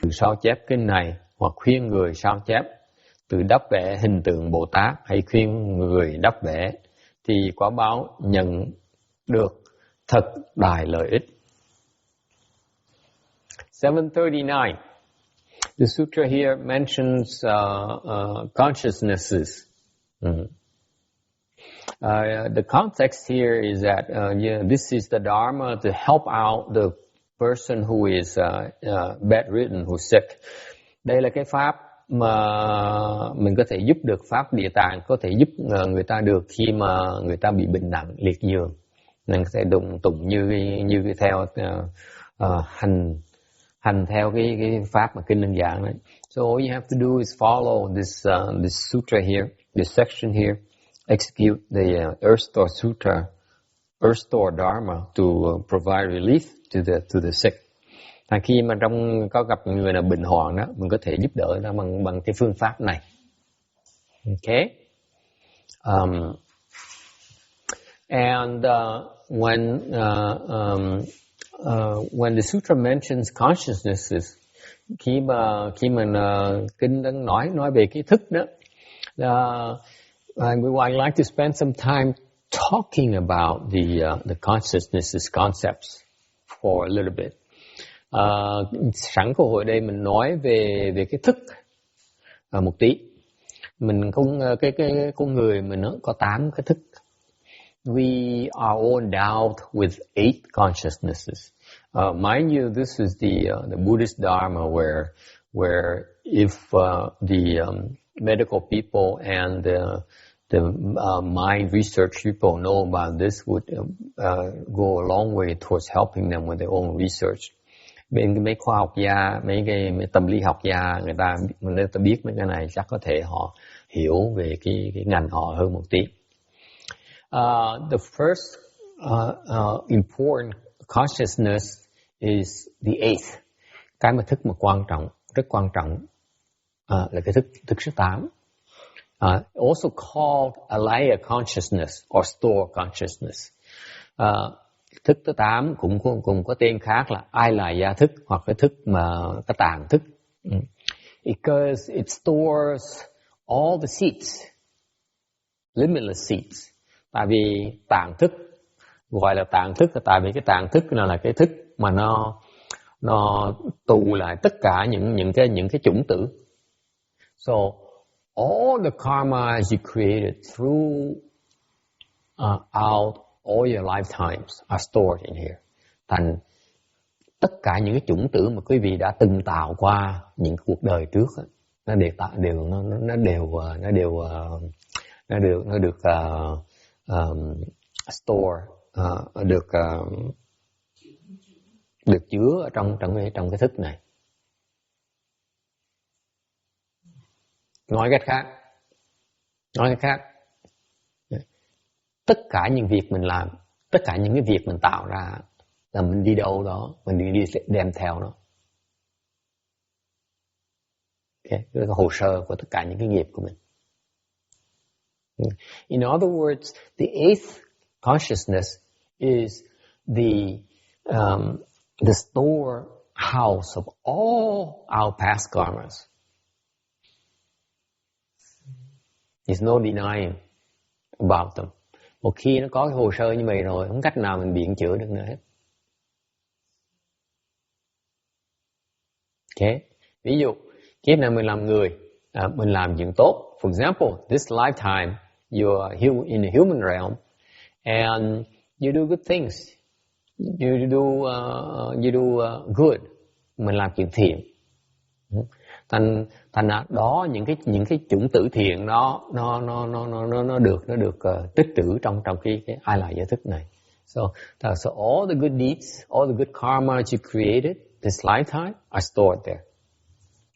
từ sao chép kinh này, hoặc khuyên người sao chép từ đắp vẽ hình tượng Bồ Tát, hay khuyên người đắp vẽ, thì quả báo nhận được thật đại lợi ích. 739. The sutra here mentions consciousnesses. The context here is that this is the Dharma to help out the person who is bedridden, who's sick. Đây là cái pháp mà mình có thể giúp được, pháp địa tạng có thể giúp người ta được khi mà người ta bị bệnh nặng liệt giường. Mình có thể tụng như theo hành theo cái pháp mà kinh đơn giản đấy. So all you have to do is follow this sutra here, this section here, execute the Earth Store Sutra, Earth Store Dharma to provide relief to the sick. Khi mà có gặp người nào bệnh hoạn đó, mình có thể giúp đỡ nó bằng cái phương pháp này. Okay. And when the sutra mentions consciousnesses, khi mà kinh đang nói về cái thức đó, we would like to spend some time talking about the consciousnesses concepts for a little bit. Sẵn cơ hội đây mình nói về cái thức một tí. Mình không cái con người mình nó có 8 cái thức. We are all endowed with 8 consciousnesses. Mind you, this is the Buddhist Dharma where if the medical people and the mind research people know about this would go a long way towards helping them with their own research. Bên mấy khoa học gia, mấy tâm lý học gia, người ta biết mấy cái này chắc có thể họ hiểu về cái ngành họ hơn một tí. The first important consciousness is the 8th. Cái mà thức mà rất quan trọng là cái thức số 8. Also called alaya consciousness or store consciousness. Thức thứ 8 cũng có tên khác là alaya thức, hoặc cái thức mà cái tàng thức. Because it stores all the seeds, limitless seeds. Tại vì tàng thức, gọi là tàng thức là tại vì cái tàng thức là cái thức mà nó tụ lại tất cả những cái chủng tử. So all the karma you created throughout all your lifetimes are stored in here. Thành tất cả những cái chủng tử mà quý vị đã từng tạo qua những cuộc đời trước, nó được store, được chứa ở trong cái thức này. Nói cách khác, tất cả những việc mình làm, tất cả những cái việc mình tạo ra là mình đi đâu đó, mình đi đem theo nó. Okay, đó là hồ sơ của tất cả những cái nghiệp của mình. In other words, the 8th consciousness is the storehouse of all our past karmas. There's no denying about them. Một khi nó có cái hồ sơ như vậy rồi, không cách nào mình biện chữa được nữa hết. Okay. Ví dụ, kiếp này mình làm người, mình làm chuyện tốt. For example, this lifetime, you are in the human realm, and you do good things. You do good. Mình làm chuyện thiện. Thành ra đó những cái chủng tử thiện đó nó được tích trữ trong cái ai là giải thức này. So all the good deeds, all the good karma you created this lifetime are stored there.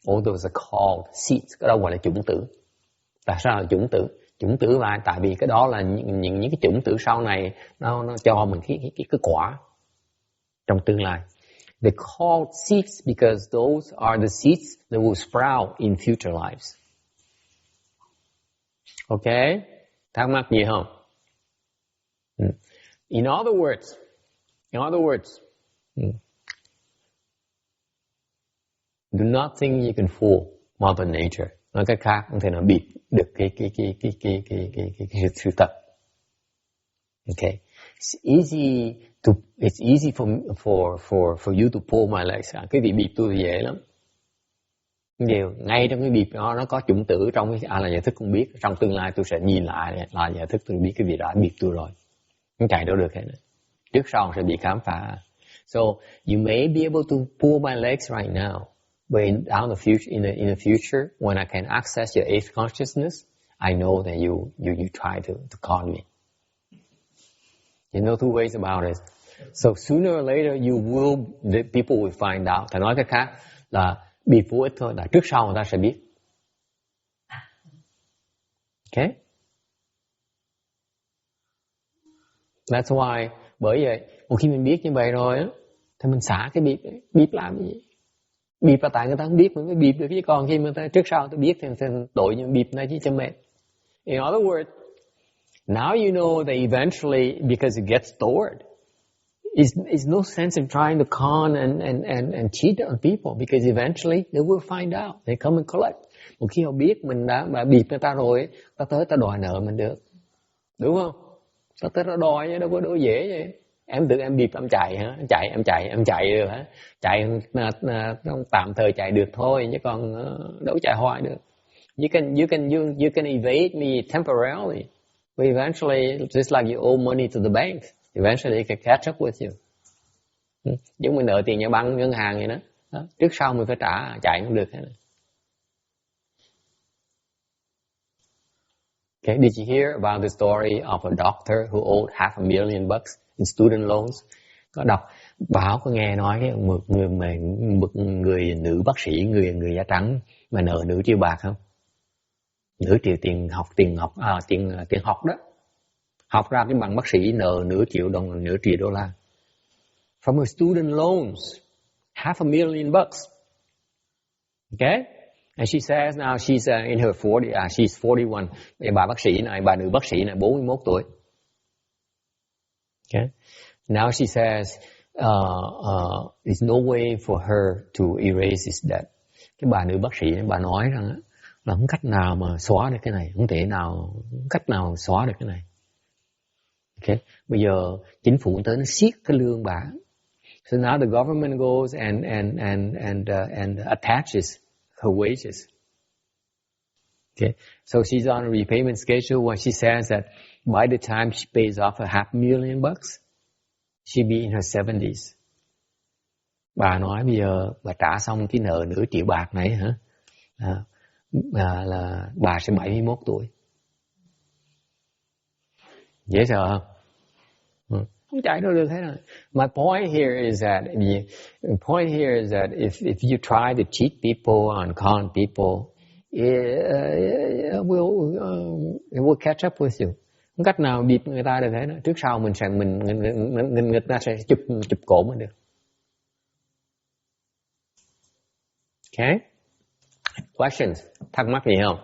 All those are called seeds. Cái đó gọi là chủng tử. Tại sao là chủng tử? Chủng tử là tại vì cái đó là những cái chủng tử sau này nó cho mình cái quả trong tương lai. They're called seeds because those are the seeds that will sprout in future lives. Okay? Thắc mắc gì không? In other words, Do not think you can fool Mother Nature. Nói cách khác, không thể nào bịt được cái sự thật. Okay, it's easy for you to pull my legs. Cái việc bịt tôi dễ lắm. Ngay trong cái bịt đó nó có chủng tử trong cái là giải thức không biết. Trong tương lai tôi sẽ nhìn lại là giải thức tôi biết cái việc đã bịt tôi rồi. Không chạy đâu được hết. Trước sau sẽ bị khám phá. So you may be able to pull my legs right now, but in the future, when I can access your eighth consciousness, I know that you try to con me. You know two ways about it. So sooner or later, the people will find out. Thầy nói cái khác là bị vô ích thôi, là trước sau người ta sẽ biết. Okay? That's why, bởi vậy, một khi mình biết như vậy rồi á, thì mình xả cái bịp làm cái gì? Bịp là tại người ta không biết mình mới bịp được, chứ còn khi người ta trước sau ta biết thì tội như bịp này chứ cho mệt. In other words, now you know that eventually, because it gets stored, it's no sense in trying to con and cheat on people, because eventually they will find out. They come and collect. Một khi họ biết mình đã bịp người ta rồi, ta tới ta đòi nợ mình được. Đúng không? Ta tới ta đòi chứ đâu có đôi dễ vậy. Em tự em bịp em chạy hả? Em chạy được hả? Chạy tạm thời chạy được thôi, chứ còn đâu chạy hoài được. You can evade me temporarily, but eventually, just like you owe money to the bank, eventually it can catch up with you. Giống mình nợ tiền nhà băng ngân hàng vậy đó. Trước sau mình phải trả, chạy không được hết. Okay, did you hear about the story of a doctor who owed $500,000 in student loans? Có đọc báo, có nghe nói cái một người nữ bác sĩ, người da trắng mà nợ nửa triệu bạc không? Nửa triệu tiền học đó. Học ra cái bằng bác sĩ nợ nửa triệu đô la. From her student loans, $500,000. Okay? And she says now she's in her 40, she's 41. Bà nữ bác sĩ này 41 tuổi. Okay? Now she says there's no way for her to erase this debt. Cái bà nữ bác sĩ này, bà nói rằng là không cách nào mà xóa được cái này, không cách nào xóa được cái này. Okay? Bây giờ chính phủ tới nó siết cái lương bà. So now the government goes and attaches her wages. Okay, so she's on a repayment schedule where she says that by the time she pays off $500,000, she'll be in her 70s. Bà nói bây giờ bà trả xong cái nợ nửa triệu bạc này hả? Là bà sẽ 71 tuổi. Dễ sợ không? Không chạy đâu được thế nào. My point here is that if you try to cheat people and con people, it will catch up with you. Không cách nào bịp người ta được thế đó. Trước sau người ta sẽ chụp cổ mình được. Okay? Questions? Thắc mắc gì không?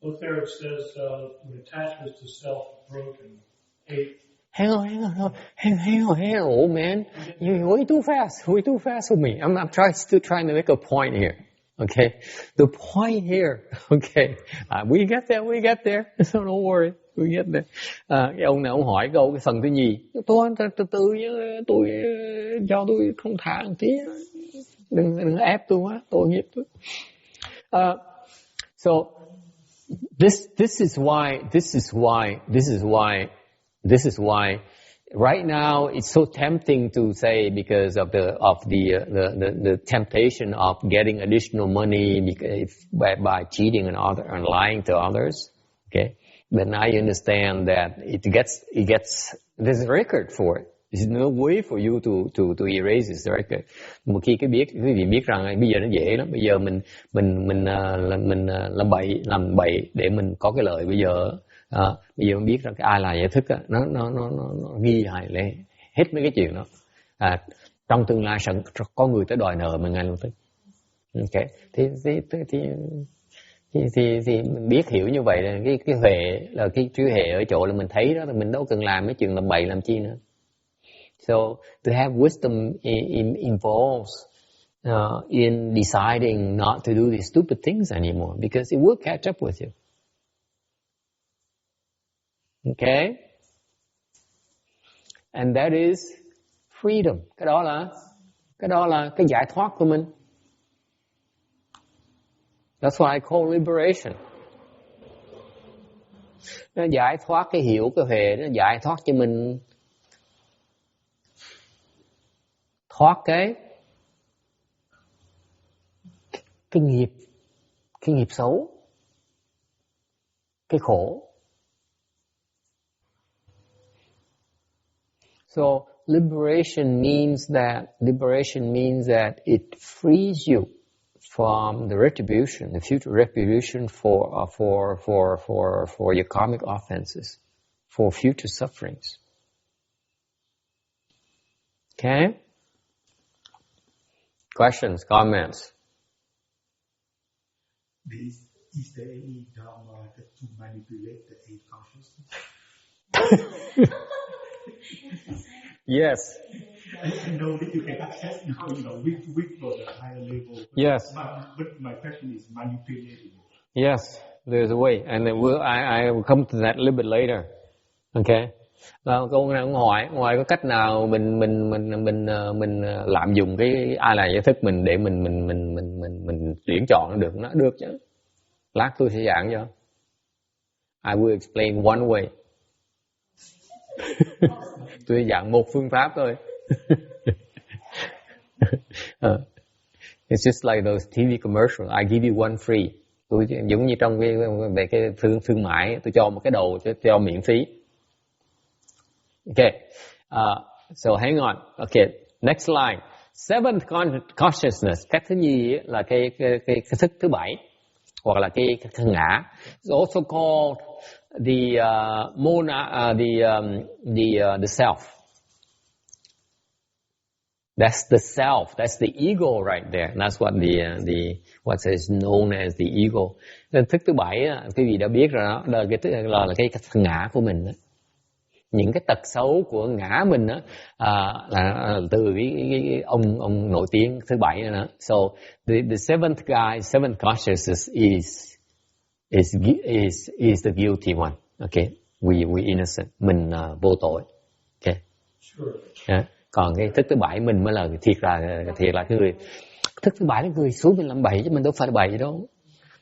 Look there, it says when attachment to self broken. Hang on, old man. You're way too fast for me. I'm still trying to make a point here. Okay? The point here, okay. We get there. So don't worry. We get there. Cái ông này ông hỏi câu cái phần thứ nhì. Tôi từ tôi cho tôi thông thả một tí. Đừng ép tôi quá, tội nghiệp tôi. So this is why right now it's so tempting to say, because of the temptation of getting additional money by cheating and lying to others. Okay, but now you understand that it gets there's a record for it. There's no way for you to erase this record. Một khi quý vị biết rằng bây giờ nó dễ lắm. Bây giờ mình làm bậy để mình có cái lợi. Bây giờ mình biết rằng cái ai là giải thức á, nó ghi lại hết mấy cái chuyện đó. Trong tương lai sẽ có người tới đòi nợ mình ngay luôn tức. Okay. Thì mình biết hiểu như vậy là cái huệ là cái trí huệ ở chỗ là mình thấy đó, là mình đâu cần làm mấy chuyện làm bậy làm chi nữa. So to have wisdom involves in deciding not to do these stupid things anymore, because it will catch up with you. Okay? And that is freedom. Cái đó là cái giải thoát của mình. That's what I call liberation. Nó giải thoát cái hiểu, cái huệ, nó giải thoát cho mình thoát cái nghiệp xấu, cái khổ. So liberation means that it frees you from the retribution, the future retribution for your karmic offenses, for future sufferings. Okay? Questions, comments? Is there any dharma to manipulate the eight consciousness? Yes. I know that you can access now, with for the higher level. Yes. But my question is manipulating. Yes, there's a way, and I will come to that a little bit later. Okay. Câu này ông hỏi, ngoài có cách nào mình lạm dụng cái ai là giải thức mình để mình tuyển chọn nó được, nó được chứ. Lát tôi sẽ giảng cho. I will explain one way. Tôi giảng một phương pháp thôi. It's just like those TV commercials. I give you one free. Tôi giống như trong về cái thương mại, tôi cho một cái đầu cho miễn phí. Okay, so hang on. Okay, next line. Seventh consciousness. Cách thứ nhì là cái thức thứ bảy, hoặc là cái ngã. It's also called the self. That's the self. That's the ego right there. And that's what what is known as the ego. Nên thức thứ bảy, quý vị đã biết rồi đó, là cái ngã của mình đó. Những cái tật xấu của ngã mình đó, là từ cái ông nổi tiếng thứ bảy đó. So the seventh consciousness is the guilty one. Okay, we innocent, mình vô tội. Okay. Sure. Yeah. Còn cái thức thứ bảy mình mới là thiệt là cái người. Thức thứ bảy là người xuống mình làm bậy chứ mình đâu phải là bậy đâu.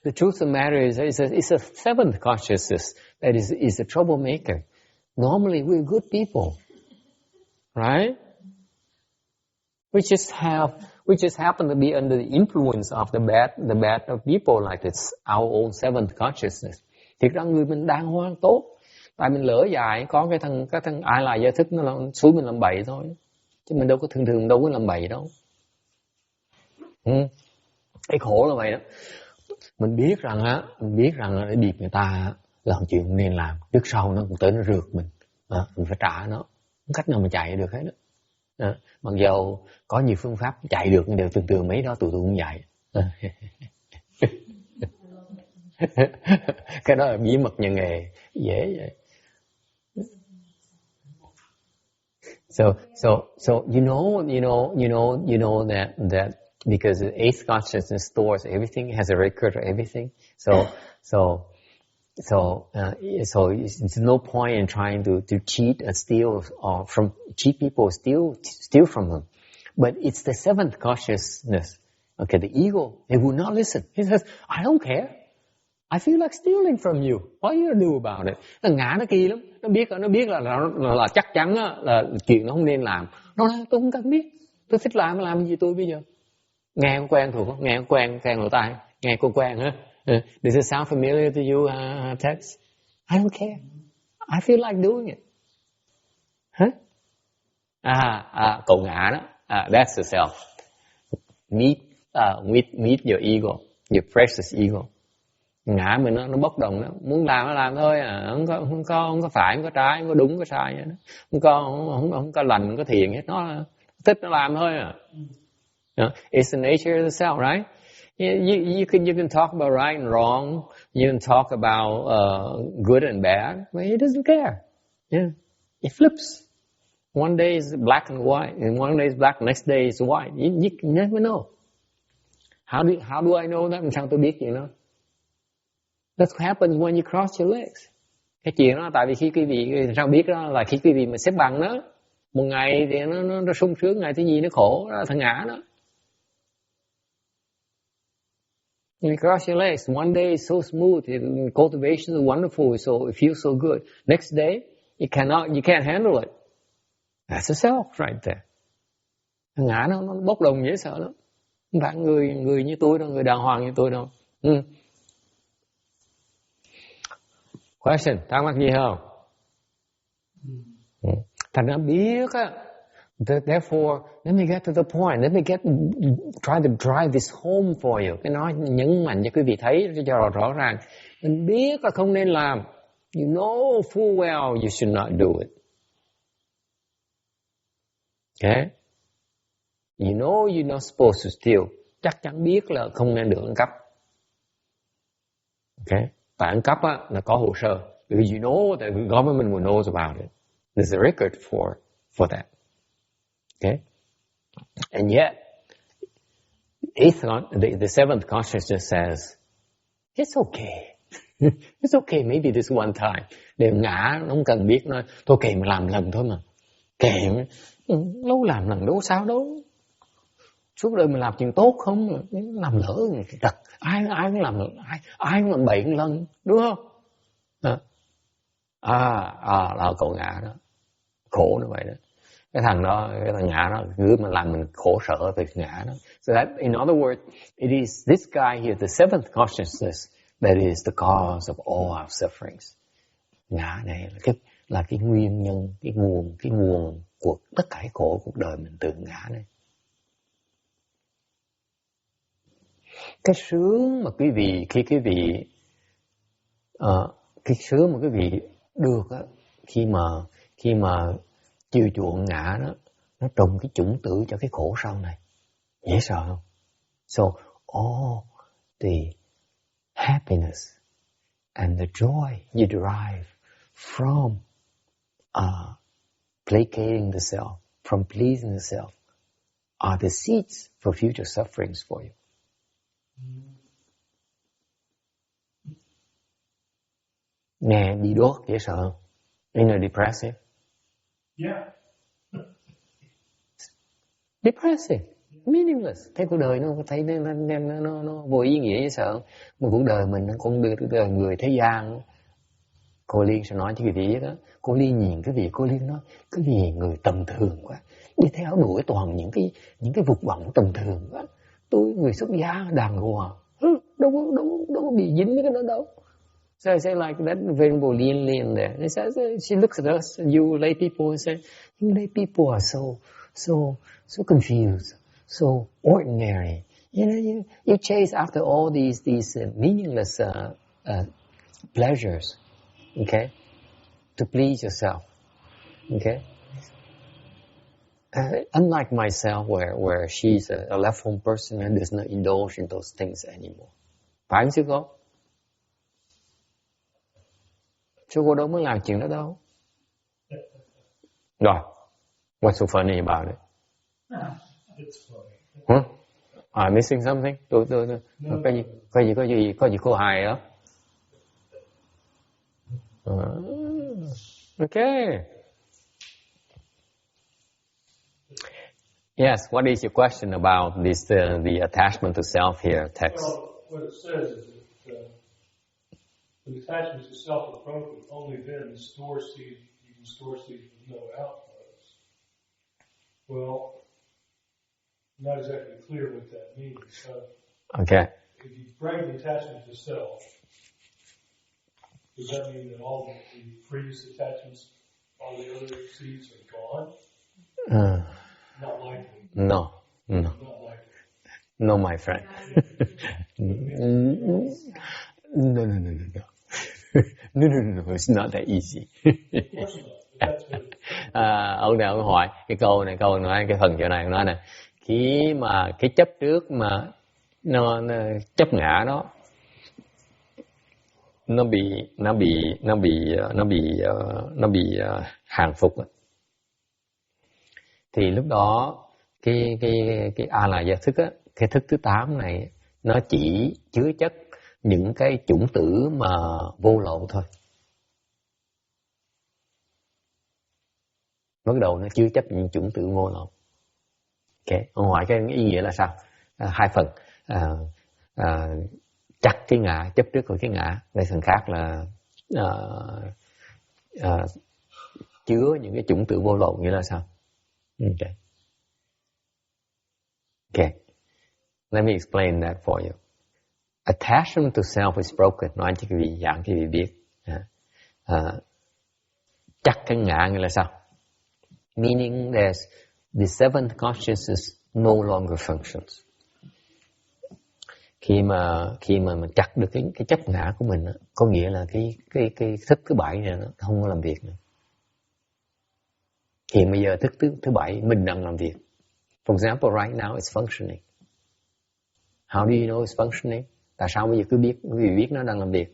The truth of the matter is it's a seventh consciousness that is a troublemaker. Normally we're good people, right? We just happen to be under the influence of the bad of people like it's our own seventh consciousness. Thiệt ra người mình đang hoàn tốt, tại mình lỡ dại có cái thằng ai là giải thức nó xúi mình làm bậy thôi, chứ mình đâu có thường đâu có làm bậy đâu. Cái khổ là vậy đó. Mình biết rằng để điệp người ta làm chuyện không nên làm, trước sau nó cũng tới nó rượt mình. Mình phải trả nó, không cách nào mà chạy được hết đó. Mặc dù có nhiều phương pháp chạy được nhưng đều thường mấy đó tụi tôi cũng chạy. Cái đó là bí mật nhà nghề, dễ vậy. So you know that because the eighth consciousness stores everything, has a record of everything. So it's no point in trying to cheat and steal from cheat people, steal from them. But it's the seventh consciousness. Okay, the ego, it will not listen. It says, I don't care. I feel like stealing from you. What are you gonna do about it? Nó ngã nó kỳ lắm. Nó biết là chắc chắn là chuyện nó không nên làm. Nó nói tôi không cần biết. Tôi thích làm gì tôi bây giờ? Nghe quen thuộc không? Nghe quen lỗ tai. Nghe quen hả? Does it sound familiar to you, Tex? I don't care. I feel like doing it. Huh? Cậu ngã đó. That's the self. Meet your ego, your precious ego. Ngã mình nó bốc đồng đó, muốn làm nó làm thôi không có phải, không có trái, không có đúng, không có sai vậy đó. Không có lành, không có thiện hết, nó thích nó làm thôi à. It's the nature of the self, right? You can talk about right and wrong, you can talk about good and bad, but he doesn't care. Yeah, it flips. One day is black and white, and one day is black, next day is white. You never know. How do I know that? Làm sao tôi biết chuyện đó? That's what happens when you cross your legs. Cái chuyện đó tại vì khi quý vị sao biết đó là khi quý vị mà xếp bằng đó, một ngày thì nó sung sướng, ngày thứ gì nó khổ, đó là thằng ngã đó. You cross your legs. One day is so smooth, cultivation is wonderful, so it feels so good. Next day, you can't handle it. That's a self right there. Thằng ngã nó bốc đồng dễ sợ lắm. Không phải người như tôi đâu, người đàng hoàng như tôi đâu. Question, thắc mắc gì không? Thành ra biết á. Therefore, let me get to the point. Try to drive this home for you. Cái nói nhấn mạnh cho quý vị thấy cho rõ ràng. Mình biết là không nên làm. You know full well you should not do it. Okay? You know you're not supposed to steal. Chắc chắn biết là không nên được ăn cắp. Okay? Tại ăn cắp á, là có hồ sơ. Because you know that the government will knows about it. There's a record for that. Okay? And yet, the seventh consciousness says, it's okay. It's okay, maybe this one time. Đều ngã, nó không cần biết nó. Thôi kệ mà làm lần thôi mà. Kệ mà. Lâu làm lần đâu sao đâu. Suốt đời mình làm chuyện tốt không? Làm lỡ thật. Ai cũng làm bậy một lần. Đúng không? Là cậu ngã đó. Khổ như vậy đó. Cái thằng ngã đó cứ mà làm mình khổ sở về ngã đó. So that, in other words, it is this guy here, the seventh consciousness, that is the cause of all our sufferings. Ngã này là cái nguyên nhân, cái nguồn của tất cả cái khổ cuộc đời mình từ ngã này. Cái sướng mà quý vị khi quý vị cái sướng mà quý vị được á, khi mà chiều chuộng ngã đó, nó trồng cái chủng tử cho cái khổ sau này. Dễ sợ không? So all the happiness and the joy you derive from placating the self, from pleasing the self, are the seeds for future sufferings for you. Nghe đi đốt dễ sợ không? Ain't it depressive? Yeah. Depressive, meaningless. Thấy cuộc đời nó thấy nó vô ý nghĩa dễ sợ. Một cuộc đời mình nó cũng được đời người thế gian. Cô Liên sẽ nói cho quý vị đó. Cô Liên nhìn cái gì cô Liên nói cái gì người tầm thường quá. Đi theo đuổi toàn những cái dục vọng tầm thường quá. Tôi người xuất gia đàng hoàng. Đâu có bị dính với cái đó đâu. So I say like that Venerable Lin there. And she looks at us, you lay people, and say, you lay people are so confused, so ordinary. You know, you chase after all these meaningless pleasures, okay, to please yourself, okay. Unlike myself, where she's a left home person and does not indulge in those things anymore. Phải không sư cô? Sư cô đâu mới làm chuyện đó đâu. Rồi, what's so funny about it? It's funny. Huh? I'm missing something? Tôi có gì cô hài đó? Okay. Yes, what is your question about this the attachment to self here text? Well, what it says is that when attachment to self is broken, only then you can store seeds with no outflows. Well, I'm not exactly clear what that means. Okay. If you break the attachment to self, does that mean that all the previous attachments, all the other seeds are gone? Not likely. No. Not likely. No, my friend. No. No, it's not that easy. Ông nào hỏi cái câu nói cái phần chỗ này nói nè, khi mà cái chấp trước mà nó chấp ngã đó nó bị hàng phục thì lúc đó cái a la gia thức á, cái thức thứ 8 này nó chỉ chứa chất những cái chủng tử mà vô lậu thôi. Bắt đầu nó chứa chấp những chủng tử vô lậu. Ok, ông hỏi cái ý nghĩa là sao? Hai phần. Chặt cái ngã, chấp trước của cái ngã. Đây phần khác là chứa những cái chủng tử vô lậu, nghĩa là sao? Okay. Okay. Let me explain that for you. Attachment to self is broken. Nói cho quý vị giảng cho quý vị biết. Chặt cái ngã nghĩa là sao? Meaning that the seventh consciousness no longer functions. Khi mà mình chặt được cái chấp ngã của mình, có nghĩa là cái thức thứ bảy này nó không có làm việc nữa. Hiện bây giờ thức thứ bảy mình đang làm việc. For example, right now it's functioning. How do you know it's functioning? Tại sao bây giờ quý vị biết nó đang làm việc?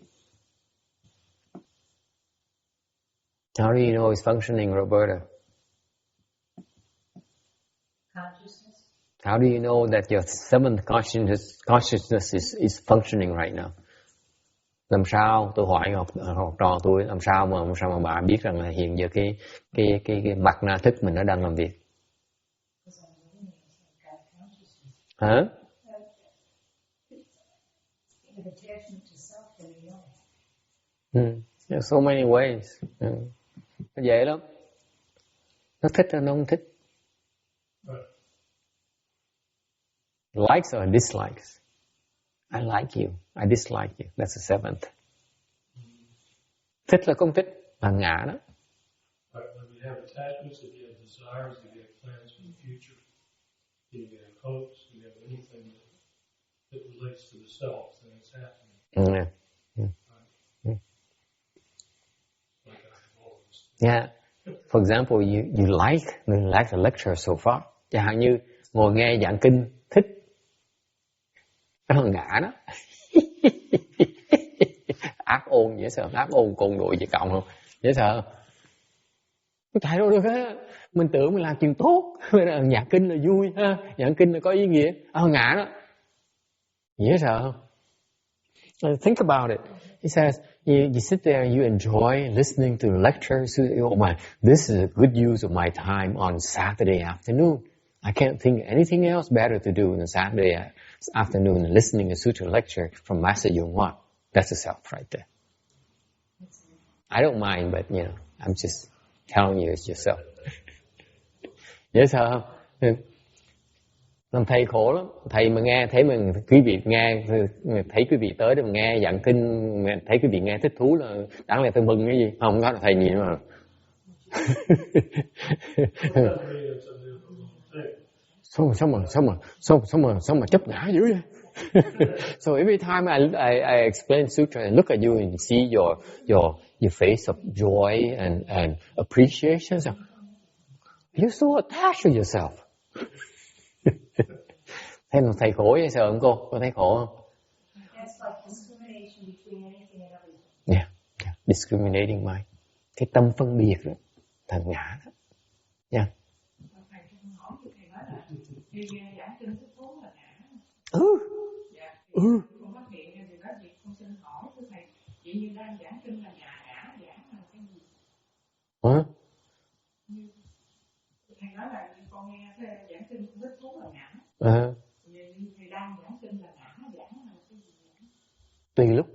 How do you know it's functioning, Roberta? Consciousness. How do you know that your seventh consciousness is functioning right now? Làm sao, tôi hỏi học trò tôi, làm sao mà bà biết rằng là hiện giờ cái mặt na thức mình nó đang làm việc? Hả? There's so many ways. Nó dễ lắm. Nó thích hay nó không thích? Likes or dislikes? I like you. I dislike you. That's the seventh. Thích là không thích, là ngã đó. When we have attachments, if you have desires, if you have plans for the future, if you have hopes, if you have anything that relates to the self, then it's happening. Yeah. For example, you like the lecture so far. Chẳng hạn như ngồi nghe giảng kinh, thích. Đó là ngã đó. Ác ôn dễ sợ, ác ôn côn đội dễ cộng không? Dễ sợ. Tại đâu được á. Mình tưởng mình làm chuyện tốt. Giảng kinh là vui ha. Giảng kinh là có ý nghĩa. Ngã đó. Dễ sợ không? Think about it. He says, you sit there and you enjoy listening to the lectures. Oh my, this is a good use of my time on Saturday afternoon. I can't think of anything else better to do on Saturday afternoon than listening to a sutra lecture from Master Yonghuan. That's the self right there. I don't mind, but I'm just telling you it's yourself. Dễ sợ không? Làm thầy khổ lắm. Thầy mà nghe, thấy mình quý vị nghe, thấy quý vị tới để mà nghe giảng kinh, thấy quý vị nghe thích thú là đáng lẽ tôi mừng cái gì? Không có là thầy nhìn mà. Sao mà chấp ngã dữ vậy? So every time I explain sutra and look at you and see your face of joy and appreciation, so, you're so attached to yourself. Thấy là thầy khổ vậy sợ không cô? Cô thấy khổ không? Yeah, discriminating mind. Cái tâm phân biệt đó, thành ngã đó. Yeah. Hả? Thầy nói là con nghe giảng kinh cũng thích thú là ngã. Thầy đang giảng kinh là ngã, giảng là cái gì vậy? Tùy lúc.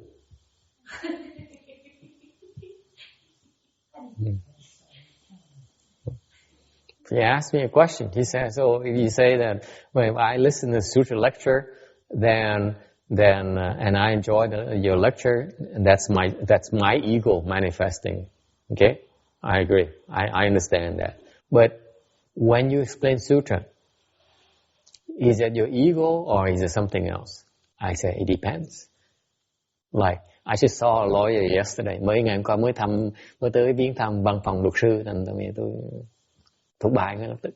He asked me a question. He said, so if you say that when I listen to sutra lecture, then and I enjoy your lecture, that's my ego manifesting. Okay, I agree. I understand that. But when you explain sutra, is it your ego or is it something else? I say it depends. Like I just saw a lawyer yesterday. Mấy ngày hôm qua mới tới viếng thăm văn phòng luật sư, thành tôi thuộc bài ngay lập tức.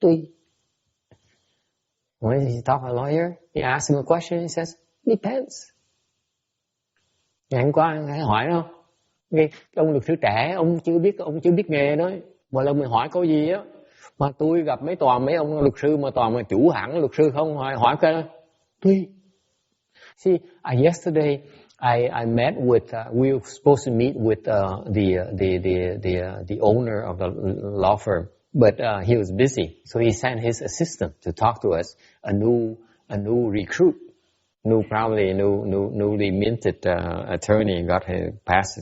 Tùy. When he talk to a lawyer, he asks him a question, he says, depends. Ngày hôm qua hãy hỏi đâu. Cái ông luật sư trẻ, ông chưa biết nghề đó. Mỗi lần mình hỏi câu gì á, mà tôi gặp mấy ông luật sư mà toàn mà chủ hãng luật sư không, hỏi cái tùy. See, yesterday I met with. We were supposed to meet with the owner of the law firm, but he was busy, so he sent his assistant to talk to us. A new recruit, newly minted attorney,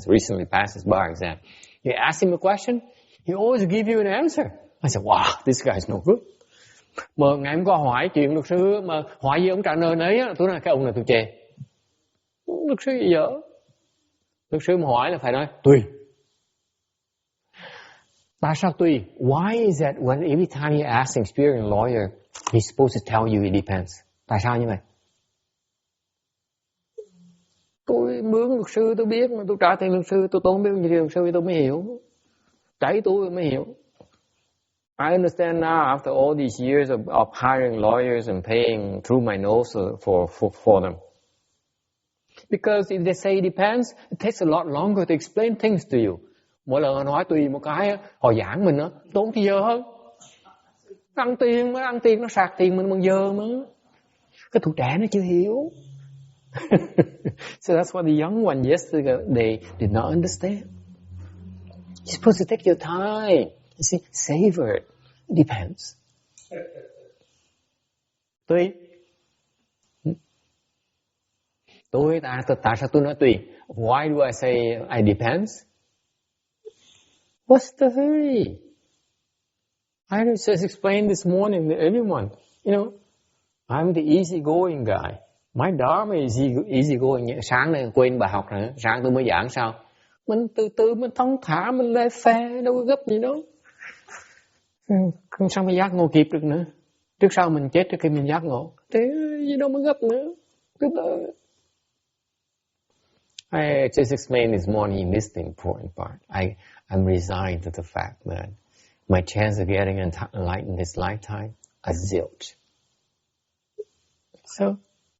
recently passed his bar exam. You ask him a question, he always give you an answer. I said, wow, this guy is no good. Mà ngày hôm qua hỏi chuyện luật sư mà hỏi gì ông trả lời nấy á, tôi nói cái ông này tôi chê. Luật sư gì dở? Luật sư mà hỏi là phải nói tùy. Tại sao tùy? Why is that when every time you ask an experienced lawyer, he's supposed to tell you it depends? Tại sao như vậy? Tôi mướn luật sư tôi biết, mà tôi trả tiền luật sư tôi không biết gì luật sư tôi mới hiểu. Cháy tôi mới hiểu. I understand now after all these years of hiring lawyers and paying through my nose for them. Because if they say it depends, it takes a lot longer to explain things to you. Mỗi lần họ nói tùy một cái, họ giảng mình tốn thời giờ hơn. Ăn tiền nó sạc tiền mình bằng giờ mà. Cái tụi trẻ nó chưa hiểu. So that's why the young one yesterday, they did not understand. You're supposed to take your time. You see, savor it. It depends. Tại sao tôi nói tùy? Why do I say it depends? What's the hurry? I just explained this morning to everyone. You know, I'm the easygoing guy. My dharma is easygoing. Sáng nay quên bài học nữa. Sáng tôi mới giảng sao? Mình từ từ, mình thong thả, mình lê phê, đâu có gấp gì đâu. Không sao mà giác ngộ kịp được nữa. Trước sau mình chết trước khi mình giác ngộ. Thế gì đâu mà gấp nữa. Cứ tới. I just explained this morning, you missed the important part. I'm resigned to the fact that my chance of getting enlightened in this lifetime is zilch. So,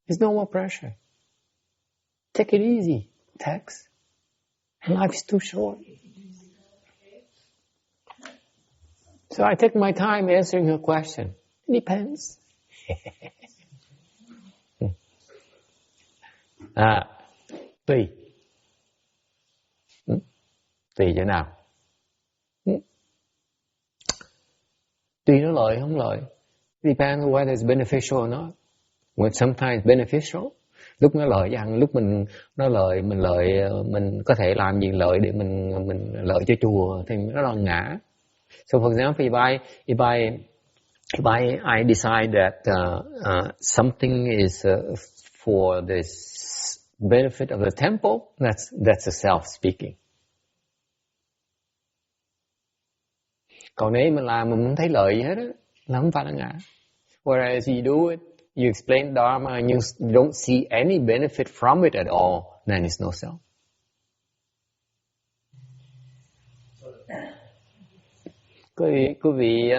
there's no more pressure. Take it easy, Tex. Life is too short. So I take my time answering her question. It depends. Tùy. Tùy chỗ nào? Tùy nó lợi không lợi. Depends on whether it's beneficial or not. When sometimes beneficial, lúc nó lợi rằng lúc mình mình có thể làm gì lợi để mình lợi cho chùa thì nó là ngã. So for example, if I decide that something is for the benefit of the temple, that's a self speaking. Còn nếu mình làm mình không thấy lợi gì hết á, là không phải là ngã. Whereas you do it, you explain Dharma and you don't see any benefit from it at all, then it's no self. Quý vị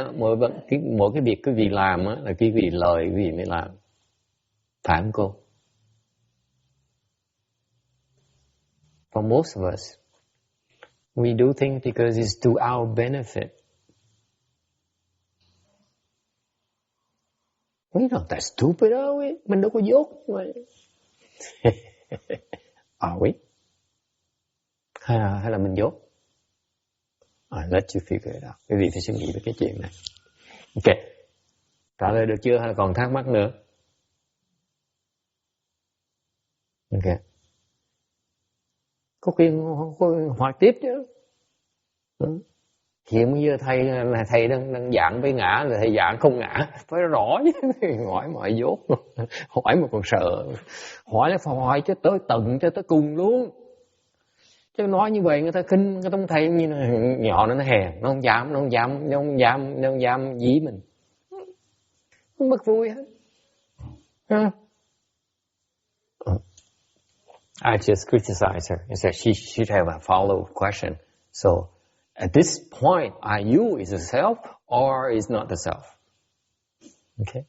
mỗi cái việc quý vị làm á, là quý vị lời quý vị mới làm. Phải không cô? For most of us, we do things because it's to our benefit. We're not that stupid, are we? Mình đâu có dốt như vậy. Are we? Hay là mình dốt? I'll let you figure it out. Quý vị phải suy nghĩ về cái chuyện này. Ok. Trả lời được chưa hay là còn thắc mắc nữa? Ok. Có khuyên hỏi tiếp chứ. Hiện bây giờ thầy đang giảng với ngã là thầy giảng không ngã. Phải rõ chứ. Hỏi mọi dốt. Hỏi mà còn sợ. Hỏi là phải hỏi cho tới tận cho tới cùng luôn. Chứ nói như vậy người ta khinh, người ta không thấy như là nhỏ nó hèn, nó không dám dí mình. Không mất vui hết. I just criticized her and said she should have a follow-up question. So, at this point, are you is a self or is not the self? Okay?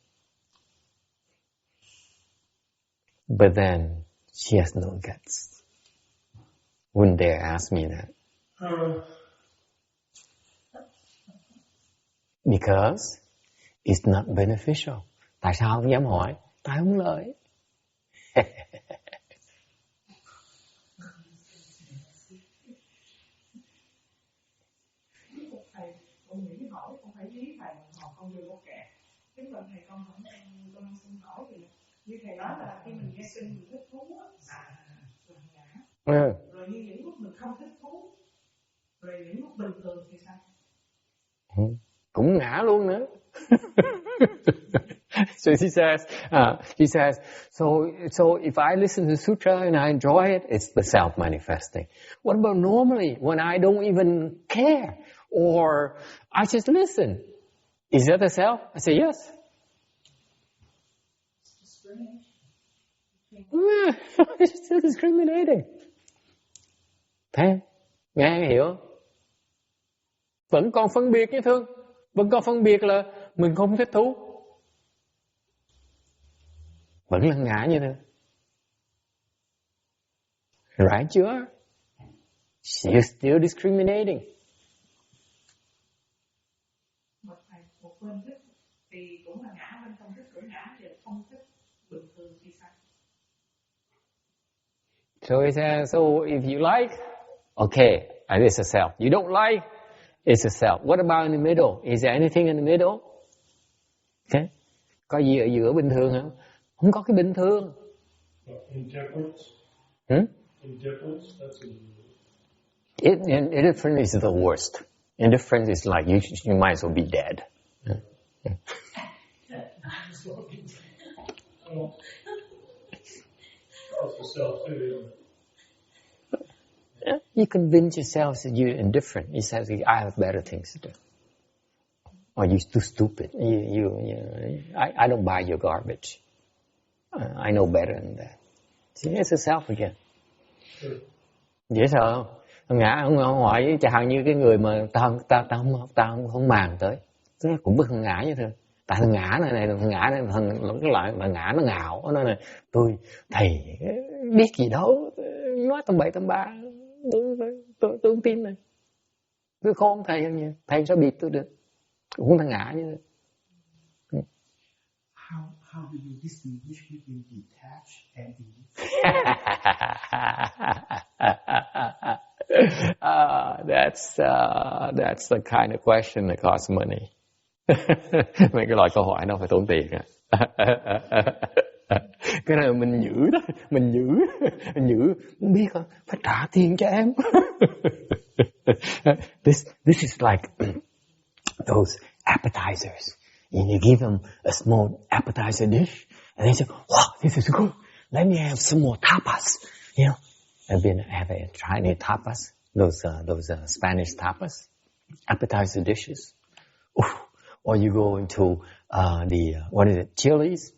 But then, she has no guts. Wouldn't dare ask me that. Because it's not beneficial. Tại sao không dám hỏi? Tại không lợi. Kính bạch thầy, con xin hỏi thì như thầy nói là khi mình nghe kinh mình thích thú là ngã. Rồi như những lúc mình không thích thú, rồi những lúc bình thường thì sao? Cũng ngã luôn nữa. So she says, so if I listen to sutra and I enjoy it, it's the self manifesting. What about normally when I don't even care or I just listen? Is that the self? I say yes. It's still discriminating. Thấy? Nghe hiểu? Vẫn còn phân biệt như thương. Vẫn còn phân biệt là mình không thích thú. Vẫn là ngã như thế. Right you are. You're still discriminating. Một bên thích thì cũng là ngã, bên không thích cũng ngã, thì không thích bình thường thì sao? So he says, so if you like, okay, it's a self. You don't like, it's a self. What about in the middle? Is there anything in the middle? Okay. Có gì ở giữa bình thường không? Không có cái bình thường. Indifference. Indifference, that's Indifference is the worst. Indifference is like you might as well be dead. Well, that's the self too, isn't it? You convince yourself that you're indifferent. You say, I have better things to do. Or you're too stupid. I don't buy your garbage. I know better than that. See, it's a self again. Dễ sợ không? Ngã không hỏi chẳng hạn như cái người mà tao không màng tới. Tức là cũng bất ngã như thế. Tại thằng ngã này thằng cái loại mà ngã nó ngạo, nó nói là tôi thầy biết gì đâu, nói tầm bậy tầm bạ, tôi không tin này. Tôi khôn thầy sao bịp tôi được? Cũng thằng ngã như thế. How do you distinguish between detached and that's the kind of question that costs money. Mấy cái loại câu hỏi nó phải tốn tiền. Cái này mình giữ đó, mình giữ, không biết không? Phải trả tiền cho em. This is like those appetizers. You give them a small appetizer dish, and they say, "Wow, this is good. Let me have some more tapas." You know, I've been tried any tapas, those Spanish tapas, appetizer dishes. Or you go into Chili's.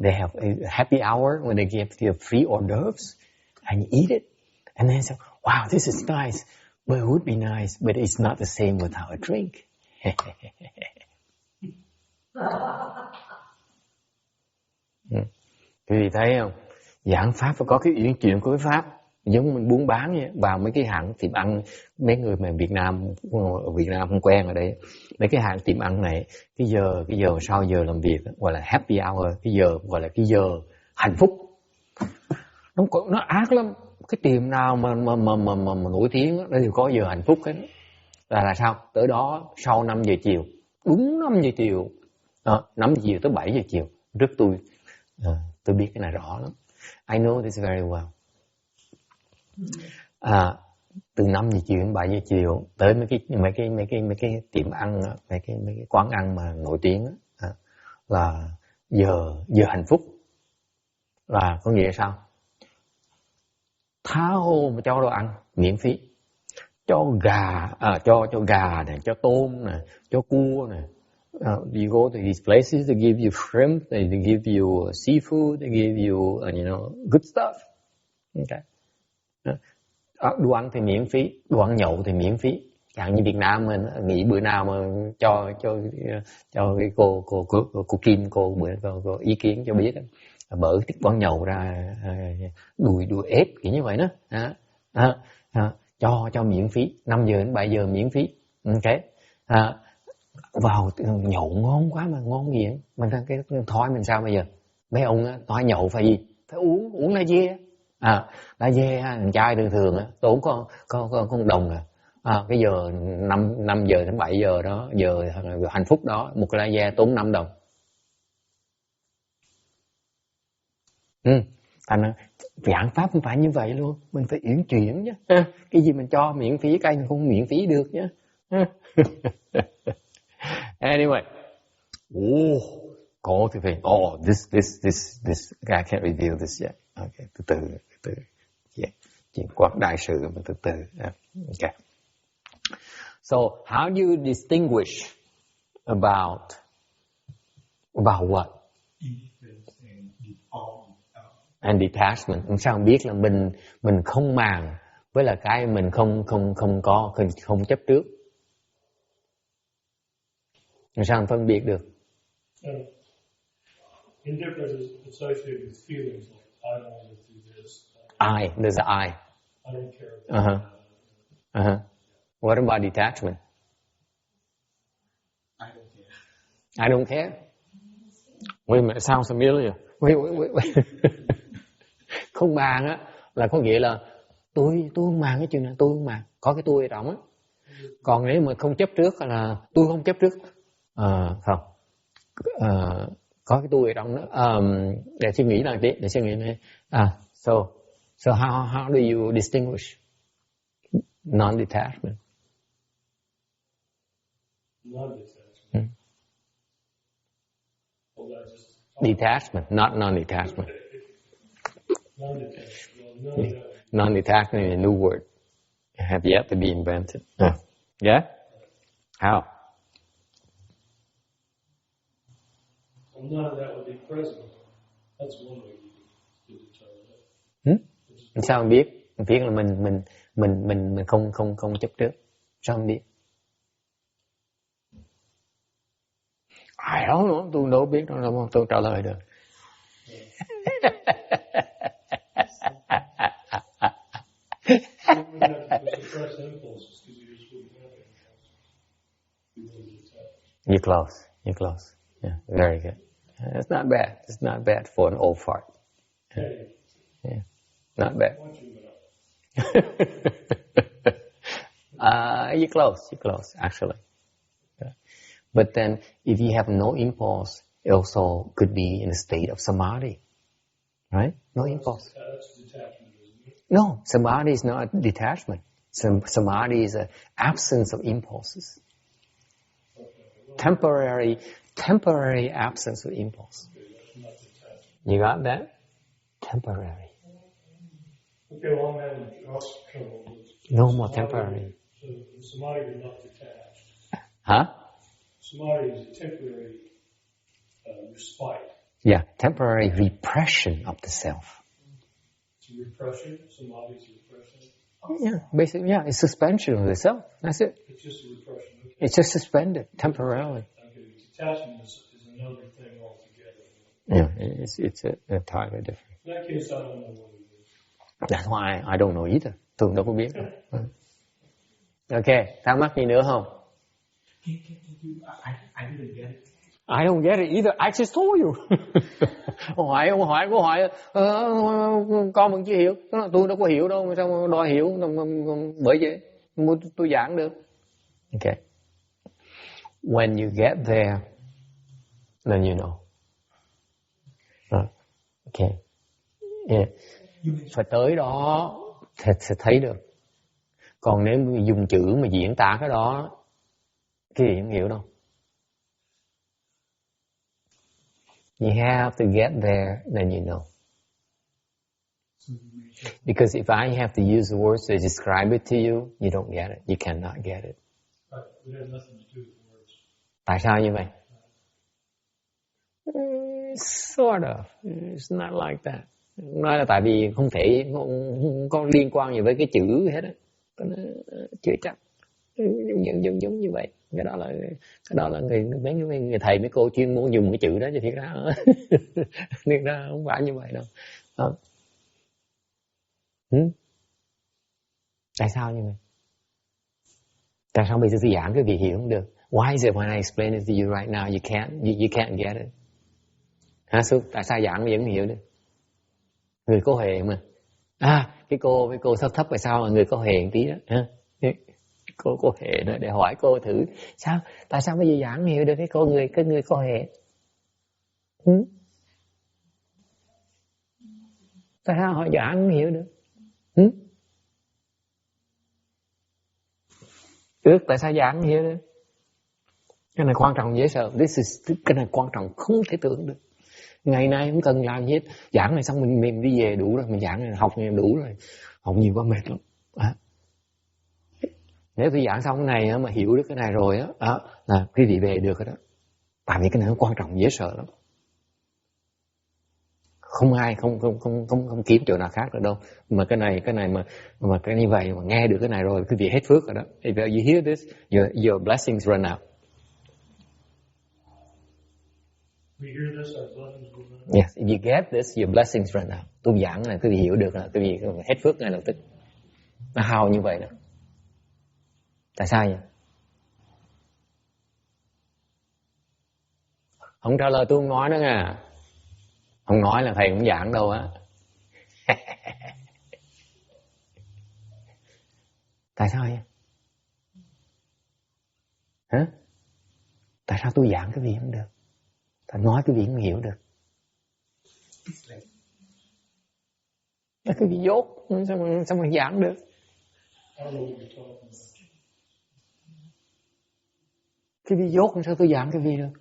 They have a happy hour when they give you free hors d'oeuvres, and you eat it, and then say, "Wow, this is nice, but it would be nice, but it's not the same without a drink." Quý vị thấy không? Giảng pháp phải có cái uyển chuyển của cái pháp. Giống mình buôn bán vậy, vào mấy cái hãng tiệm ăn, mấy người mà Việt Nam không quen ở đây, mấy cái hãng tiệm ăn này, cái giờ sau giờ làm việc gọi là happy hour, cái giờ gọi là cái giờ hạnh phúc. Nó ác lắm. Cái tiệm nào mà nổi tiếng nó đều có giờ hạnh phúc hết. Là sao? Tới đó sau 5 giờ chiều, đúng 5 giờ chiều, 5 giờ chiều tới 7 giờ chiều. Trước tôi biết cái này rõ lắm. I know this very well. Từ 5 giờ chiều đến 7 giờ chiều tới mấy cái tiệm ăn, mấy cái quán ăn mà nổi tiếng là giờ hạnh phúc. Là có nghĩa sao? Tha hồ mà cho đồ ăn miễn phí, cho gà này, cho tôm này, cho cua này. You go to these places, they give you shrimp, they give you seafood, they give you good stuff. Okay. Đồ ăn thì miễn phí, đồ ăn nhậu thì miễn phí. Chẳng như Việt Nam mình nghĩ bữa nào mà cho cái cô Kim, cô ý kiến cho biết mở cái quán nhậu ra đùi ép kiểu như vậy đó. Cho miễn phí, 5 giờ đến 7 giờ miễn phí. Okay. Vào nhậu ngon quá mà ngon gì vậy? Mình cái thói mình sao bây giờ? Mấy ông thói nhậu phải gì? Phải uống là dê. Lá dê thằng trai thường tốn con đồng cái giờ 5 giờ đến 7 giờ đó, giờ hạnh phúc đó, một cái lá dê tốn 5 đồng. Thành ra giảng pháp không phải như vậy luôn, mình phải uyển chuyển nhé. Cái gì mình cho miễn phí, cái mình không miễn phí được nhé. Anyway, có thì phải. This I can't reveal this yet. Okay, từ từ. Yeah, chuyện quát đại sự mà từ từ. Okay. So how do you distinguish about what? And detachment. Sao biết là mình không màng với là cái mình không chấp trước? Sao phân biệt được? Indifference is associated with feelings like I don't want to do this. There's an I. I don't care. What about detachment? I don't care. Wait a minute, it sounds familiar. Wait. Không màng á là có nghĩa là tôi không màng cái chuyện này, tôi không màng, có cái tôi ở trong á. Còn nếu mà không chấp trước là tôi không chấp trước. Không. Có cái tôi ở trong đó. Để suy nghĩ lại tí, so how do you distinguish non-detachment? Non-detachment. Detachment, not non-detachment. Non-detachment is a new word. Have yet to be invented. Yeah? How? None of that would be present. That's one way to determine it. Sao mình biết? Mình biết là mình không chấp trước. Sao mình biết? I don't know, tôi đâu biết đâu, tôi trả lời được. You're close. Yeah, very good. It's not bad. It's not bad for an old fart. Yeah, not bad. You're close, actually. Yeah. But then, if you have no impulse, it also could be in a state of samadhi, right? No impulse. That's detachment, isn't it? No, samadhi is not detachment. Samadhi is an absence of impulses. Temporary absence of impulse. You got that? Temporary. Okay, well, I'm having trouble with No more temporary. So samadhi is not detached. Huh? Samadhi is a temporary respite. Yeah, temporary repression of the self. It's a repression. Samadhi is a repression. Yeah, basically, yeah, it's suspension of the self. That's it. It's just a repression. Okay. It's just suspended temporarily. Okay, detachment is another thing altogether. Yeah, it's entirely different. In that case, I don't know what it is. That's why I don't know either. Tôi đâu có biết. Okay, thắc mắc gì nữa không? I didn't get it. I don't get it either. I just told you. Ông hỏi câu hỏi, con vẫn chưa hiểu. Tôi đâu có hiểu đâu, mà sao đòi hiểu? Bởi vậy tôi giảng được. Okay. When you get there, then you know. Okay. Yeah. Phải tới đó sẽ thấy được. Còn nếu dùng chữ mà diễn tả cái đó, cái gì không hiểu đâu. You have to get there, then you know. Because if I have to use the words to describe it to you, you don't get it. You cannot get it. Right. It has nothing to do with words. Tại sao như vậy? Sort of. It's not like that. Nói là tại vì không có liên quan gì với cái chữ hết á. Nó chưa chắc. Giống như vậy. Cái đó là mấy người thầy mấy cô chuyên môn dùng cái chữ đó, chứ thiệt ra không phải như vậy đâu. Tại sao như vậy? Tại sao bây giờ tôi giảng cái vị hiểu không được? Why is it when I explain it to you right now you can't get it? Hả Sư? Tại sao giảng mà vẫn hiểu được? Người có hề mà. Cái cô thấp vậy sao mà người có hề một tí đó ha? Cô có hề nữa, để hỏi cô thử sao, tại sao bây giờ giảng hiểu được cái người có hề? Tại sao họ giảng không hiểu được? Tại sao giảng không hiểu được? Cái này quan trọng dễ sợ. Cái này quan trọng không thể tưởng được. Ngày nay không cần làm gì hết. Giảng này xong mình đi về đủ rồi. Mình giảng này học này đủ rồi. Học nhiều quá mệt lắm. Nếu tôi giảng xong cái này mà hiểu được cái này rồi là quý vị về được rồi đó. Tại vì cái này nó quan trọng dễ sợ lắm. Không ai không kiếm chỗ nào khác được đâu. Mà cái này mà cái như vậy mà nghe được cái này rồi quý vị hết phước rồi đó. If you hear this, your blessings run out. We hear this, our blessings will run out. Yes, if you get this, your blessings run out. Tôi giảng này quý vị hiểu được là quý vị hết phước ngay lập tức. Nó hao như vậy đó. Tại sao vậy? Không trả lời tôi không nói nữa nha. Không nói là thầy cũng giảng đâu á. Tại sao vậy? Hả? Tại sao tôi giảng cái gì không được? Tại nói cái gì không hiểu được. Cái gì dốt, sao mà giảng được? Cái gì dốt sao tôi giảng cái gì được?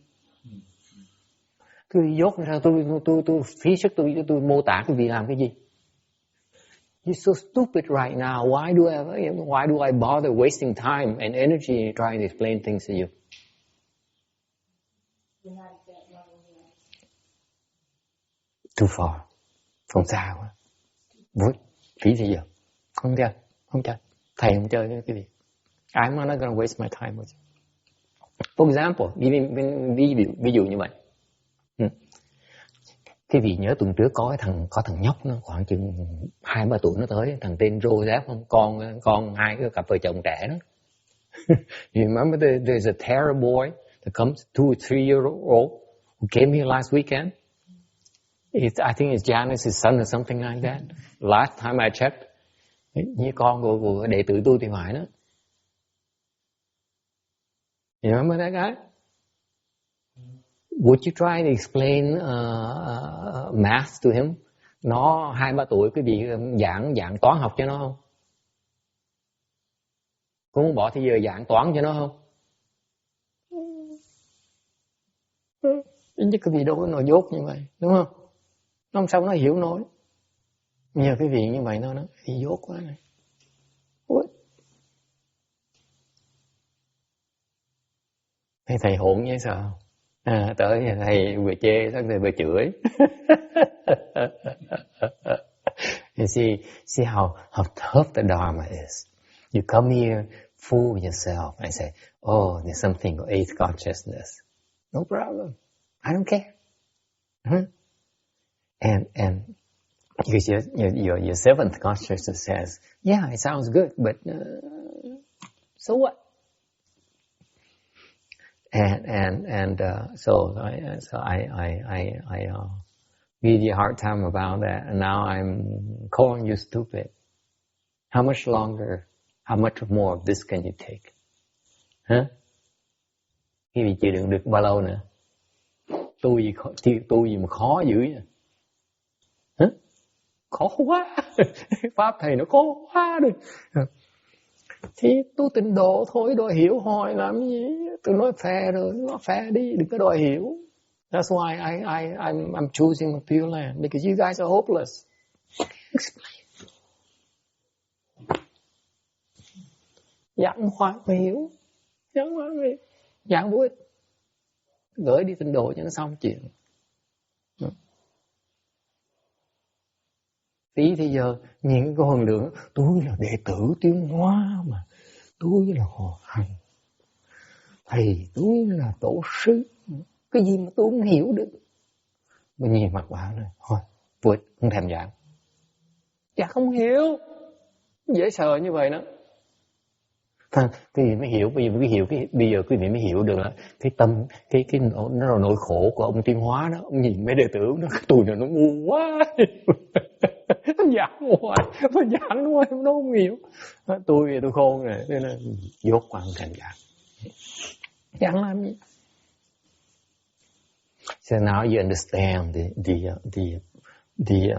Cái gì dốt sao tôi phí sức tôi mô tả cái gì làm cái gì? You're so stupid right now. Why do I bother wasting time and energy trying to explain things to you? Too far. Không xa quá. Vốn, phí gì giờ? Không chơi. Thầy không chơi cái gì. I'm not gonna waste my time with you. For example, ví dụ như vậy. Cái vị nhớ tuần trước có thằng nhóc nó khoảng chừng 2-3 tuổi nó tới, thằng tên Joseph không, con hai cái cặp vợ chồng trẻ đó. You remember there's a terror boy that comes 2 or 3 year old who came here last weekend. I think it's Janice's son or something like that. Last time I checked, như con của đệ tử tôi thì phải đó. You remember that guy? Would you try to explain math to him? Nó 2-3 tuổi, quý vị giảng toán học cho nó không? Có muốn bỏ thì giờ giảng toán cho nó không? Chứ cái gì đâu có nói dốt như vậy, đúng không? Nó không sao nó hiểu nổi. Nhiều cái vị như vậy nó dốt quá này. Thầy hỗn với sao? Tới thầy vừa chê, xong thầy vừa chửi. You see how tough the Dharma is. You come here, fool yourself, and say, oh, there's something called eighth consciousness. No problem. I don't care. And because your seventh consciousness says, yeah, it sounds good, but so what? So I give you a hard time about that, and now I'm calling you stupid. How much longer? How much more of this can you take? Quý vị chịu đựng được bao lâu nữa? Tôi gì mà khó dữ vậy? Khó quá. Pháp thầy nó khó quá rồi. Thì tôi tịnh độ thôi, đòi hiểu hỏi làm gì? Tôi nói phè rồi, nó phè đi, đừng có đòi hiểu. That's why I'm choosing a Pure Land, because you guys are hopeless. Explain. Giảng hoài mà hiểu. Giảng vô ích. Gửi đi tịnh độ cho nó xong chuyện. Tí thì giờ nhìn cái con lượng, tôi là đệ tử Tiến Hóa mà, tôi là Hòa Hành, thầy tôi là tổ sư, cái gì mà tôi không hiểu được. Mà nhìn mặt bạn này, thôi, vui, không thèm giảng. Dạ không hiểu, dễ sợ như vậy đó. Quý vị mới hiểu, bây giờ quý vị mới hiểu được là cái tâm, nó là nỗi khổ của ông Tiến Hóa đó. Ông nhìn mấy đệ tử, tôi là nó ngu quá. Nó giảng hoài, nó không hiểu. Tôi khôn rồi, nên là dốt qua không thành giảng làm gì. So now you understand the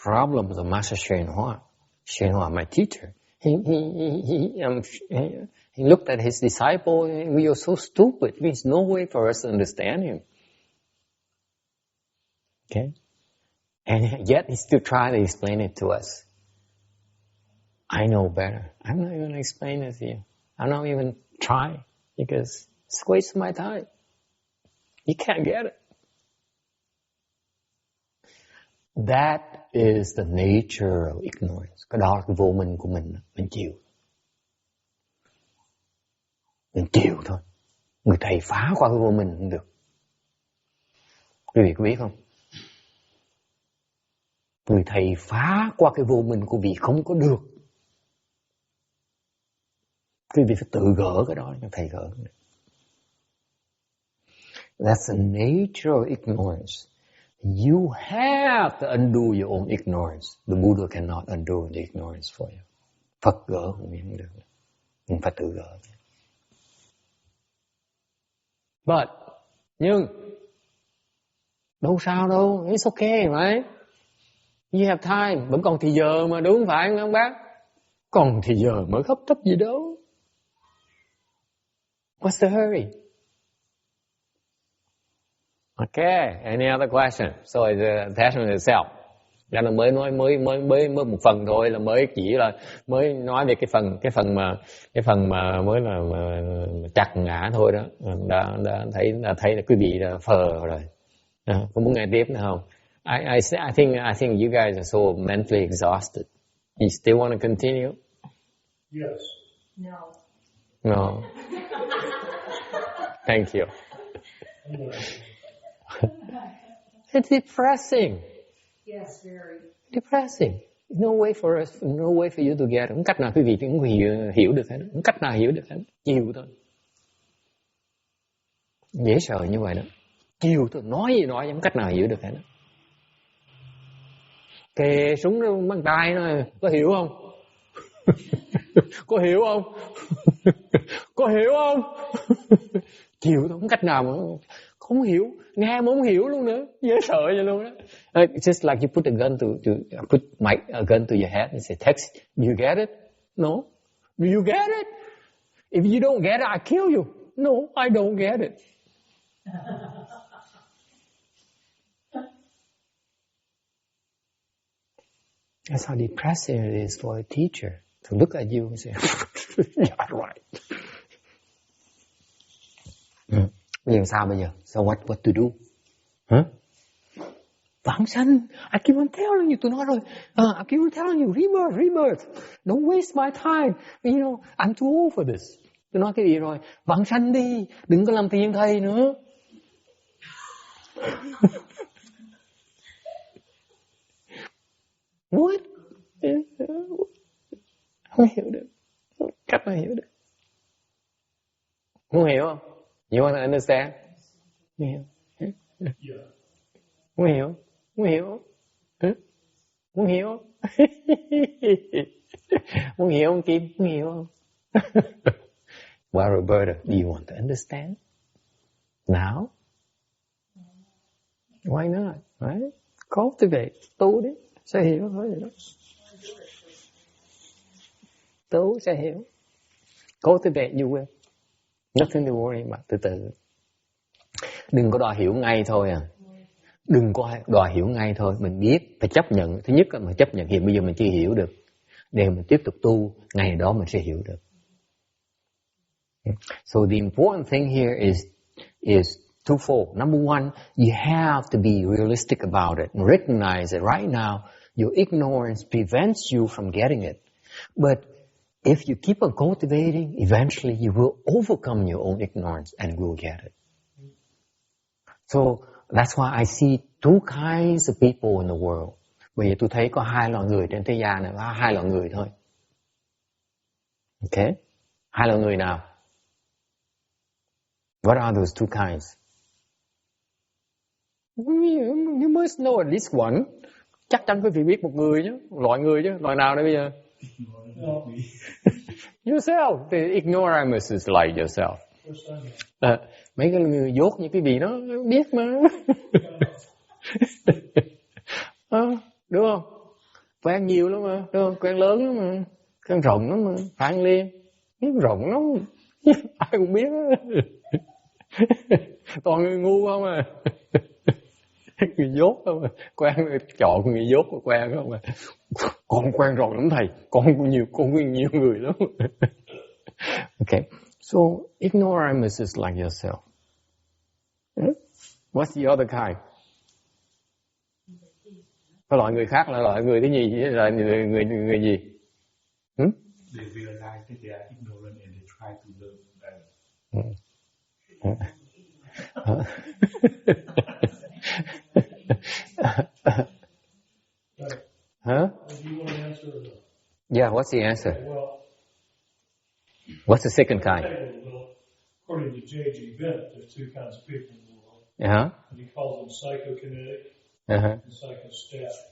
problem of the Master Hsuan-Hua, my teacher, he looked at his disciple, and we are so stupid. There's no way for us to understand him. Okay? And yet he still tried to explain it to us. I know better. I'm not going to explain it to you. I'm not even trying because it's wasting my time. You can't get it. That is the nature of ignorance. Cái đó là cái vô minh của mình chịu. Mình chịu thôi. Người thầy phá qua cái vô minh không được. Quý vị có biết không? Người thầy phá qua cái vô minh của vị không có được. Quý vị phải tự gỡ cái đó cho thầy gỡ. That's the nature of ignorance. You have to undo your own ignorance. The Buddha cannot undo the ignorance for you. Phật gỡ không được. Nhưng phải tự gỡ. Nhưng đâu sao đâu. It's okay, right? You have time. Vẫn còn thì giờ mà, đúng không phải không bác? Còn thì giờ mới hấp tấp gì đâu. What's the hurry? Okay, any other question? So it's the attachment itself. Đó là mới nói mới một phần thôi, là mới nói về cái phần mà mới là chặt ngã thôi đó. Đã thấy là quý vị đã phờ rồi. Có muốn nghe tiếp nữa không? I think you guys are so mentally exhausted. You still want to continue? Yes. No. Thank you. It's depressing. Yes, very. Depressing. No way for you to get. Không cách nào quý vị cũng hiểu được hết. Không cách nào hiểu được hết. Chiều thôi. Dễ sợ như vậy đó. Chiều thôi. Nói gì nói, không cách nào hiểu được hết. Kề súng nó bằng tay nó, có hiểu không? Có hiểu không? Có hiểu không? Chịu thôi, không cách nào mà không hiểu, nghe mà không hiểu luôn nữa, dễ sợ vậy luôn đó. Just like you put a gun put a gun to your head and say, "Text, do you get it?" No. Do you get it? If you don't get it, I kill you. No, I don't get it. That's how depressing it is for a teacher to look at you and say, "Yeah, right." Bây giờ sao bây giờ? So what to do? Vãng sanh. I keep on telling you, tôi nói rồi. I keep on telling you, rebirth. Don't waste my time. You know, I'm too old for this. Tôi nói cái gì rồi? Vãng sanh đi, đừng có làm phiền thầy nữa. What? Không hiểu được. Cách nào hiểu được? Không hiểu không? You want to understand? Hiểu. Muốn hiểu? Muốn hiểu? Muốn hiểu? Muốn hiểu không Kim? Muốn hiểu không? Well, Roberta, do you want to understand? Now? Why not? Right? Cultivate. Tu đi. Sẽ hiểu thôi vậy đó. Tu sẽ hiểu. Cultivate, you will. Nothing to worry about. Từ từ. Đừng có đòi hiểu ngay thôi à. Đừng có đòi hiểu ngay thôi. Mình biết, phải chấp nhận. Thứ nhất là mình chấp nhận hiện bây giờ mình chưa hiểu được. Để mình tiếp tục tu, ngày đó mình sẽ hiểu được. So the important thing here is twofold. Number one, you have to be realistic about it and recognize that right now your ignorance prevents you from getting it. But if you keep on cultivating, eventually you will overcome your own ignorance and will get it. So that's why I see two kinds of people in the world. Bởi vì tôi thấy có hai loại người trên thế gian này, có hai loại người thôi. Okay? Hai loại người nào? What are those two kinds? You must know at least one. Chắc chắn quý vị biết một người chứ, loại người chứ, loại nào đây bây giờ? Yourself. The ignoramus is like yourself. Mấy cái người dốt như quý vị đó biết mà. Đúng không? Quen nhiều lắm mà, đúng không? Quen lớn lắm mà, quen rộng lắm mà, phải liền, rộng lắm, ai cũng biết đó. Toàn người ngu không à. Người dốt không à, quen chọn người dốt mà quen không à. Con quen rồi lắm thầy, con quen nhiều người lắm. Okay, so ignoramus is like yourself. What's the other kind? Cái loại người khác là loại người cái gì? Là người gì? They realize that they are ignorant and they try to learn better. Huh? Do you want to answer? Yeah, what's the answer? Well, what's the second kind? Well, according to J.G. Bennett, there's two kinds of people in the world. Uh-huh. And he calls them psychokinetic Uh-huh. and psychostatic.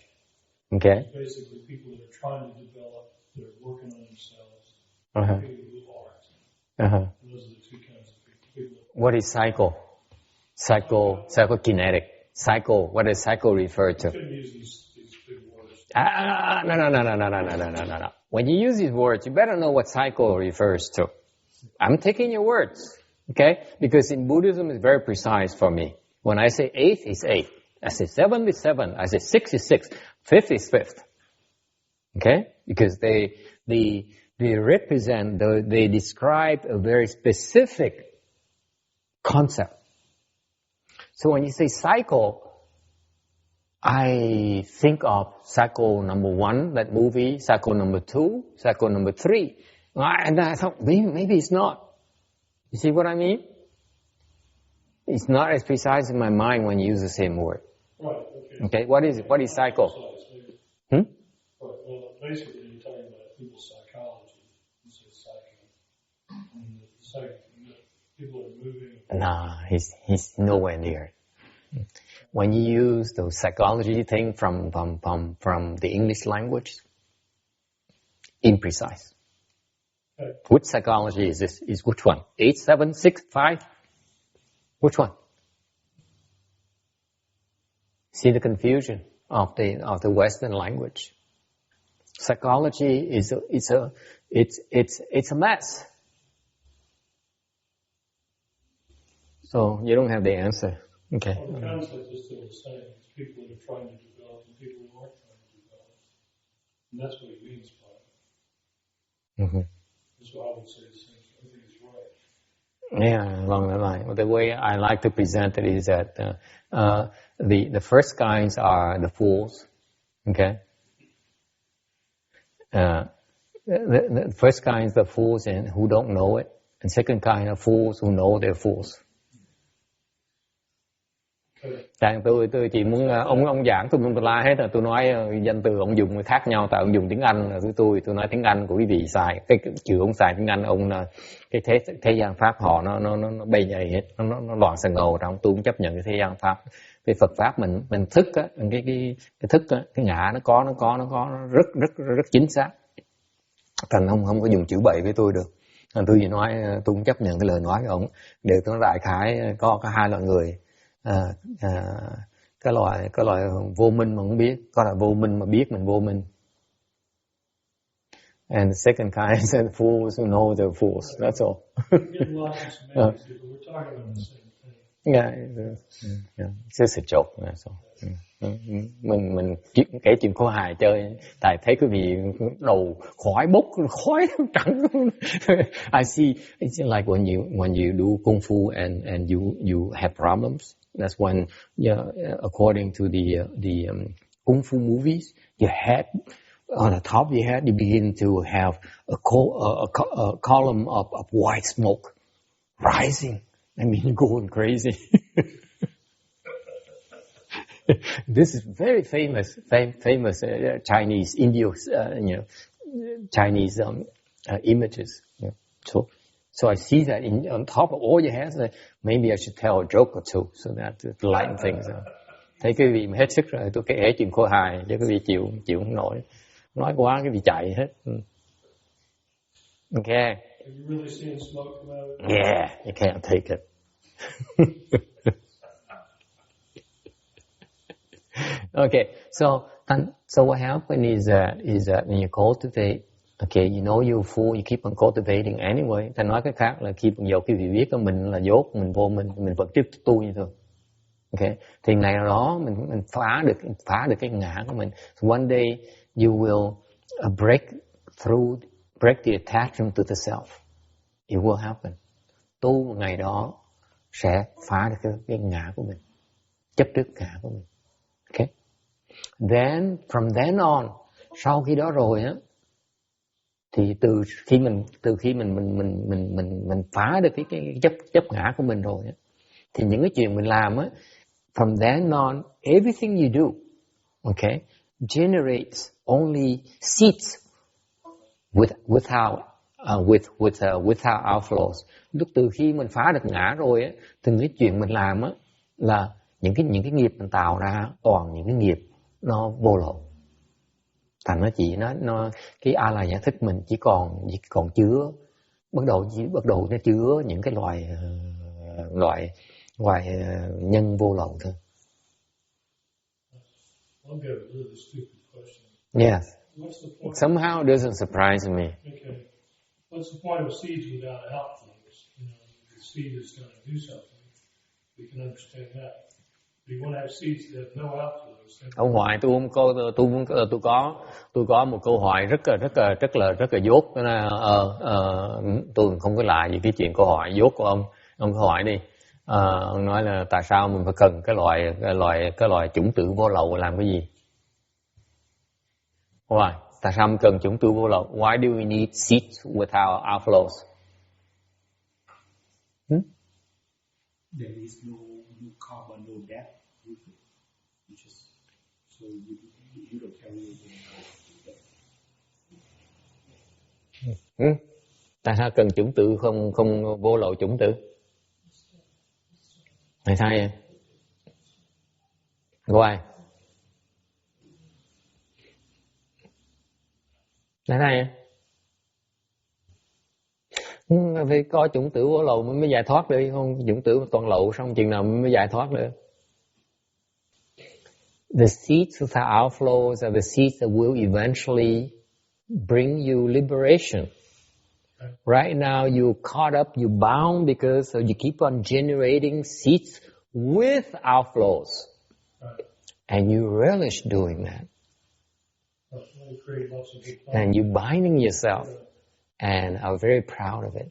Okay. It's basically people that are trying to develop, that are working on themselves, Uh-huh. people who aren't. Uh-huh. Those are the two kinds of people. What is psycho? Psychokinetic. Psycho, what does psycho refer to? You couldn't use these big words. No. When you use these words, you better know what psycho refers to. I'm taking your words, okay? Because in Buddhism, it's very precise for me. When I say 8, it's 8. I say 7 is 7. I say 6 is 6. 5th is 5th. Okay? Because they represent, they describe a very specific concept. So when you say cycle, I think of cycle number 1, that movie, cycle number 2, cycle number 3. And I thought, maybe it's not. You see what I mean? It's not as precise in my mind when you use the same word. Right, okay. What is cycle? Right, well, basically you're talking about people's psychology. You say psyche. People are moving. Nah, he's nowhere near. When you use the psychology thing from the English language, imprecise. Okay. Which psychology is this? Is which one? 8, 7, 6, 5? Which one? See the confusion of the Western language. Psychology is a mess. So you don't have the answer. Okay. Well, the concept is still the same. It's people that are trying to develop and people who aren't trying to develop. And that's what he means by it. Mm-hmm. That's what I would say the same. I think he's right. Yeah, along the line. The way I like to present it is that the first kinds are the fools. Okay. The first kinds are fools and who don't know it, and second kind are fools who know they're fools. Tôi chỉ muốn ông giảng tôi muốn la hết rồi, tôi nói danh từ ông dùng khác nhau, tại ông dùng tiếng Anh là tôi nói tiếng Anh của quý vị xài cái chữ ông xài tiếng Anh ông là cái thế gian pháp họ nó bay nhầy hết, nó loạn sần ngầu trong, tôi cũng chấp nhận cái thế gian pháp. Cái Phật pháp mình thức á, cái thức á, cái ngã nó có rất chính xác. Thành ông không có dùng chữ bậy với tôi được. Tôi chỉ nói tôi cũng chấp nhận cái lời nói của ông. Đều tôi đại khái có hai loại người. Cái loại vô minh mà không biết, có loại vô minh mà biết mình vô minh. And the second kind is the fools who know they're fools. That's all. Yeah, it's just a joke. That's all. Mình kể chuyện khô hài chơi, tại thấy quý vị đầu khói trắng. I see it's like when you do kung fu and you have problems. That's when, according to the kung fu movies, your head on the top of your head you begin to have a column of white smoke rising. I mean, you're going crazy. This is very famous Chinese, Chinese images. So I see that on top of all your heads. Maybe I should tell a joke or two so that to lighten things up. Thấy quý vị hết sức rồi, tôi kể chuyện khô hài cho quý vị chịu không nổi. Nói quá quý vị chạy hết. Okay. Have you really seen smoke come out of it? Yeah, you can't take it. Okay, so what happens is that when you cultivate, okay, you know you're full, you keep on cultivating anyway. Ta nói cái khác là khi dù quý vị biết mình là dốt, mình vô mình vẫn tiếp tục tu như thôi. Okay, thì ngày nào đó mình phá được cái ngã của mình. So one day you will break the attachment to the self. It will happen. Tu một ngày đó sẽ phá được cái ngã của mình, chấp trước ngã của mình. Okay. Then from then on, sau khi đó rồi á, thì từ khi mình phá được cái chấp ngã của mình rồi á, thì những cái chuyện mình làm á, from then on, everything you do, okay, generates only seeds without outflows. Lúc từ khi mình phá được ngã rồi á, từng cái chuyện mình làm á là những cái nghiệp mình tạo ra toàn những cái nghiệp nó vô lậu. Thành nó chỉ nó cái a la giải thích mình chỉ còn chứa bắt đầu nó chứa những cái loại nhân vô lậu thôi. I'll get a really stupid question. Yes. What's the point? Somehow it doesn't surprise me. Okay. What's the point of seeds without outflows? You know, the seed is going to do something. We can understand that. But you want to have seeds that have no outflows. Ông Hoài, tôi có một câu hỏi rất là dốt. Tôi không có lại gì cái chuyện câu hỏi dốt của ông. Ông câu hỏi đi. Ông nói là tại sao mình phải cần cái loại chủng tử vô lậu làm cái gì? Why? Tại sao mình cần chủng tử vô lậu? Why do we need seeds without outflows? There is no carbon, no death. So you don't carry it. Tại sao cần chủng tử không vô lậu chủng tử? Tại sao vậy? Why? Tại sao vậy? Phải có chủng tử vô lậu mới giải thoát được, không chủng tử toàn lậu xong chừng nào mới giải thoát được. The seeds without outflows are the seeds that will eventually bring you liberation. Right now you're caught up, you're bound because you keep on generating seeds with outflows. And you relish doing that. And you're binding yourself and are very proud of it.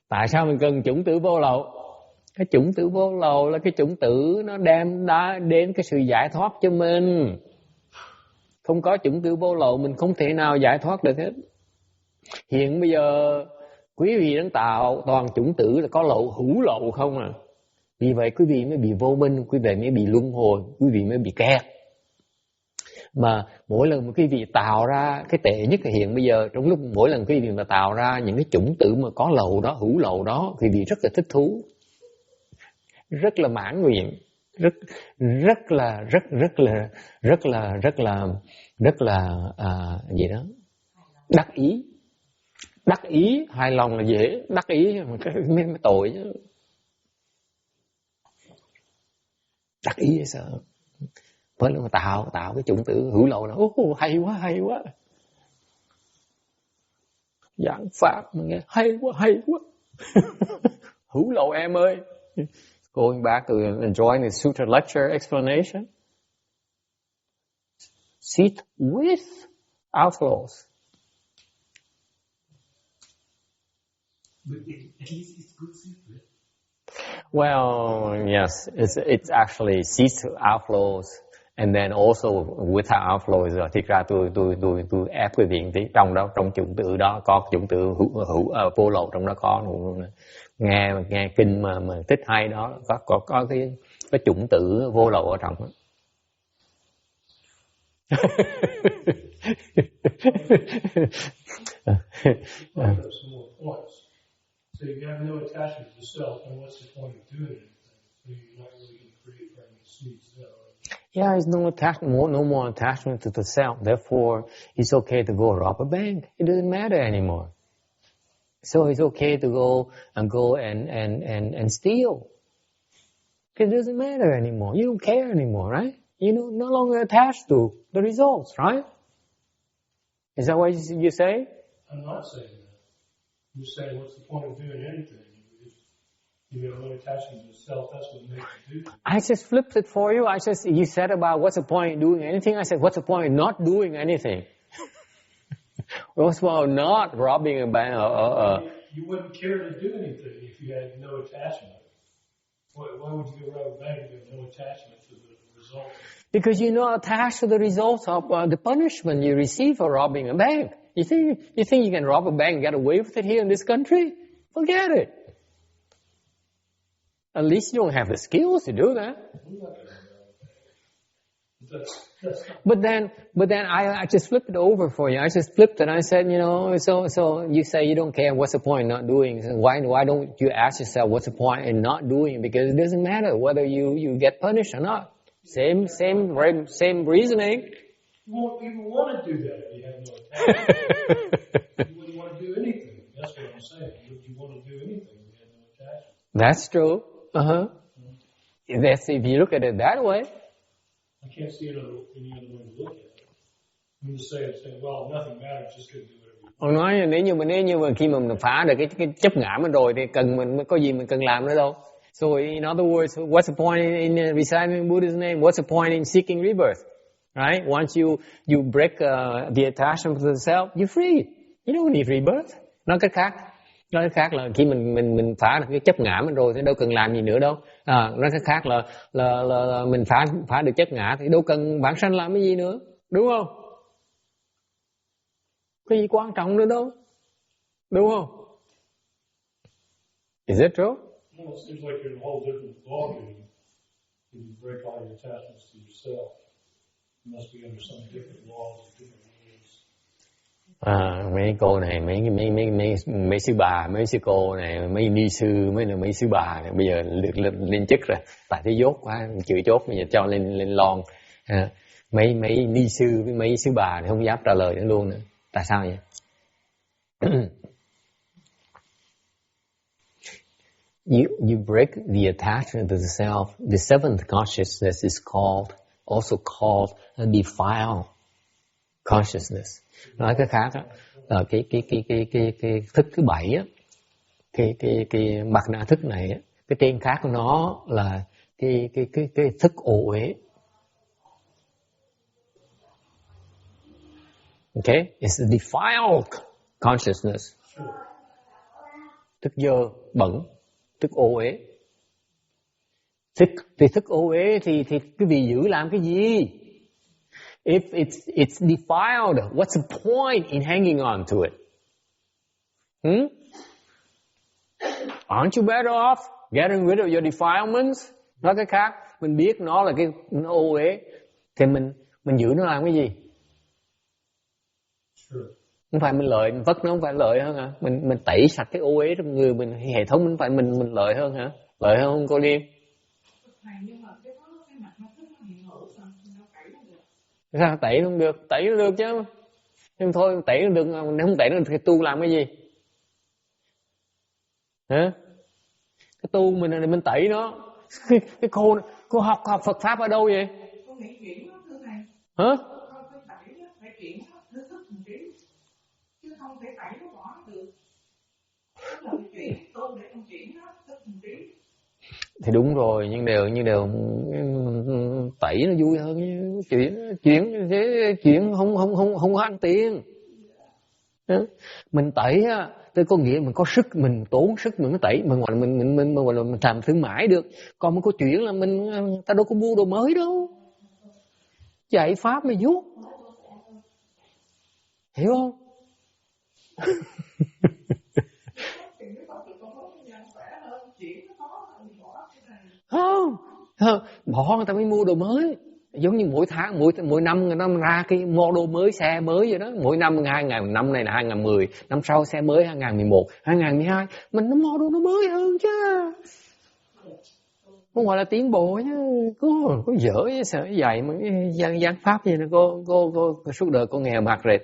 Tại sao mình cần chủng tử vô lậu? Cái chủng tử vô lậu là cái chủng tử nó đem đến cái sự giải thoát cho mình. Không có chủng tử vô lậu mình không thể nào giải thoát được hết. Hiện bây giờ quý vị đang tạo toàn chủng tử là có lậu, hữu lậu không à. Vì vậy quý vị mới bị vô minh, quý vị mới bị luân hồi, quý vị mới bị kẹt. Mà mỗi lần mà quý vị tạo ra cái tệ nhất là hiện bây giờ, trong lúc mỗi lần quý vị mà tạo ra những cái chủng tử mà có lậu đó, hữu lậu đó, quý vị rất là thích thú, rất là mãn nguyện, rất là gì đó, đắc ý, hài lòng là dễ, đắc ý mà cái tội chứ. Đắc ý hay sao? Mới lúc mà tạo cái chủng tử hữu lậu đó, hay quá. Giảng pháp mà nghe hay quá. Hữu lậu em ơi. Going back to enjoying the sutra lecture explanation. Seed with outflows. But at least it's good seed, right? Well, yes, it's actually seeds outflows, and then also without outflows. Thực ra tôi ép quý vị tí, trong chủng tử đó có chủng tử vô lậu trong đó có. Nghe kinh mà thích hay đó, có cái chủng tử vô lậu ở trong đó. So you have no attachment to self, and what's the point of doing anything? So you're not really going to create very many seeds, right? Yeah, there's no more attachment to the self. Therefore, it's okay to go rob a bank. It doesn't matter anymore. So it's okay to go and steal. It doesn't matter anymore. You don't care anymore, right? You're no longer attached to the results, right? Is that what you say? I'm not saying that. You're saying, what's the point of doing anything? If you have no attachment to yourself, that's what makes you do it. I just flipped it for you. You said about what's the point in doing anything? I said, what's the point in not doing anything? What's the point of not robbing a bank? You wouldn't care to do anything if you had no attachment. Why would you go rob a bank if you have no attachment to the result? Because you're not attached to the results of the punishment you receive for robbing a bank. You think you can rob a bank and get away with it here in this country? Forget it. At least you don't have the skills to do that. But then I just flipped it over for you. I just flipped it. I said, so you say you don't care. What's the point in not doing? So why don't you ask yourself what's the point in not doing? Because it doesn't matter whether you get punished or not. Same reasoning. You won't even want to do that if you have no attachment. You wouldn't want to do anything. That's what I'm saying. You want to do anything if you have no attachment. That's true. That's if you look at it that way. I can't see any other way to look at it. I'm just saying, well, nothing matters, just go do whatever you want. Ông nói nếu như mà khi mà mình phá được cái chấp ngã mình rồi thì mình có gì mình cần làm nữa đâu. So in other words, what's the point in reciting Buddha's name? What's the point in seeking rebirth? Right? Once you break the attachment to the self, you're free. You don't need rebirth. Nói cách khác là khi mình phá được cái chấp ngã mình rồi thì đâu cần làm gì nữa đâu. Nói cách khác là mình phá được chấp ngã thì đâu cần vãng sanh làm cái gì nữa, đúng không? Cái gì quan trọng nữa đâu, đúng không? Is it true? Well, it seems like you're in a whole different ballgame when you break all your attachments to yourself. You must be under some different laws or different rules. Mấy cô này, mấy sư bà, mấy sư cô này, mấy ni sư, mấy sư bà này bây giờ được lên chức rồi. Tại thế dốt quá, chịu chốt bây giờ cho lên lon. Mấy ni sư với mấy sư bà này không dám trả lời nữa luôn nữa. Tại sao vậy? You break the attachment to the self. The seventh consciousness is also called a defiled consciousness. Nói cái khác á, là cái thức thứ bảy á, cái bát na thức này á, cái tên khác của nó là cái thức ô uế. Okay, it's a defiled consciousness. Thức dơ, bẩn, thức ô uế. Thức ô uế thì cái vị giữ làm cái gì? If it's defiled, what's the point in hanging on to it? Aren't you better off getting rid of your defilements? Nói cái khác, mình biết nó là cái ô uế thì mình giữ nó làm cái gì? Không phải mình lợi, mình vất nó không phải lợi hơn hả? Mình tẩy sạch cái ô uế trong người mình, hệ thống mình phải mình lợi hơn hả? Lợi hơn không cô Liên? Sao tẩy không được? Tẩy nó được chứ. Nhưng thôi tẩy nó được, nếu không tẩy nó được thì tu làm cái gì? Hả? Cái tu mình tẩy nó. Cái cô học Phật pháp ở đâu vậy? Con nghĩ chuyện đó thưa thầy. Hả? Con phải tẩy đó, phải chuyện đó, thứ thức một tí. Chứ không thể tẩy nó bỏ được. Tức là cái chuyện tu để con chuyện đó, thức một tí. Thì đúng rồi, nhưng đều tẩy nó vui hơn chuyện không có ăn tiền. Mình tẩy á, tôi có nghĩa mình có sức, mình tốn sức mình mới tẩy, mình gọi là mình làm thương mại được. Còn một câu chuyện là ta đâu có mua đồ mới đâu. Dạy pháp mà vuốt. Hiểu không? Không, bỏ người ta mới mua đồ mới. Giống như mỗi tháng, mỗi năm người ta ra cái model mới, xe mới vậy đó. Mỗi năm 2005 này là 2010, năm sau xe mới 2011, 2012. Mình nó model nó mới hơn chứ. Không gọi là tiến bộ chứ. Có dở với sợ dạy mà cái giảng pháp gì nè, cô suốt đời cô nghèo mặt rệt.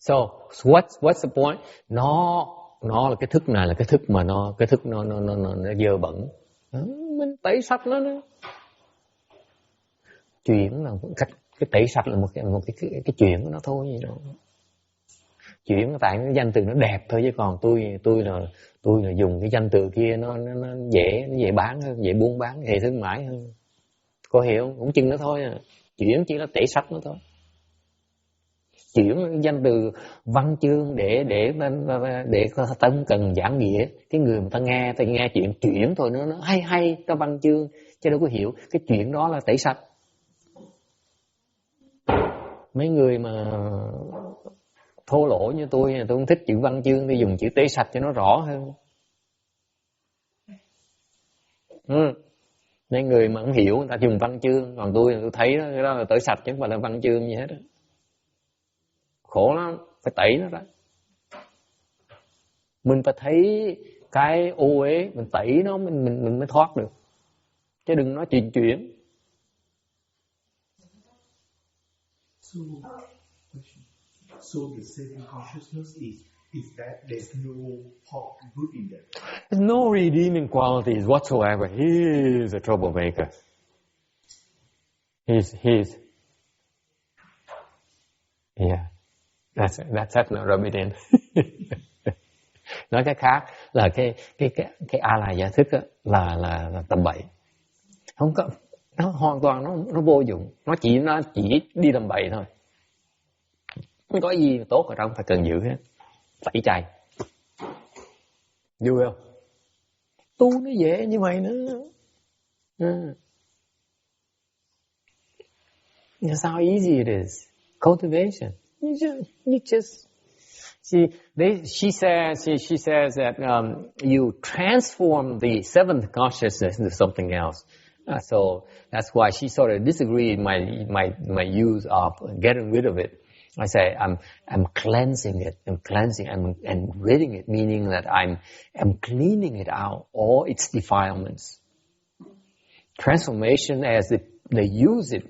So what's the point? nó là cái thức này là cái thức mà nó dơ bẩn. Đó, mình tẩy sạch nó nữa. Chuyển là cách, cái tẩy sạch là một cái chuyện của nó thôi gì đâu. Chuyển tại cái danh từ nó đẹp thôi, chứ còn tôi là dùng cái danh từ kia nó dễ bán hơn, dễ buôn bán, dễ thương mại hơn. Có hiểu không? Cũng chừng đó thôi à. Chuyển chỉ là tẩy sạch nó thôi. Chuyển danh từ văn chương để ta cần giảng nghĩa. Cái người mà ta nghe chuyện chuyển thôi, nó hay ta văn chương, chứ đâu có hiểu. Cái chuyện đó là tẩy sạch. Mấy người mà thô lỗ như tôi không thích chữ văn chương, tôi dùng chữ tẩy sạch cho nó rõ hơn. Mấy người mà không hiểu người ta dùng văn chương, còn tôi thấy đó, cái đó là tẩy sạch chứ không phải là văn chương gì hết đó. Khổ lắm, phải tẩy nó ra. Mình phải thấy cái ô uế, mình tẩy nó mình mới thoát được. Chứ đừng nói chuyện. So the saving consciousness is that there's no good in there. There's no redeeming qualities whatsoever. He is a troublemaker. He's yeah. That's not rub it in. Nói cách khác là cái a la gia thức là tầm bậy. Không có, nó hoàn toàn nó vô dụng, nó chỉ đi tầm bậy thôi. Không có gì tốt ở trong, phải cần giữ hết. Tẩy chay. Vui không? Tu nó dễ như vậy nữa. That's how easy it is. Cultivation. You just see. She says that you transform the seventh consciousness into something else. So that's why she sort of disagreed my use of getting rid of it. I say I'm cleansing it. I'm cleansing and ridding it, meaning that I'm cleaning it out, all its defilements. Transformation, as they use it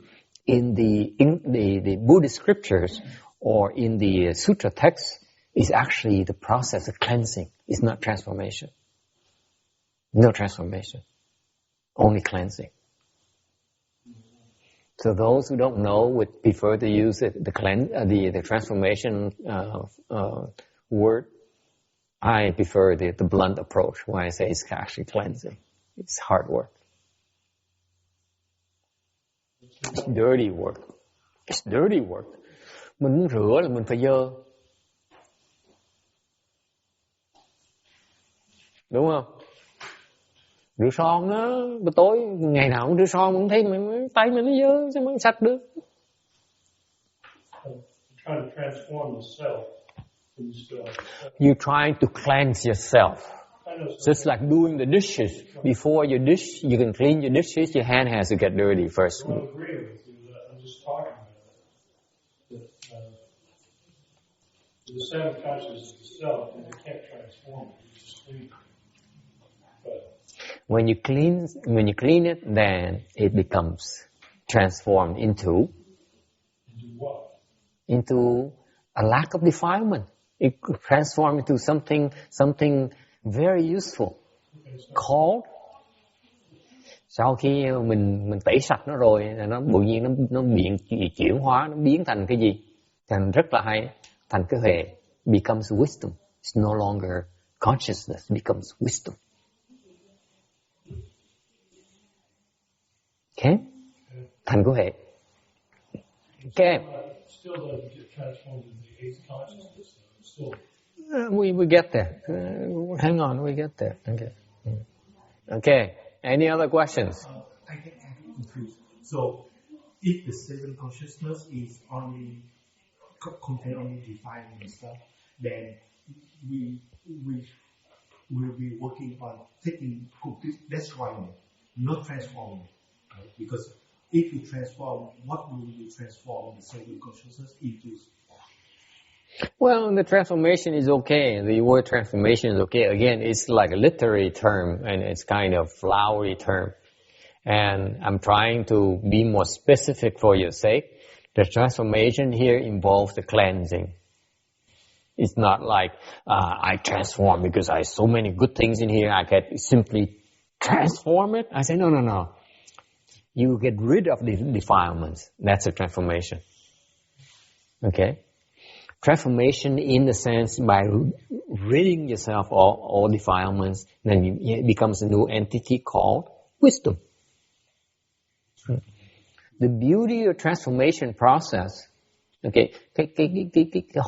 in the Buddhist scriptures or in the sutra text, is actually the process of cleansing. It's not transformation. No transformation. Only cleansing. So those who don't know would prefer to use the transformation word. I prefer the blunt approach, where I say it's actually cleansing. It's hard work. It's dirty work. It's dirty work. Mình muốn rửa là mình phải dơ. Đúng không? Rửa son á, buổi tối ngày nào cũng rửa son, mình thấy tay mình nó dơ, sao mà sạch được? You're trying to cleanse yourself. Just like doing the dishes. Before you dish, you can clean your dishes, your hand has to get dirty first. I don't agree with you. I'm just talking about it. The seven consciousness of the self, and you can't transform it. You just clean it. When you clean it, then it becomes transformed into what? Into a lack of defilement. It transforms into something very useful. Called. Sau khi mình tẩy sạch nó rồi, nó tự nhiên nó chuyển hóa, nó biến thành cái gì? Thành rất là hay, thành cái huệ, becomes wisdom. It's no longer consciousness, becomes wisdom. Okay? Thành của hệ. Okay. Still doesn't get transformed into the eighth consciousness. Still. We get there. Hang on, we get there. Okay. Okay. Any other questions? I get confused. So, if the seven consciousness is only contain only defining and stuff, then we will be working on taking complete destroying it, not transforming it. Because if you transform, what will you transform the seven consciousness into? Well, the transformation is okay. The word transformation is okay. Again, it's like a literary term, and it's kind of flowery term. And I'm trying to be more specific for your sake. The transformation here involves the cleansing. It's not like I transform because I have so many good things in here. I can simply transform it. I say, no. You get rid of the defilements. That's a transformation. Okay? Transformation in the sense by ridding yourself of all defilements, then it becomes a new entity called wisdom. The beauty of transformation process, okay, cái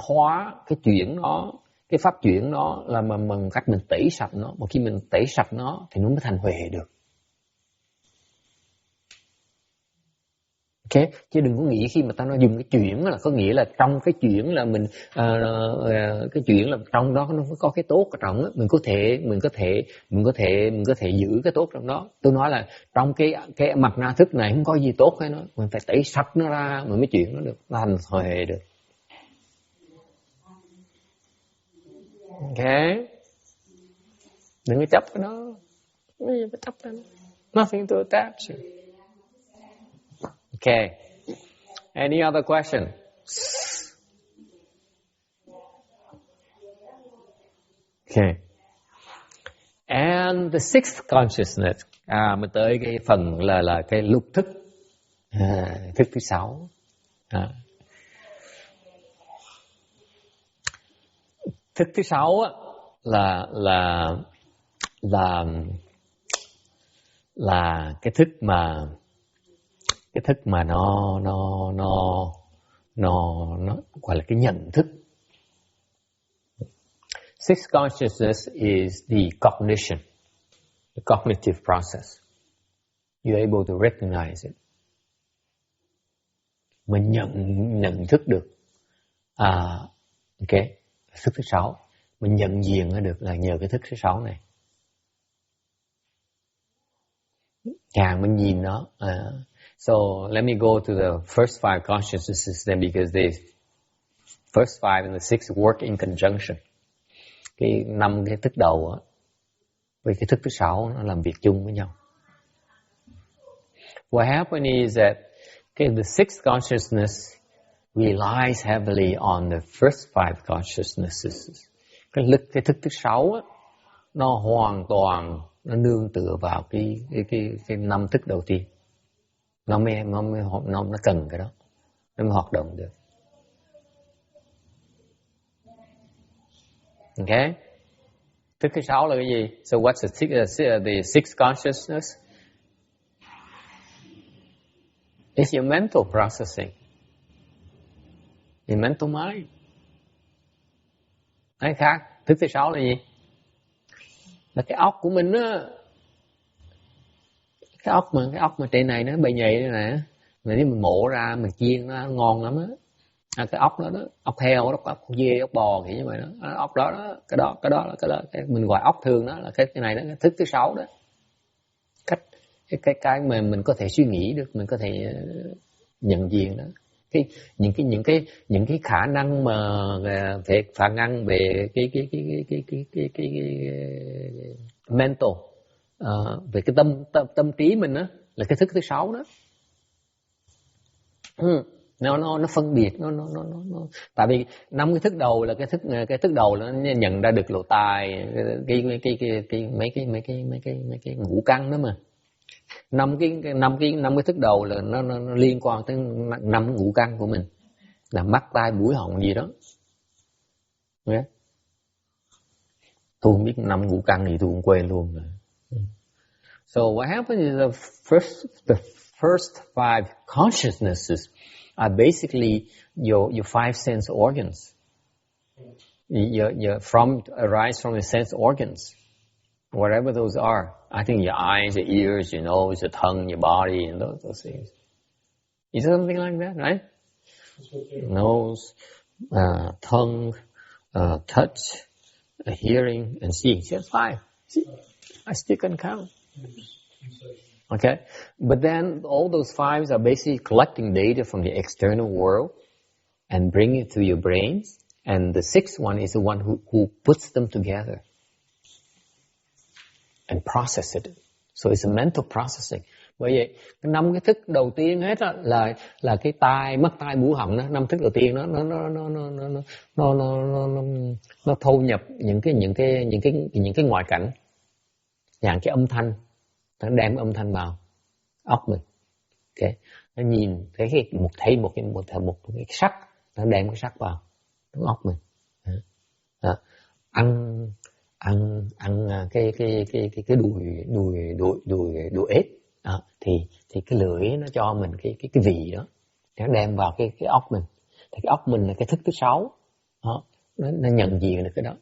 hóa, cái chuyển nó, cái pháp chuyển nó là bằng cách mình tẩy sạch nó. Mà khi mình tẩy sạch nó thì nó mới thành huệ được. Okay. Chứ đừng có nghĩ khi mà ta nói dùng cái chuyển là có nghĩa là trong cái chuyển là mình cái chuyển là trong đó nó có cái tốt ở trong đó. Mình có thể giữ cái tốt trong đó. Tôi nói là trong cái mặt na thức này không có gì tốt hết nó, mình phải tẩy sạch nó ra mình mới chuyển nó được, nó thành huệ được. Okay. Đừng có chấp cái đó. Đừng có chấp cái đó. Nothing to attach. Okay. Any other question? Okay. And the sixth consciousness. Mới tới cái phần là cái lục thức. Thức thứ 6. Thức thứ 6 á là cái thức mà nó gọi là cái nhận thức. Sixth consciousness is the cognition, the cognitive process. You're able to recognize it. Mình nhận thức được. Okay. Thức thứ 6. Mình nhận diện nó được là nhờ cái thức thứ 6 này. Càng mình nhìn nó. So let me go to the first 5 consciousnesses then, because the first 5 and the 6 work in conjunction. Cái 5 cái thức đầu á, với cái thức thứ 6 nó làm việc chung với nhau. What happened is that the sixth consciousness relies heavily on the first 5 consciousnesses. Cái thức thứ 6 á, nó hoàn toàn nó nương tựa vào cái 5 thức đầu tiên. Nó cần cái đó, nó mới hoạt động được. Okay? Thức thứ 6 là cái gì? So what's the sixth consciousness? It's your mental processing. Your mental mind. Cái khác, thức thứ 6 là gì? Là cái óc của mình á. Cái ốc mà trên này nó bầy nhầy đây nè, nếu mình mổ ra mình chiên nó ngon lắm á. Cái ốc đó, ốc heo, ốc dê, ốc bò kiểu như vậy đó. Ốc đó, cái đó mình gọi ốc thường đó là cái này đó, cái thức thứ 6 đó. Cái mà mình có thể suy nghĩ được, mình có thể nhận diện đó. Những cái khả năng mà về khả năng về cái mental, về cái tâm trí mình á, là cái thức thứ 6 đó. Nó phân biệt, nó tại vì 5 cái thức đầu là cái thức đầu là nó nhận ra được lỗ tai, mấy cái ngũ căn đó mà. 5 cái thức đầu là nó liên quan tới 5 ngũ căn của mình, là mắt, tai, mũi, họng gì đó. Okay. Tôi không biết 5 ngũ căn gì tôi cũng quên luôn rồi. So what happens is the first 5 consciousnesses are basically your 5 sense organs. Arise from your sense organs, whatever those are. I think your eyes, your ears, your nose, your tongue, your body, and those things. Is it something like that, right? Nose, tongue, touch, hearing, and seeing. See, that's 5. See, I still can count. Okay, but then all those 5s are basically collecting data from the external world and bringing it to your brains. And the 6th one is the one who puts them together and process it. So it's a mental processing. Bởi vậy cái 5 cái thức đầu tiên hết á, là cái tai, mắt, tai, mũi, họng đó, 5 thức đầu tiên đó nó thâu nhập những cái ngoại cảnh, dạng cái âm thanh, nó đem âm thanh vào óc mình. Okay. Nó nhìn thấy một cái sắc, nó đem cái sắc vào trong óc mình. Ăn cái đùi ếch thì cái lưỡi nó cho mình cái vị đó, nó đem vào cái óc mình. Thì cái óc mình là cái thức thứ 6 đó, nó nhận diện được cái đó.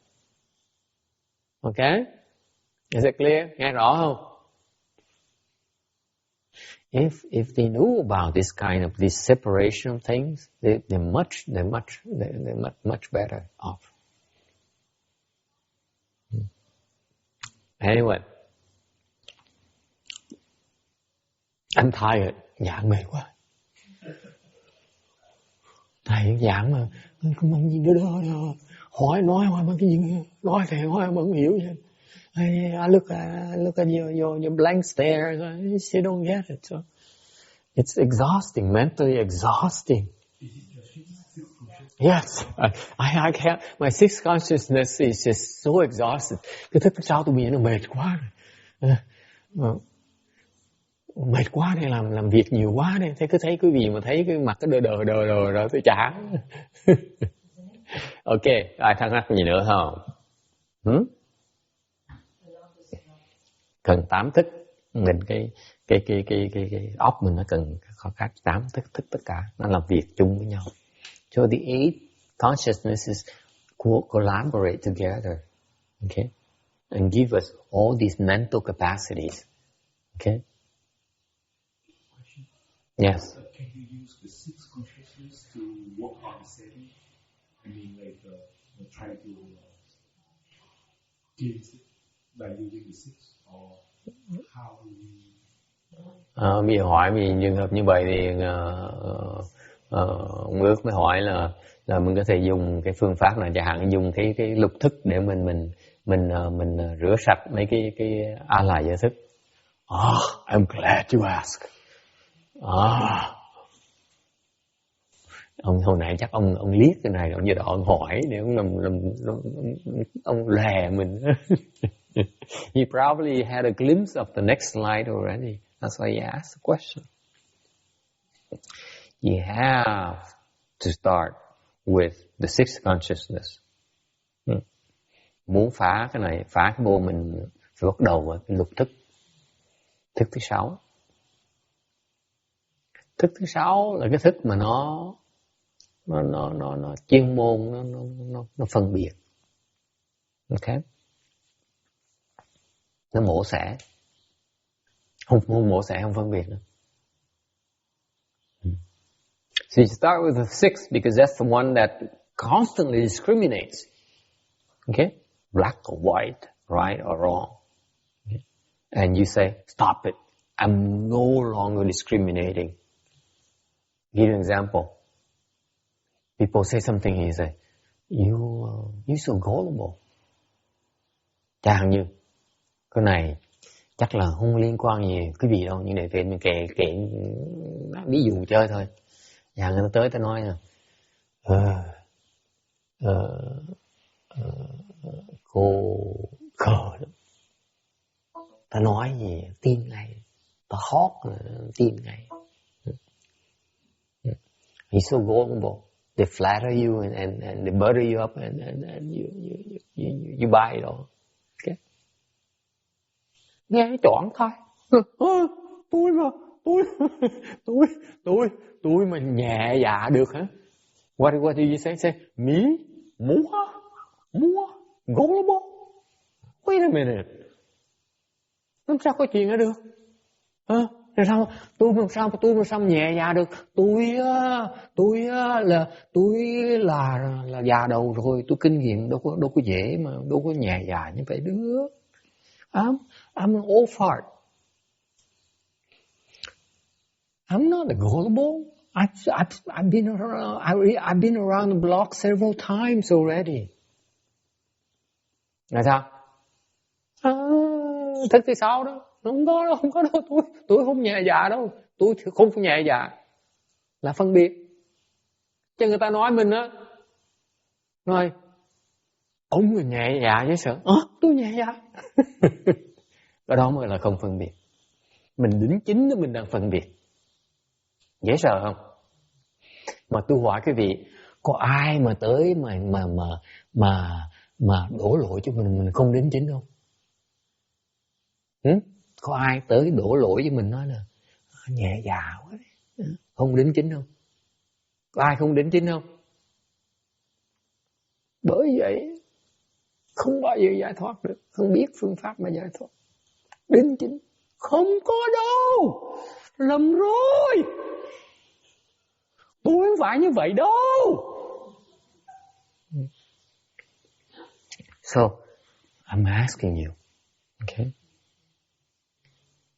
Ok, is it clear? Nghe rõ không? If they knew about this separation of things, they're much better off. Anyway, I'm tired, giảng mệt quá. Thầy giảng mà không bằng gì nữa đó, hỏi nói hoài bằng cái gì, nói thầy hỏi mà không hiểu gì. I look at your blank stare, I still don't get it. So it's exhausting, mentally exhausting. Yes, I can't. My sixth consciousness is just so exhausted. Cái thức sao tụi mình nó mệt quá rồi. Mệt quá đây, làm việc nhiều quá đây. Thế cứ thấy quý vị mà thấy cái mặt cái đờ rồi tôi chán. Ok, ai thắc mắc gì nữa không? Cần 8 thức. Mình cái óc mình nó cần có các 8 thức tất cả, nó làm việc chung với nhau. So the 8 consciousnesses collaborate together, okay, and give us all these mental capacities, okay. Yes. Can you use the 6 consciousness to work on the 7? I mean, like try to give by using the 6, or how do we? Bây giờ hỏi vì trường hợp như vậy thì ông Ước mới hỏi là mình có thể dùng cái phương pháp nào, chẳng hạn dùng cái lục thức để mình rửa sạch mấy cái a la gia thức. I'm glad you asked. Ông hồi nãy chắc ông liếc cái này, ông giờ đó ông hỏi để ông lè mình. He probably had a glimpse of the next slide already. That's why he asked the question. You have to start with the sixth consciousness. Muốn phá cái này, phá cái bộ mình phải bắt đầu với cái lục thức. Thức thứ 6. Thức thứ 6 là cái thức mà nó chuyên môn, nó phân biệt. Ok. Nó mổ xẻ. Không mổ xẻ, không phân biệt nữa. So you start with the 6 because that's the one that constantly discriminates. Okay? Black or white, right or wrong. Okay? And you say, stop it. I'm no longer discriminating. Give you an example. People say something, you say, you're so gullible. Chẳng như, cái này chắc là không liên quan gì cái gì đâu, nhưng để về mình kể ví dụ chơi thôi. Và người ta tới ta nói là cô khờ lắm. Ta nói gì tin ngay, ta hót tin ngay. He's so gullible. They flatter you and they butter you up and you buy it all. Okay. Nghe choáng thôi. Tôi mà nhẹ dạ được hả? What do you say? Say me? Mua? Gullible? Wait a minute. Làm sao có chuyện đó được? Tôi làm sao nhẹ dạ được? Tôi là già đầu rồi, tôi kinh nghiệm đâu có dễ mà, đâu có nhẹ dạ như vậy được. I'm an old fart. I'm not gullible. I've been around the block several times already. Là sao? Thức thứ 6 đó. Không có đâu, tôi không nhẹ dạ đâu, tôi không nhẹ dạ. Là phân biệt. Chứ người ta nói mình á, nói ông người nhẹ dạ với sợ, tôi nhẹ dạ. Cái đó mới là không phân biệt. Mình đính chính đó mình đang phân biệt. Dễ sợ không? Mà tôi hỏi quý vị, có ai mà tới mà đổ lỗi cho mình không đính chính không? Có ai tới đổ lỗi với mình nói là nhẹ dạ quá đấy, không đính chính không? Có ai không đính chính không? Bởi vậy không bao giờ giải thoát được, không biết phương pháp mà giải thoát. Đính chính không có đâu, lầm rồi, tôi không phải như vậy đâu. So I'm asking you, okay?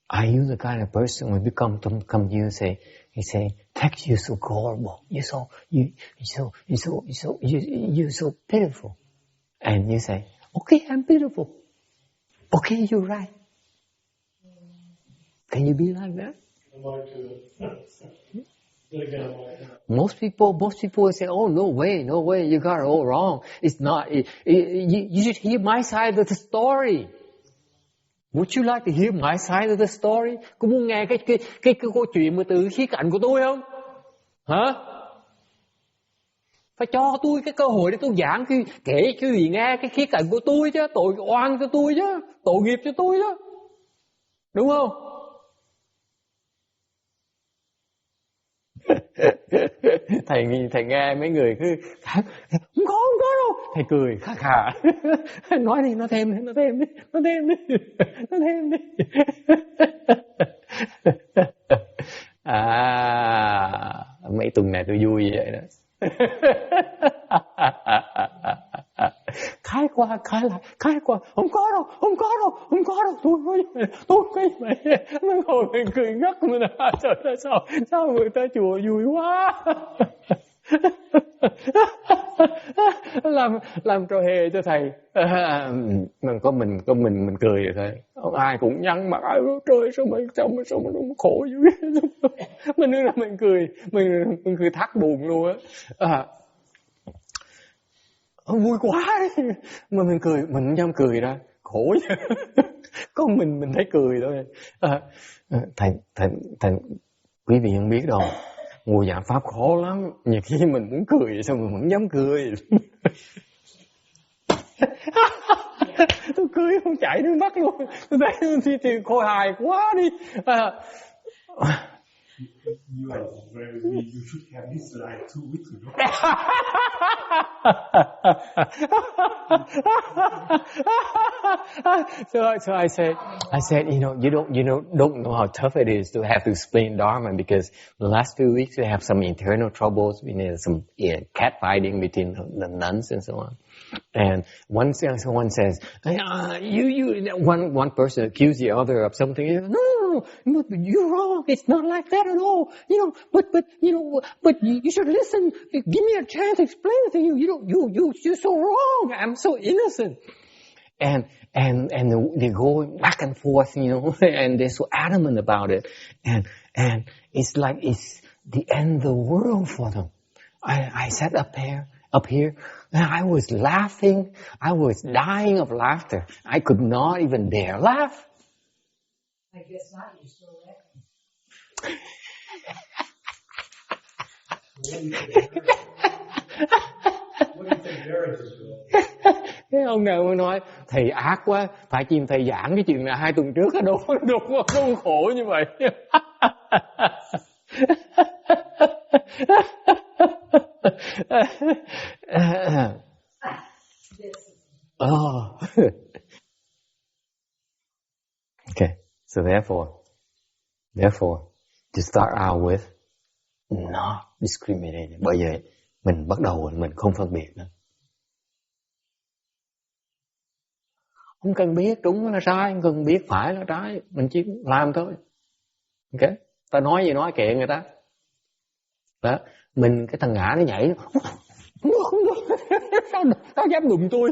Are you the kind of person when people come to you and say, Tex, you're so horrible, you're so pitiful, and you say, okay, I'm pitiful, okay, you're right. Can you be like that? Most people say, oh, no way, you got it all wrong. It's not. You should hear my side of the story. Would you like to hear my side of the story? Có muốn nghe cái câu chuyện mà từ khía cạnh của tôi không? Hả? Phải cho tôi cái cơ hội để tôi giảng, kể cho gì nghe cái khía cạnh của tôi chứ, tội oan cho tôi chứ, tội nghiệp cho tôi chứ. Đúng không? Thầy nghe mấy người cứ không có đâu, thầy cười khà khà. Nói đi, nói thêm đi. Mấy tuần này tôi vui vậy đó. Khai qua, không có đâu, tôi cái mày, nó ngồi mình cười ngất mình à, sao người ta chùa vui quá. làm trò hề cho thầy. Có mình cười vậy thôi. Không ai cũng nhăn mặt, ai trời sao mình khổ dữ. Mình nói là mình cười thắt buồn luôn á. Vui quá đấy. Mà mình cười, mình không dám cười ra, khổ chứ. Có mình thấy cười thôi. Thầy quý vị không biết đâu, ngồi giảng pháp khó lắm. Nhiều khi mình muốn cười xong mình không dám cười. Tôi cười không chảy nước mắt luôn. Tôi thấy thì khôi hài quá đi. You are very weak. You should have this like 2 weeks ago. So I said, you don't know how tough it is to have to explain Dharma, because the last few weeks we have some internal troubles. We need some cat fighting between the nuns and so on. And someone says, one person accused the other of something. No, you're wrong. It's not like that at all. But you should listen. Give me a chance to explain it to you. You're so wrong. I'm so innocent. And they go back and forth, and they're so adamant about it. And it's like it's the end of the world for them. I sat up here, and I was laughing. I was dying of laughter. I could not even dare laugh. I guess not. You're still laughing. What do you think marriage is about? Cái ông nào mới nói thầy ác quá, phải chim thầy giảng cái chuyện này 2 tuần trước đâu khổ như vậy. Okay, so therefore, to start out with, not discriminating. Bởi vậy mình bắt đầu mình không phân biệt nữa. Không cần biết đúng là sai, không cần biết phải là trái, mình chỉ làm thôi. Ok, ta nói gì nói kệ người ta. Đó, mình cái thằng ngã nó nhảy, sao dám đụng tôi?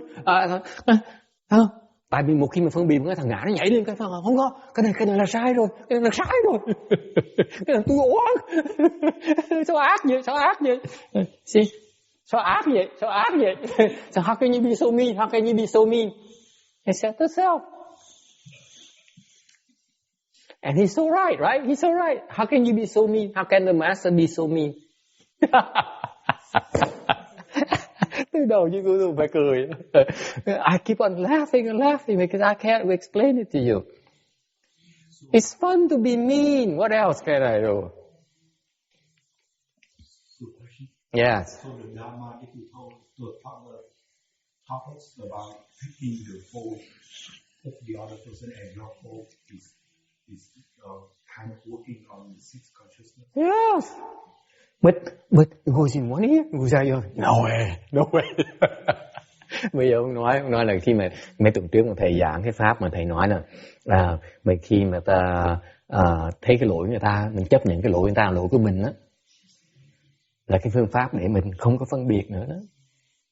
Tại vì một khi mình phân biệt cái thằng ngã nó nhảy lên cái không có, cái này là sai rồi, cái này là sai rồi. Cái này tôi oán. Sao ác vậy? See? Sao ác vậy? So how can you be so mean? How can you be so mean? He said to self. And he's so right? He's so right. How can you be so mean? How can the master be so mean? Từ đầu chứ tôi phải cười. I keep on laughing because I can't explain it to you. It's fun to be mean. What else can I do? Yes. So the Dharma, if you talk about taking the fault of the other person and your fault is kind of working on the sixth consciousness. Yes. But it goes in one ear, it goes out your no way. Bây giờ ông nói là khi mà mấy tuần trước mà thầy giảng cái pháp mà thầy nói là mà khi mà ta thấy cái lỗi người ta, mình chấp nhận cái lỗi người ta là lỗi của mình á, là cái phương pháp để mình không có phân biệt nữa đó.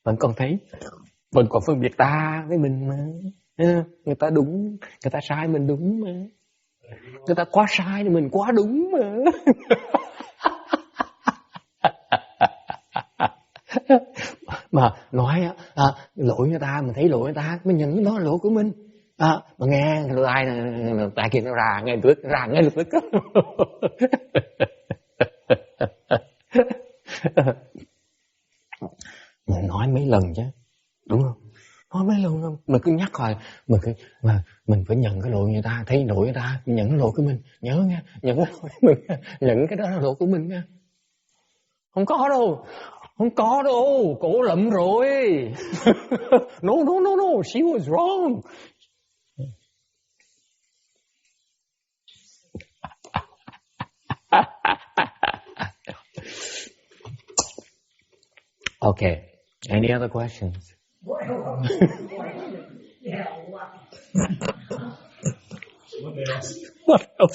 Vẫn còn phân biệt ta với mình mà. Người ta đúng, người ta sai, mình đúng mà. Người ta quá sai thì mình quá đúng mà. Mà nói lỗi người ta, mình thấy lỗi người ta, mình nhận đó là lỗi của mình. Mà nghe lỗi ai tại kia nó ra ngay lập tức. Mình nói mấy lần chứ, đúng không? Nói mấy lần không? Mình cứ nhắc hoài, mình phải nhận cái lỗi người ta, thấy lỗi người ta, nhận cái lỗi của mình, nhớ nha, nhận cái lỗi của mình, nhận cái đó là lỗi của mình nha. Không có đâu, cổ lầm rồi. No, she was wrong. Okay, any other questions? What else? Shut up.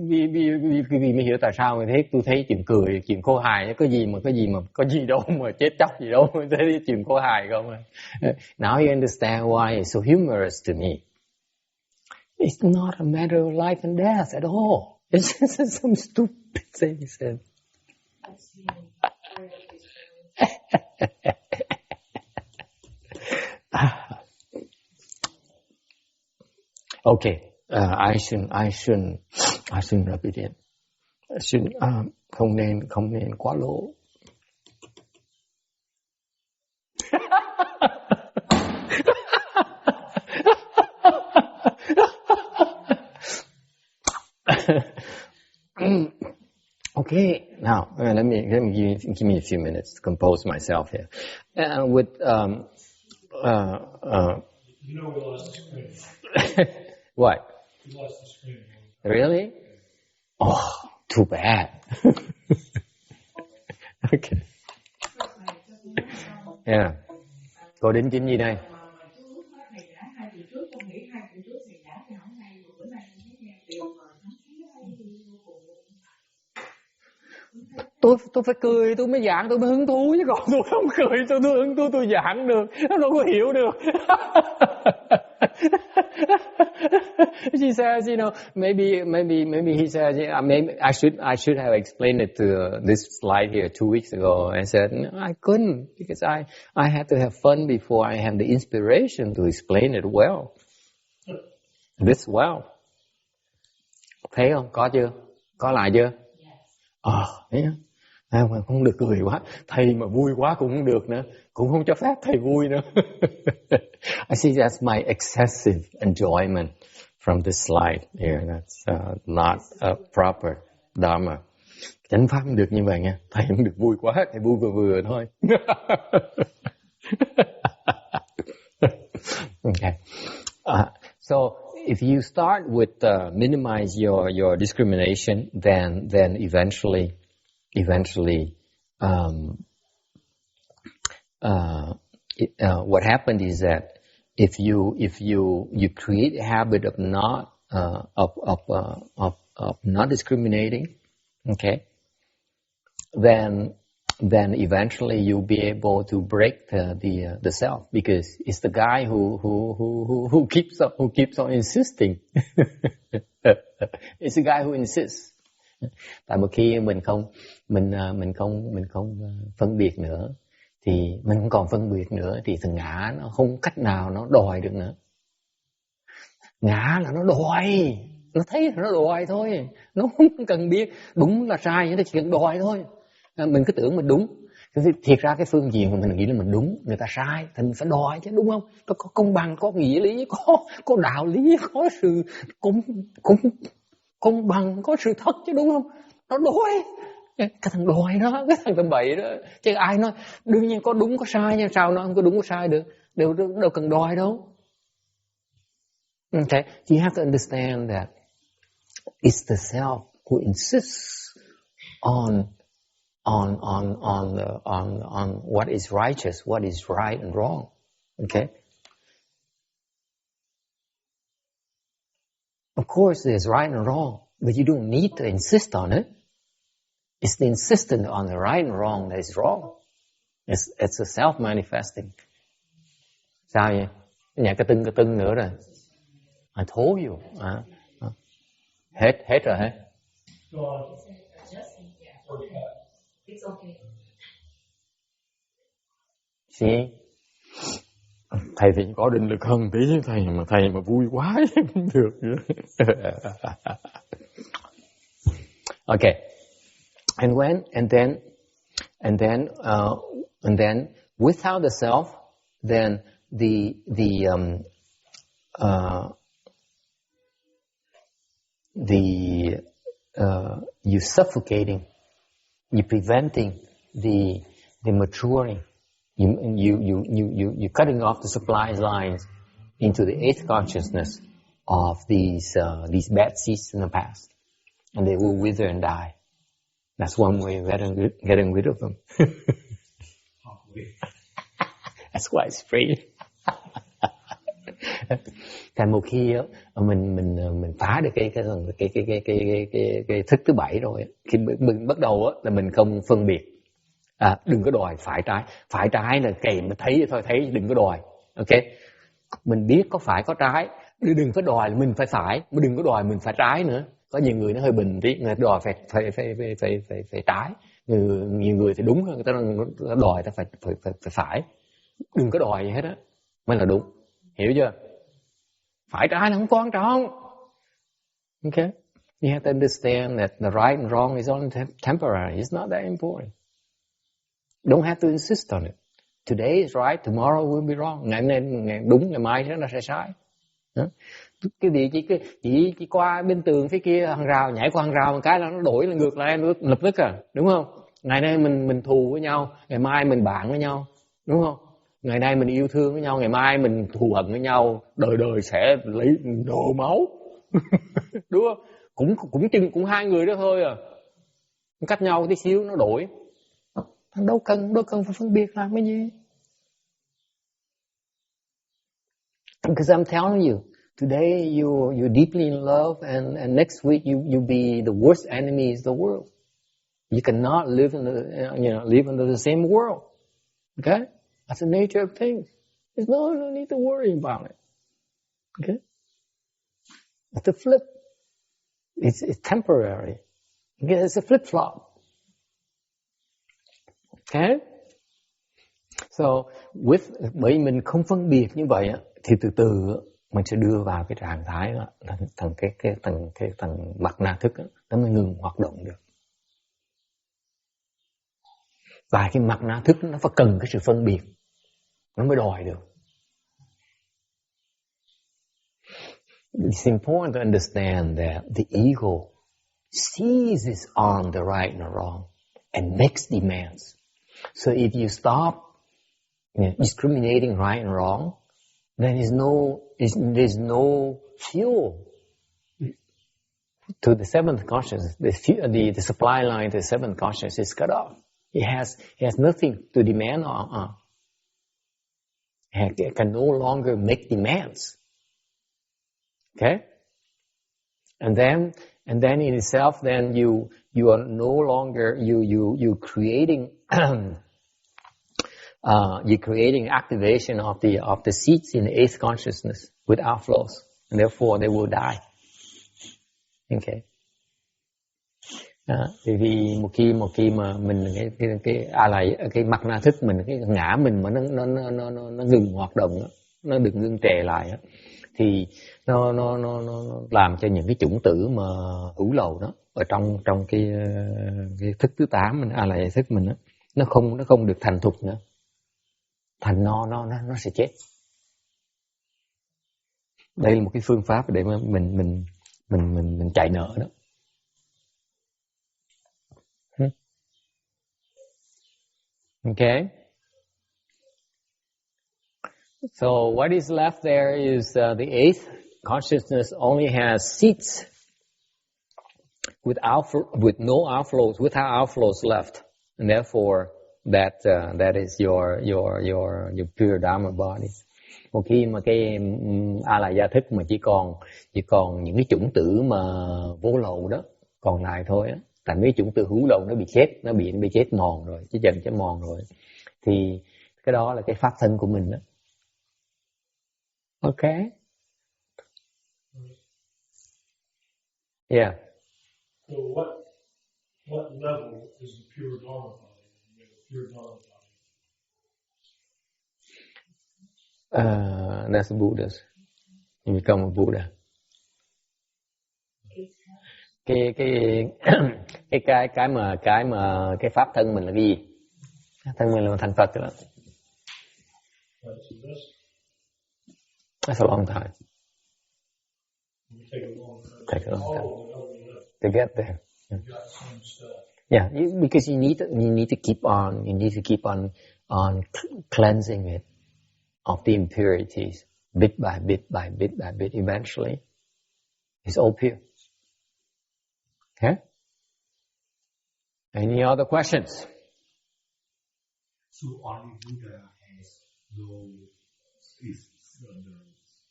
Vì mới hiểu tại sao tôi thấy chuyện cười, chuyện khô hài, có gì đâu mà chết chóc gì đâu, thấy chuyện khô hài không. Now you understand why it's so humorous to me. It's not a matter of life and death at all. It's just some stupid thing he said. Okay, I shouldn't repeat it. Không nên quá lố. Okay, now let me give me a few minutes to compose myself here. We lost the screen. What? We lost the screen. Really? Oh, too bad. Okay. Yeah. Cô đính chính gì đây? Tôi phải cười tôi mới giảng, tôi mới hứng thú, chứ còn tôi không cười tôi hứng thú tôi giảng được, nó đâu có hiểu được. She says, maybe he says, maybe I should have explained it to this slide here 2 weeks ago. I said I couldn't because I had to have fun before I have the inspiration to explain it well. This well. Thấy không? Có chưa? Có lại chưa? Thấy không? Mà không được cười quá, thầy mà vui quá cũng không được nữa, cũng không cho phép thầy vui nữa. I see that's my excessive enjoyment from this slide here. That's not a proper dharma. Chánh pháp không được như vậy nha, thầy không được vui quá, thầy vui vừa thôi. Okay. So if you start with minimize your discrimination, then eventually, what happened is that if you create a habit of not discriminating, Okay. Then eventually you'll be able to break the self, because it's the guy who keeps on insisting. It's the guy who insists. Tại một khi mình không phân biệt nữa, thì mình không còn phân biệt nữa, thì thằng ngã nó không cách nào nó đòi được nữa. Ngã là nó đòi, nó thấy là nó đòi thôi, nó không cần biết đúng là sai, nó chỉ cần đòi thôi. Mình cứ tưởng mình đúng, thiệt ra cái phương diện mà mình nghĩ là mình đúng, người ta sai thì mình phải đòi chứ, đúng không? Nó có công bằng, có nghĩa lý, có đạo lý, có sự công bằng, có sự thật chứ, đúng không? Nó đòi, cái thằng đòi đó, cái thằng tầm bậy đó, chứ ai nói đương nhiên có đúng có sai, nhưng sao nó không có đúng có sai được, đâu cần đòi đâu. Okay, you have to understand that it's the self who insists on what is righteous, what is right and wrong. Okay. Of course, there's right and wrong, but you don't need to insist on it. It's the insistence on the right and wrong that is wrong. It's a self-manifesting. Sao vậy? Nhà cái tưng nữa rồi. I told you. Hết rồi hả? See? Thầy thì có định lực hơn tí chứ thầy mà vui quá không được nữa. Okay. And then without the self, then you're suffocating, you're preventing the maturing. You're cutting off the supply lines into the eighth consciousness of these bad seeds in the past, and they will wither and die. That's one way of getting rid of them. That's why it's free. Thành một khi mình phá được cái thức thứ 7 rồi, khi mình bắt đầu là mình không phân biệt. Đừng có đòi phải trái là kèm mà thấy thôi, thấy đừng có đòi. Ok, mình biết có phải có trái, đừng có đòi mình phải, mà đừng có đòi mình phải trái nữa. Có nhiều người nó hơi bình tí, người ta đòi phải trái, nhiều người thì đúng hơn, người ta đòi ta phải. Đừng có đòi gì hết á, mới là đúng, hiểu chưa? Phải trái là không quan trọng. Okay, you have to understand that the right and wrong is only temporary. It's not that important. Don't have to insist on it. Today is right, tomorrow will be wrong. Ngày đúng, ngày mai nó sẽ sai. Cái gì chỉ qua bên tường phía kia hàng rào, nhảy qua hàng rào một cái là nó đổi là ngược lại lập tức đúng không? Ngày nay mình thù với nhau, ngày mai mình bạn với nhau, đúng không? Ngày nay mình yêu thương với nhau, ngày mai mình thù hận với nhau, đời sẽ lấy đổ máu. Đúng không? Cũng hai người đó thôi cách nhau tí xíu nó đổi. Đâu cần phải phân biệt làm cái gì. Because I'm telling you, today you're deeply in love, and next week you be the worst enemies of the world. You cannot live in the same world. Okay, that's the nature of things. There's no need to worry about it. Okay, it's the flip. It's temporary. Okay, it's a flip flop. Okay, so bởi mình không phân biệt như vậy thì từ từ mình sẽ đưa vào cái trạng thái thằng mặt na thức nó mới ngừng hoạt động được. Và cái mặt na thức nó phải cần cái sự phân biệt nó mới đòi được. It's important to understand that the ego seizes on the right and the wrong and makes demands. So if you stop discriminating right and wrong, then there's no fuel to the seventh consciousness. The supply line to the seventh consciousness is cut off. It has nothing to demand on. It can no longer make demands. Okay? And And then in itself, then you are no longer you creating you're creating activation of the seeds in the eighth consciousness with outflows, and therefore they will die. Okay. Vì một khi mà mình cái mặt na thức mình, cái ngã mình mà nó ngừng hoạt động, nó đừng ngưng trệ lại, thì nó làm cho những cái chủng tử mà hữu lậu đó ở trong cái thức thứ 8 mình, lại thức mình đó, nó không được thành thục nữa, thành nó sẽ chết. Đây là một cái phương pháp để mà mình chạy nợ đó. Okay. So what is left there is the eighth consciousness only has seeds with no outflows, without outflows left, and therefore that is your pure Dharma body. Một khi mà cái A-la gia thức mà chỉ còn những cái chủng tử mà vô lậu đó còn lại thôi á, tại mấy chủng tử hữu lậu nó bị chết mòn rồi, chứ dần chết mòn rồi, thì cái đó là cái pháp thân của mình đó. Okay. Yeah. So what level is the pure Dharma body? The pure Dharma body. That's Buddha. You become a Buddha. Cái pháp thân mình là cái gì? Thân mình là thành Phật rồi đó. That's a long time. Take a long time to get there. Yeah, because you need to keep on cleansing it of the impurities, bit by bit by bit by bit. Eventually, it's all pure. Okay. Any other questions? So only Buddha has no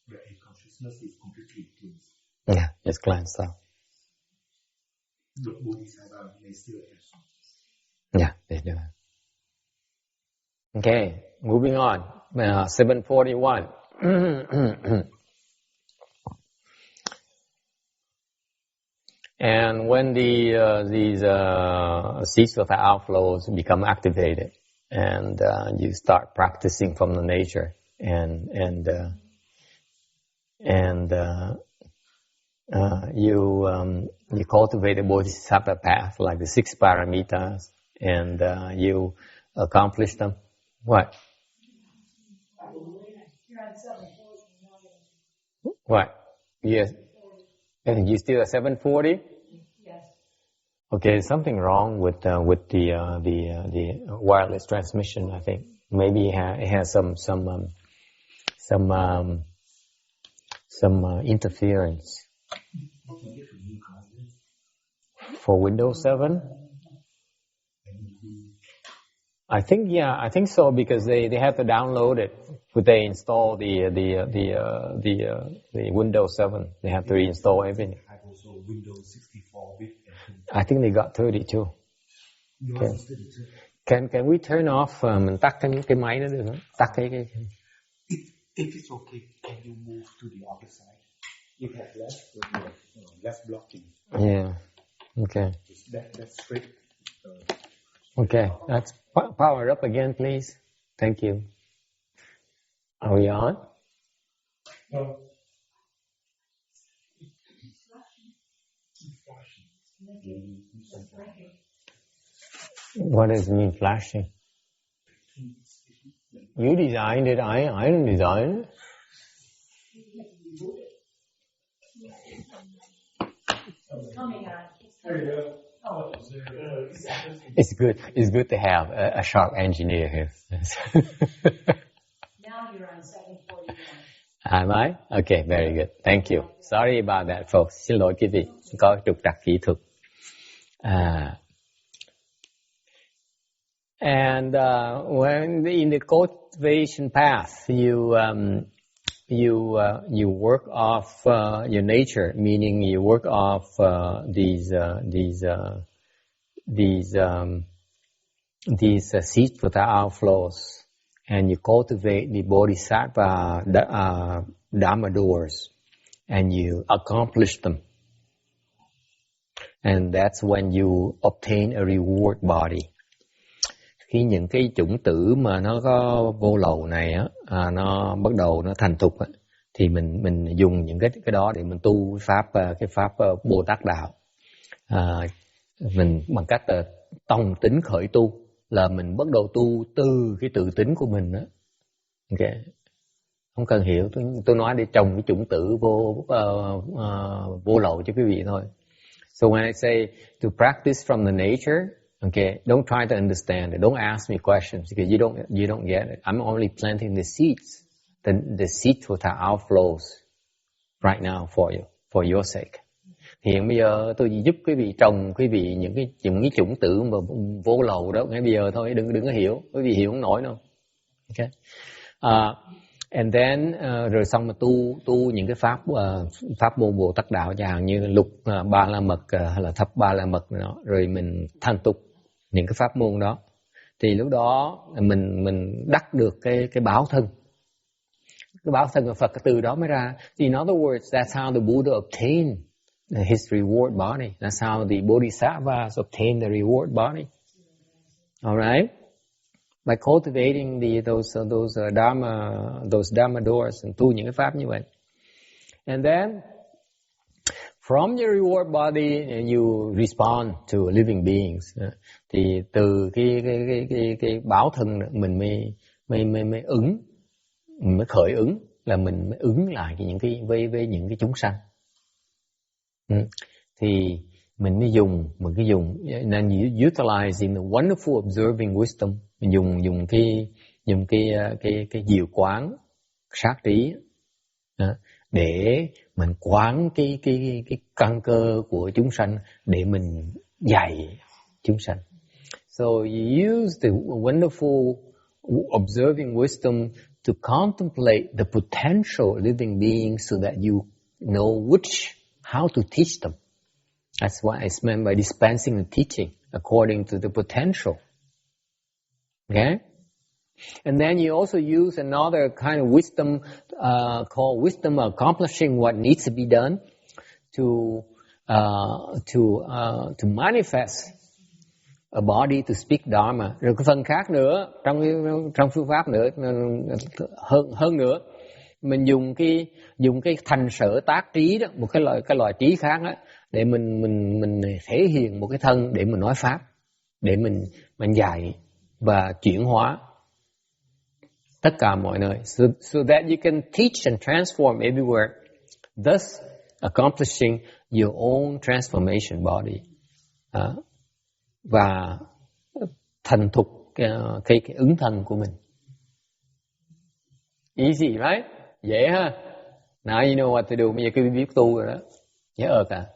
the consciousness is completely cleansed. Yeah, it's cleansed out. The Bodhisattva may still have some. Yeah, they do. Okay, moving on. 741. And when these seeds of the outflows become activated, and you start practicing from the nature, and you cultivate a bodhisattva path like the 6 paramitas, and you accomplish them. What? What? Yes. And you still at 740? Yes. Okay, something wrong with the wireless transmission. I think maybe it has some interference. For Windows 7? I think so, because they have to download it. When they install the Windows 7, they have to reinstall everything. I have also Windows 64-bit. I think they got 32. Okay. Can we turn off? Mình tắt cái máy đó được không? Tắt cái. If it's okay, can you move to the other side? You have less blocking. Yeah. Okay. That's straight. Okay. Let's power up again, please. Thank you. Are we on? No. What does it mean, flashing? You designed it. I didn't design it. It's good to have a sharp engineer here. Now you're on 741. Am I? Okay, very good. Thank you. Sorry about that, folks. Xin lỗi quý vị, có trục trặc kỹ thuật. And when in the cultivation path, you work off your nature, meaning you work off these seeds without outflows, and you cultivate the bodhisattva dharma doors, and you accomplish them, and that's when you obtain a reward body. Khi những cái chủng tử mà nó có vô lậu này á, nó bắt đầu nó thành thục á, thì mình dùng những cái đó để mình tu cái pháp Bồ Tát đạo. Mình bằng cách tông tính khởi tu, là mình bắt đầu tu từ cái tự tính của mình á. Okay. Không cần hiểu, tôi nói để trồng cái chủng tử vô lậu cho quý vị thôi. So when I say to practice from the nature, okay, don't try to understand it. Don't ask me questions because you don't get it. I'm only planting the seeds, the seeds without outflows right now for you, for your sake. Hiện bây giờ tôi chỉ giúp quý vị trồng quý vị những cái chủng tử mà vô lậu đó ngay bây giờ thôi, đừng có hiểu, quý vị hiểu không nổi đâu. Okay. And then rồi xong mà tu những cái pháp môn Bồ Tát đạo, chẳng hạn như lục ba la mật hay là thập ba la mật đó, rồi mình thành tục những cái pháp môn đó, thì lúc đó mình đắc được cái báo thân. Cái báo thân của Phật cái từ đó mới ra. In other words, that's how the Buddha obtained his reward body. That's how the bodhisattvas obtained the reward body. All right? By cultivating those dharma doors, and tu những cái pháp như vậy. And then from your reward body you respond to living beings. Thì từ cái báo thân mình mới ứng, mình mới khởi ứng, là mình mới ứng lại với những cái chúng sanh. Thì mình mới dùng nên utilizing the wonderful observing wisdom, mình dùng cái diệu quán sát trí để mình quán cái căn cơ của chúng sanh để mình dạy chúng sanh. So you use the wonderful observing wisdom to contemplate the potential living beings so that you know how to teach them. That's what I meant by dispensing and teaching according to the potential. Okay? And then you also use another kind of wisdom called wisdom of accomplishing what needs to be done to manifest a body to speak Dharma. Rồi cái phần khác nữa trong phương pháp nữa hơn nữa, mình dùng cái thành sở tác trí đó, một cái loại trí khác đó, để mình thể hiện một cái thân để mình nói pháp, để mình dạy và chuyển hóa tất cả mọi nơi, so that you can teach and transform everywhere, thus accomplishing your own transformation body. Và thành thục cái ứng thân của mình. Easy, right? Dễ ha. Now you know what to do. Bây giờ cứ biết tu rồi đó. Dễ ợt à.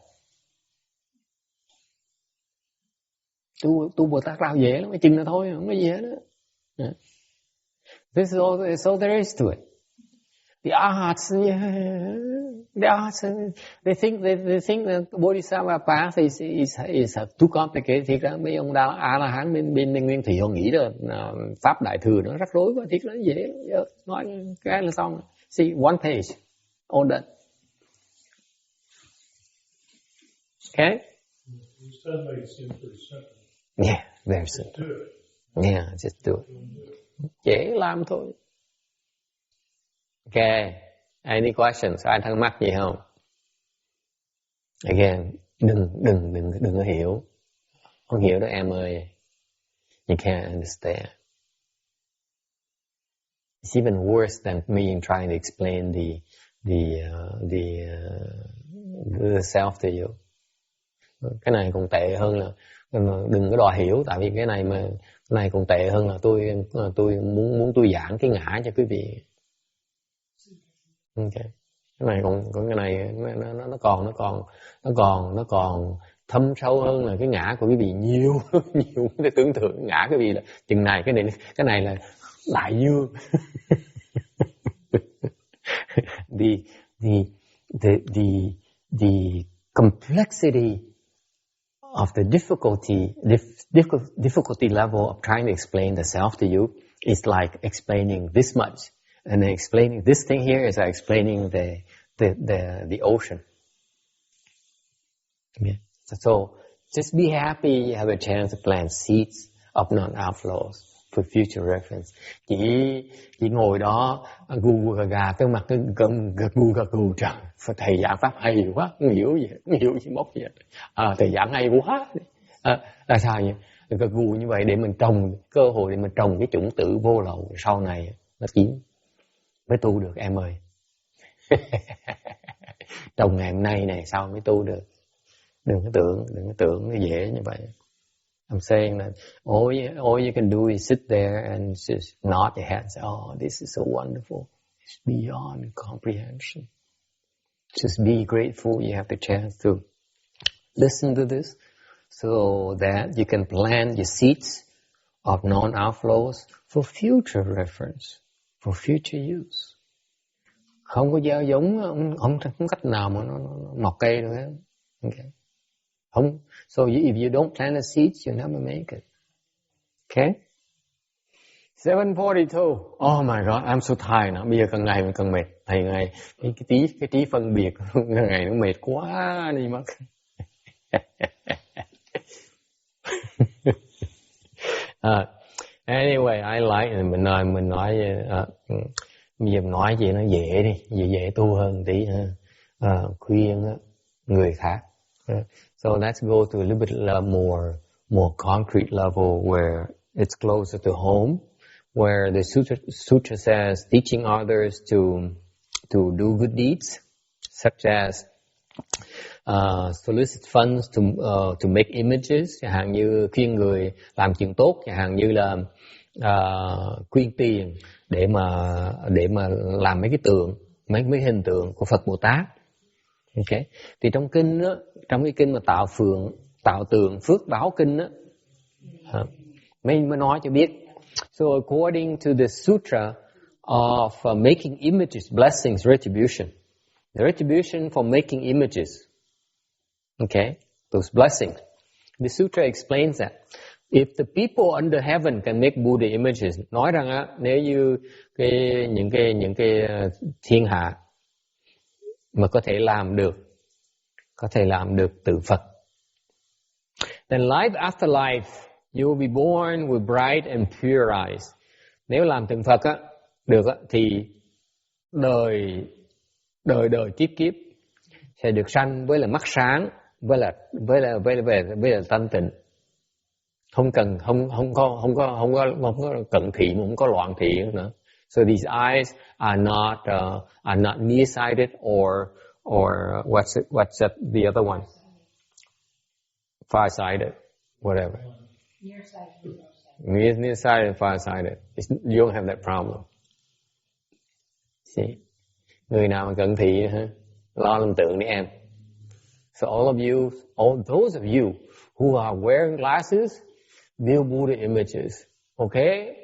Tu Bồ Tát đạo dễ lắm, cái chừng đó thôi, không có gì hết đó. This is all there is to it. The arhats, they think that Bodhisattva path is too complicated. Thiệt ra mấy ông A-la-hán bên Nguyên Thủy họ nghĩ là pháp đại thừa nó rắc rối quá, thiệt là dễ, nói cái là xong. See, one page, all done. Okay? You said it seemed pretty simple. Yeah, very simple. Do it. Yeah, just do it. Dễ làm thôi. Okay. Any questions? Ai thắc mắc gì không? Again, đừng có hiểu. Không hiểu đó em ơi. You can't understand. It's even worse than me trying to explain the self to you. Cái này còn tệ hơn là đừng có đòi hiểu, tại vì cái này còn tệ hơn là tôi muốn tôi giảng cái ngã cho quý vị. Okay. Cái này còn cái này nó còn thâm sâu hơn là cái ngã của quý vị nhiều để tưởng tượng ngã quý vị là chừng này, cái này là đại dương. the complexity of the difficulty level of trying to explain the self to you is like explaining this much, and then explaining this thing here is like explaining the ocean. Yeah. So just be happy you have a chance to plant seeds of non-outflows for future reference. Chỉ ngồi đó gu gà cái mặt gật gù trời, thầy giảng pháp hay quá, không hiểu gì mốc gì. Thầy giảng hay quá. Là sao vậy? Gật gù như vậy để mình trồng cơ hội, để mình trồng cái chủng tử vô lậu sau này nó chín mới tu được em ơi. Trồng ngày hôm nay này sau mới tu được. Đừng có tưởng nó dễ như vậy. I'm saying that all you can do is sit there and just nod your head and say, oh, this is so wonderful. It's beyond comprehension. Just be grateful you have the chance to listen to this so that you can plant your seeds of non-outflows for future reference, for future use. Không có gieo giống, không cách nào mà nó mọc cây nữa. Okay. So if you don't plant the seeds, you never make it. Okay? 7:42. Oh my God, I'm so tired now. Bây giờ càng ngày mình càng mệt. Thầy ngày cái tí phân biệt ngày nó mệt quá đi mất. Anyway, I like mình nói bây giờ nói gì nó dễ đi, dễ tu hơn tí ha. Khuyên người khác. So let's go to a little bit more concrete level where it's closer to home, where the sutra says teaching others to do good deeds, such as solicit funds to make images, chẳng hạn như khuyên người làm chuyện tốt, chẳng hạn như là quyên tiền để mà làm mấy cái tượng, mấy hình tượng của Phật Bồ Tát. Okay. Thì trong kinh đó, trong cái kinh mà tạo tượng phước báo kinh đó, mới nói cho biết. So according to the sutra of making images, blessings, retribution. The retribution for making images. Okay, those blessings. The sutra explains that. If the people under heaven can make Buddha images, nói rằng á, nếu như những cái thiên hạ mà có thể làm được từ Phật, then life after life you will be born with bright and pure eyes. Nếu làm từng Phật á được á, thì đời kiếp kiếp sẽ được sanh với là mắt sáng, với là thanh tịnh. Không có cận thị, không có loạn thị nữa. So these eyes are not nearsighted or what's the other one? Farsighted, whatever. Nearsighted and farsighted. You don't have that problem. See? Người nào mà cận thị hả? Lo làm tượng đi em. So all those of you who are wearing glasses, build Buddha images. Okay?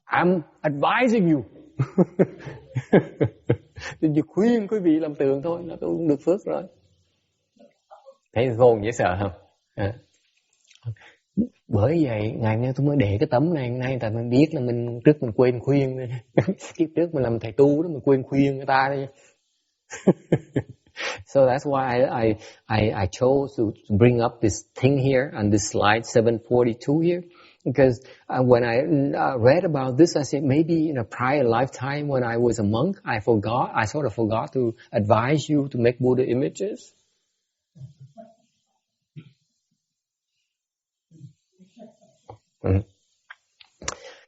I'm advising you. Thì khuyên quý vị làm tượng thôi, nó cũng được phước rồi. Thấy khôn dễ sợ không? Bởi vậy ngày nay tôi mới để cái tấm này nay, tại mình biết là mình quên khuyên. Kiếp trước mình làm thầy tu đó, mình quên khuyên người ta đi. So that's why I chose to bring up this thing here on this slide 742 here, because when I read about this, I said maybe in a prior lifetime when I was a monk, I sort of forgot to advise you to make Buddha images.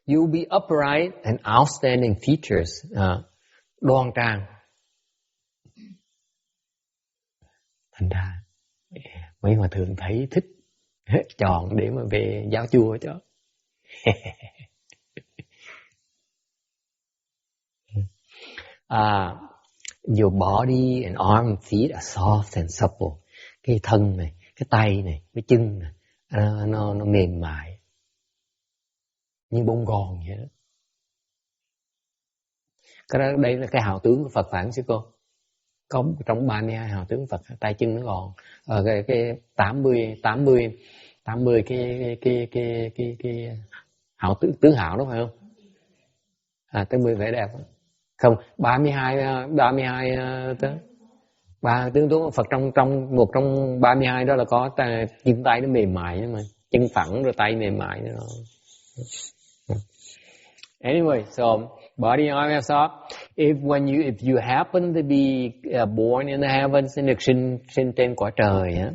You'll be upright and outstanding features, đoan trang. Thành ra mấy hòa thượng thấy thích chọn để mà về giáo chùa cho. Your body and arm and feet are soft and supple. Cái thân này, cái tay này, cái chân này, nó mềm mại. như bông gòn vậy đó. Cái đó, đây là cái hào tướng của Phật phản sư cô. Có trong 32 hào tướng Phật, tay chân nó gòn. Cái 80 cái hào tướng hào đó phải không? 80 vẻ đẹp. Không, 32 tướng. Ba tướng của Phật trong một trong 32 đó là có chân tay nó mềm mại đó mà, chân phẳng rồi tay mềm mại đó. Anyway, so body arm up. If you happen to be born in the heavens, được sinh trên quả trời á,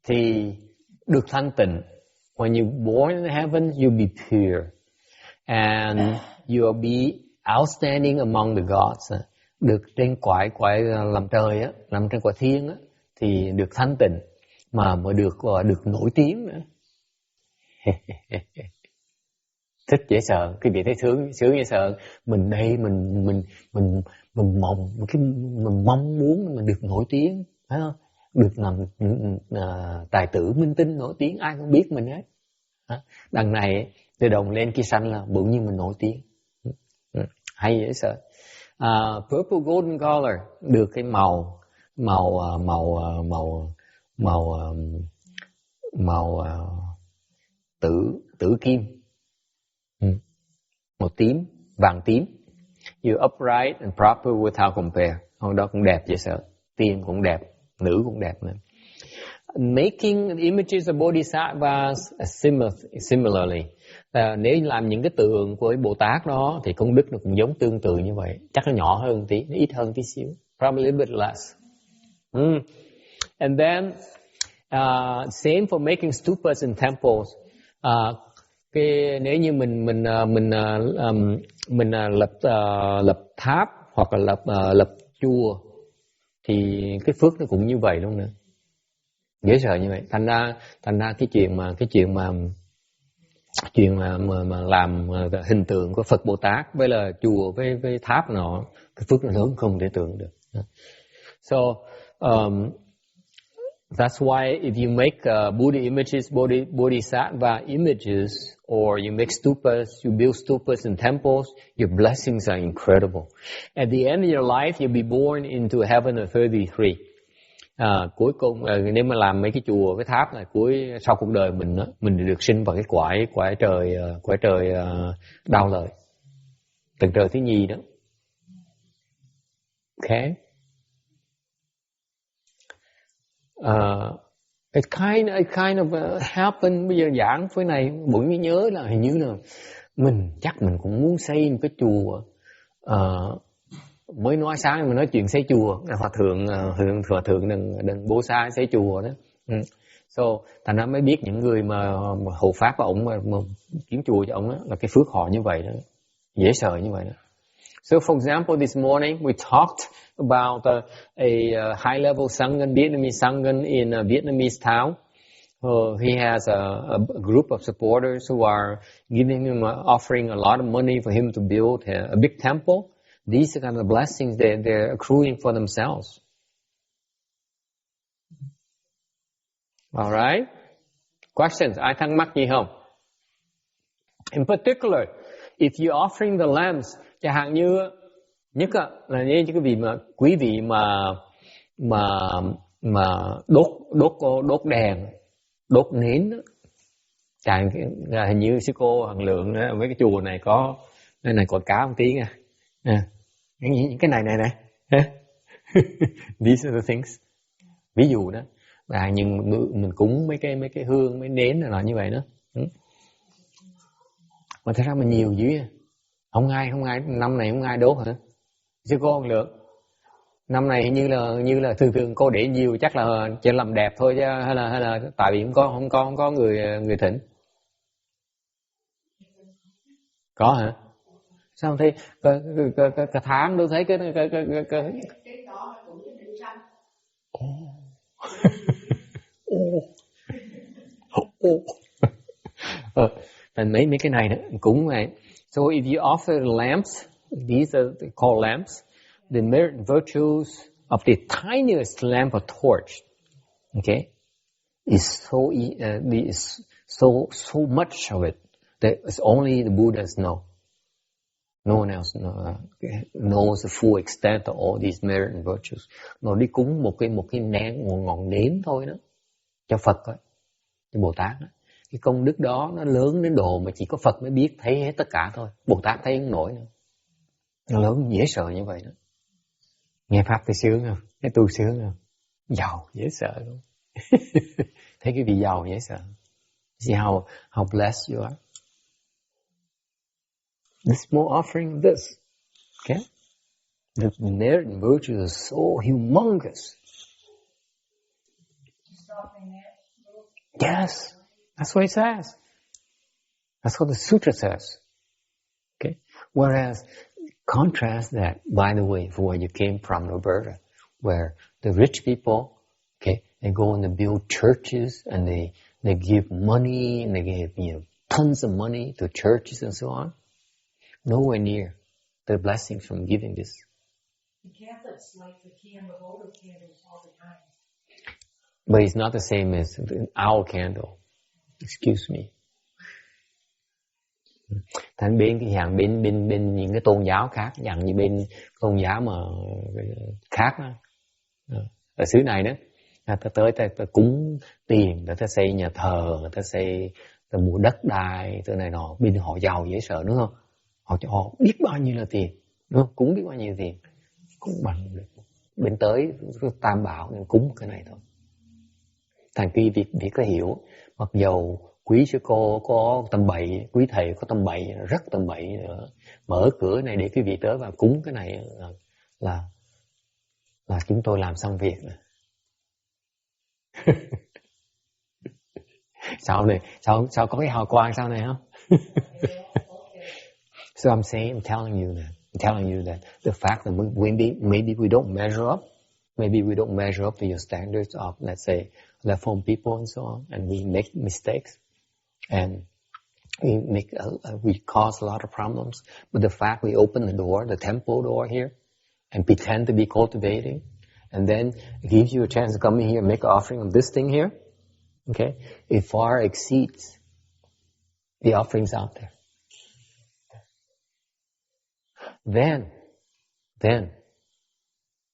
thì được thanh tịnh. When you born in the heavens, you'll be pure, and you'll be outstanding among the gods. Được trên quả làm trời á, làm trên quả thiên á, thì được thanh tịnh, mà được nổi tiếng nữa. Thích dễ sợ, cái vị thấy sướng dễ sợ. Mình đây mình mong muốn mình được nổi tiếng, phải không? Được làm tài tử minh tinh nổi tiếng, ai cũng biết mình hết. Đằng này từ đồng lên kia xanh là bỗng nhiên mình nổi tiếng. Hay dễ sợ. Purple golden color, được cái màu tử kim, màu tím, vàng tím. You upright and proper without compare. Đó cũng đẹp dễ sợ. Tiên cũng đẹp, nữ cũng đẹp nữa. Making images of bodhisattvas similarly. Nếu làm những cái tượng của Bồ Tát đó thì công đức nó cũng giống tương tự như vậy. Chắc nó nhỏ hơn tí, nó ít hơn tí xíu. Probably a bit less. And then same for making stupas and temples. Nếu như mình lập tháp hoặc là lập chùa thì cái phước nó cũng như vậy luôn nữa. Dễ sợ như vậy. Thành ra cái chuyện mà làm hình tượng của Phật Bồ Tát với là chùa với tháp nọ, cái phước nó lớn không thể tưởng được. So that's why if you make Buddha images, Bodhisattva images, or you make stupas, you build stupas and temples, your blessings are incredible. At the end of your life, you'll be born into heaven of 33. Cuối cùng nếu mà làm mấy cái chùa với tháp này, sau cuộc đời mình được sinh vào cái quả trời đau lợi, tầng trời thứ nhì đó. Okay. It kind of happened. Bây giờ giảng với này bỗng nhiên nhớ là hình như là mình cũng muốn xây một cái chùa. Mới nói sáng mình nói chuyện xây chùa, hòa thượng đừng bố xa xây chùa đó. So thành ra mới biết những người mà hộ pháp của ông mà kiến chùa cho ông đó, là cái phước họ như vậy đó, dễ sợ như vậy đó. So for example, this morning we talked about a high-level Sangha, Vietnamese Sangha in a Vietnamese town. He has a group of supporters who are giving him, offering a lot of money for him to build a big temple. These are kind of blessings they're accruing for themselves. All right? Questions? Ai thắc mắc gì không? In particular, if you're offering the lamps, chẳng hạn như nhất là như cái vị mà quý vị mà đốt đèn, đốt nến đó. Chẳng hình như sư cô Hằng Lượng đó, mấy cái chùa này có cái này quảng cáo một tí nha. Những cái này These are the things. Ví dụ đó, và nhưng mình cúng mấy cái hương, mấy nến là như vậy đó. Mà thật ra mình nhiều dữ. Không ai năm này không ai đốt hả? Sư cô Hằng Lượng, năm này như là thường cô để nhiều chắc là chỉ làm đẹp thôi chứ, hay là tại vì không có người thỉnh. Có hả? Sao không thấy cái tháng tôi thấy cái đó cũng định xanh. Mấy cái này đó cũng vậy. So if you offer lamps, these are called lamps, the merit and virtues of the tiniest lamp or torch. Okay, it's so much of it that it's only the Buddhas know. No one else knows the full extent of all these merit and virtues. Nó đi cúng một cái nén, một ngọn nến thôi đó, cho Phật thôi, cho Bồ Tát đó. Cái công đức đó nó lớn đến độ mà chỉ có Phật mới biết, thấy hết tất cả thôi. Bồ Tát thấy không nổi nữa. Nó lớn dễ sợ như vậy đó. Nghe pháp thấy sướng không? Thấy tu sướng không? Giàu dễ sợ luôn. Thấy cái vị giàu dễ sợ. See how blessed you are. The small offering of this, okay? The merit and virtues are so humongous. Yes, that's what it says. That's what the sutra says. Okay? Whereas, contrast that, by the way, for where you came from, Roberta, where the rich people, okay, they go and they build churches and they give money and they give, tons of money to churches and so on. Nowhere near the blessings from giving this. The Catholics like the candle, older candles all the time. But it's not the same as our candle. Excuse me. Thành bên cái hàng bên những cái tôn giáo khác, dạng như bên tôn giáo mà khác đó. Ở xứ này đó, ta tới ta cúng tiền, ta xây nhà thờ, ta mua đất đai, từ này nọ, bên họ giàu dễ sợ đúng không? Họ biết bao nhiêu là tiền, đúng không? Cúng biết bao nhiêu tiền, cúng bằng bên tới Tam Bảo nên cúng cái này thôi. Thành khi việc có hiểu, mặc dầu quý sư cô có tầm bậy, quý thầy có tầm bậy, rất tầm bậy nữa, mở cửa này để quý vị tới và cúng cái này là chúng tôi làm xong việc rồi. Sao này, sao có cái hào quang sau này không? So I'm telling you that the fact that maybe we don't measure up to your standards of, let's say, left home people and so on, and we make mistakes, and we cause a lot of problems. But the fact we open the door, the temple door here, and pretend to be cultivating, and then it gives you a chance to come in here and make an offering of this thing here, okay? It far exceeds the offerings out there. Then,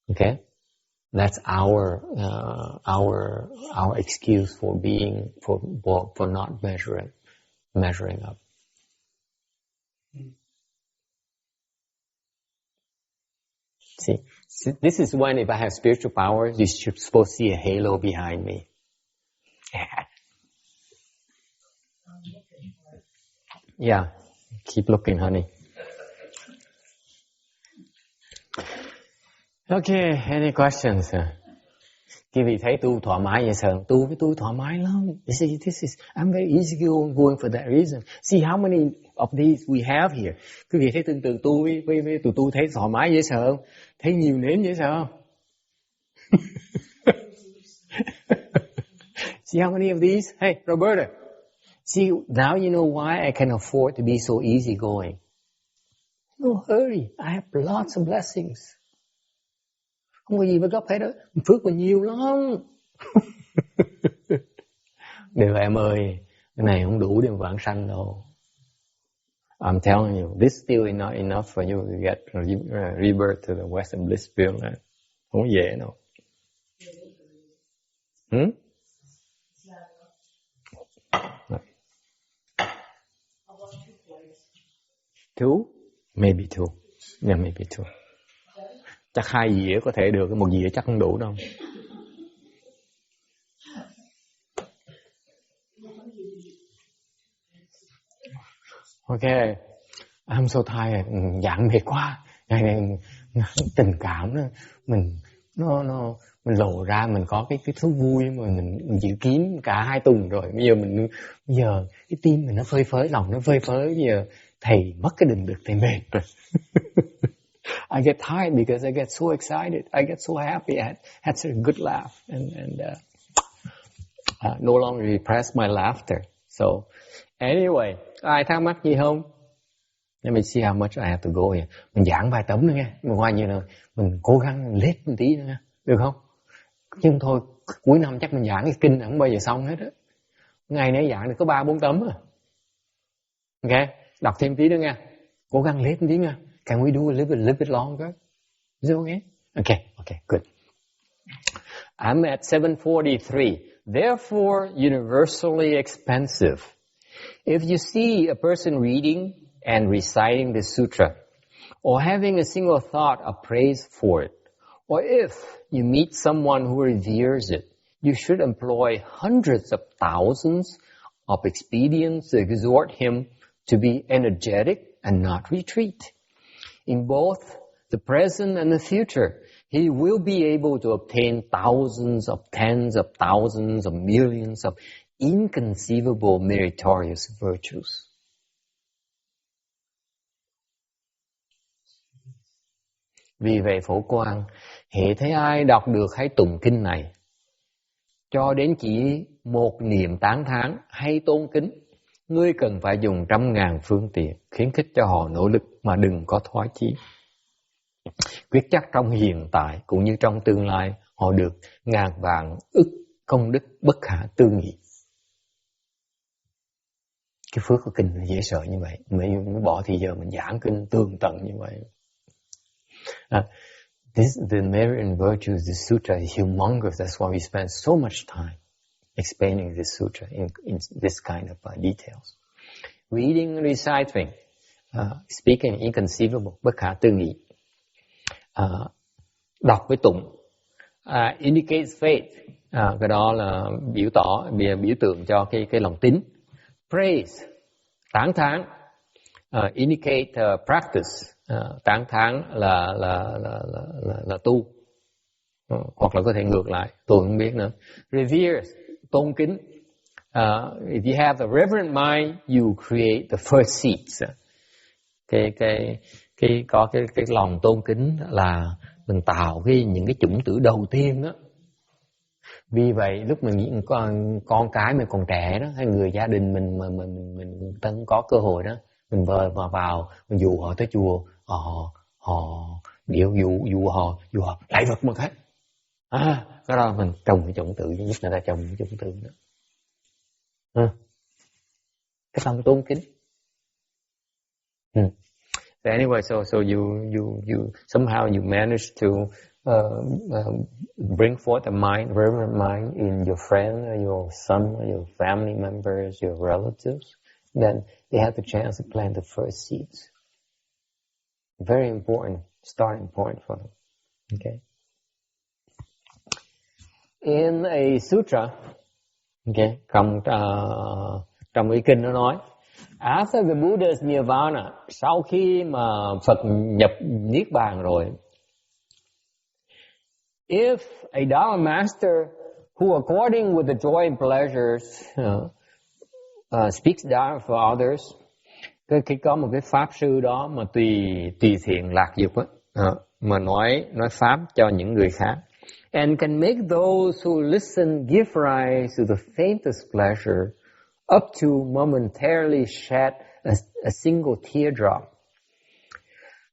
okay, that's our excuse for not measuring up. See, this is when if I have spiritual powers, you should supposed to see a halo behind me. Yeah, keep looking, honey. Okay, any questions? Quý vị thấy tu thoải mái vậy sao? Tu với tôi thoải mái lắm. You see, I'm very easy going for that reason. See how many of these we have here. Quý vị thấy tương tự tu với tụi tôi thấy thoải mái dễ sợ không? Thấy nhiều nến dễ sợ không? See how many of these? Hey, Roberta. See, now you know why I can afford to be so easy going. No hurry. I have lots of blessings. Không có gì phải gấp hết đó. Phước còn nhiều lắm. Đều em ơi, cái này không đủ để vãng sanh đâu. I'm telling you, this still not enough for you to get rebirth to the Western Bliss field. Không dễ đâu. Two? Maybe two. Yeah, maybe two. Chắc 2 dĩa có thể được, 1 dĩa chắc không đủ đâu. Okay, I'm so tired. Dạng mệt quá. Ngày này tình cảm đó, mình lộ ra mình có cái thú vui mà mình dự kiến cả 2 tuần rồi. Bây giờ cái tim mình nó phơi phới, lòng nó phơi phới. Bây giờ thầy mất cái định lực, thầy mệt rồi. I get tired because I get so excited. I get so happy. I had such a good laugh and no longer repress my laughter. So anyway, ai thắc mắc gì không? Let me see how much I have to go here. Mình giảng vài tấm nữa nghe. Ngoài như là mình cố gắng lết một tí nữa nghe. Được không? Nhưng thôi, Cuối năm chắc mình giảng cái kinh không bao giờ xong hết á. Ngày nay giảng được có 3-4 tấm à. Ok, đọc thêm tí nữa nha. Cố gắng lên tí nha. Can we do a little bit longer? Is it okay? Okay, good. I'm at 743. Therefore, universally expensive. If you see a person reading and reciting the sutra, or having a single thought of praise for it, or if you meet someone who reveres it, you should employ hundreds of thousands of expedients to exhort him to be energetic and not retreat. In both the present and the future, he will be able to obtain thousands of tens of thousands of millions of inconceivable meritorious virtues. Vì vậy phổ quang, hễ thấy ai đọc được hay tụng kinh này, cho đến chỉ một niệm tán thán hay tôn kính, ngươi cần phải dùng 100.000 phương tiện khuyến khích cho họ nỗ lực mà đừng có thoái chí. Quyết chắc trong hiện tại cũng như trong tương lai họ được ngàn vạn ức công đức bất khả tư nghị. Cái phước của kinh dễ sợ như vậy, mới bỏ thì giờ mình giảng kinh tường tận như vậy. The merit and virtues of the sutra is humongous. That's why we spend so much time explaining this sutra in this kind of details. Reading and reciting, speaking inconceivable, bất khả tư nghị. Đọc với tụng, indicates faith, cái đó là biểu tượng cho cái lòng tín. Praise, tán thán, indicate practice, tán thán là tu, hoặc là có thể ngược lại, tôi không biết nữa. Revere, tôn kính. If you have a reverent mind, you create the first seeds. Có cái lòng tôn kính là mình tạo những cái chủng tử đầu tiên đó. Vì vậy lúc mình con cái mình còn trẻ đó, hay người gia đình mình có cơ hội đó, mình vào mình dụ họ tới chùa, họ dụ họ lại vật một hết. Cái đó mình trồng cái chủng tử, giúp người ta trồng cái chủng tử đó. Cái lòng tôn kính. So anyway, so you somehow you manage to bring forth a reverent mind in your friend, or your son, or your family members, your relatives. Then they have the chance to plant the first seeds. Very important, starting point for them. Okay. In a sutra, okay, trong cái kinh nó nói, after the Buddha's nirvana, sau khi mà Phật nhập niết bàn rồi, if a Dharma master who according with the joy and pleasures speaks Dharma for others, cái có một cái pháp sư đó mà tùy thiện lạc dục á, mà nói pháp cho những người khác, and can make those who listen give rise to the faintest pleasure, up to momentarily shed a single teardrop,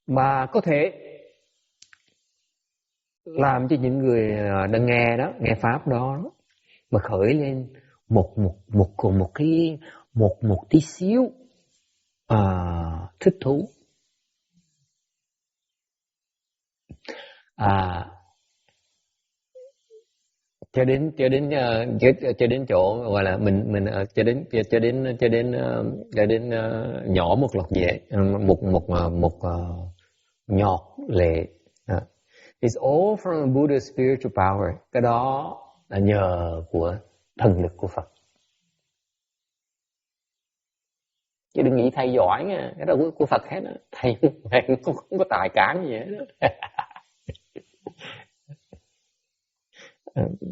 mà có thể làm cho những người đang nghe pháp đó mà khởi lên một tí xíu thích thú. Cho đến chỗ gọi là mình cho đến nhỏ một lọc dễ, một nhọt lệ. It's all from the Buddha's spiritual power. Cái đó là nhờ của thần lực của Phật. Chứ đừng nghĩ thầy giỏi nha, cái đó của Phật hết á. Thầy không có tài cán gì hết đó.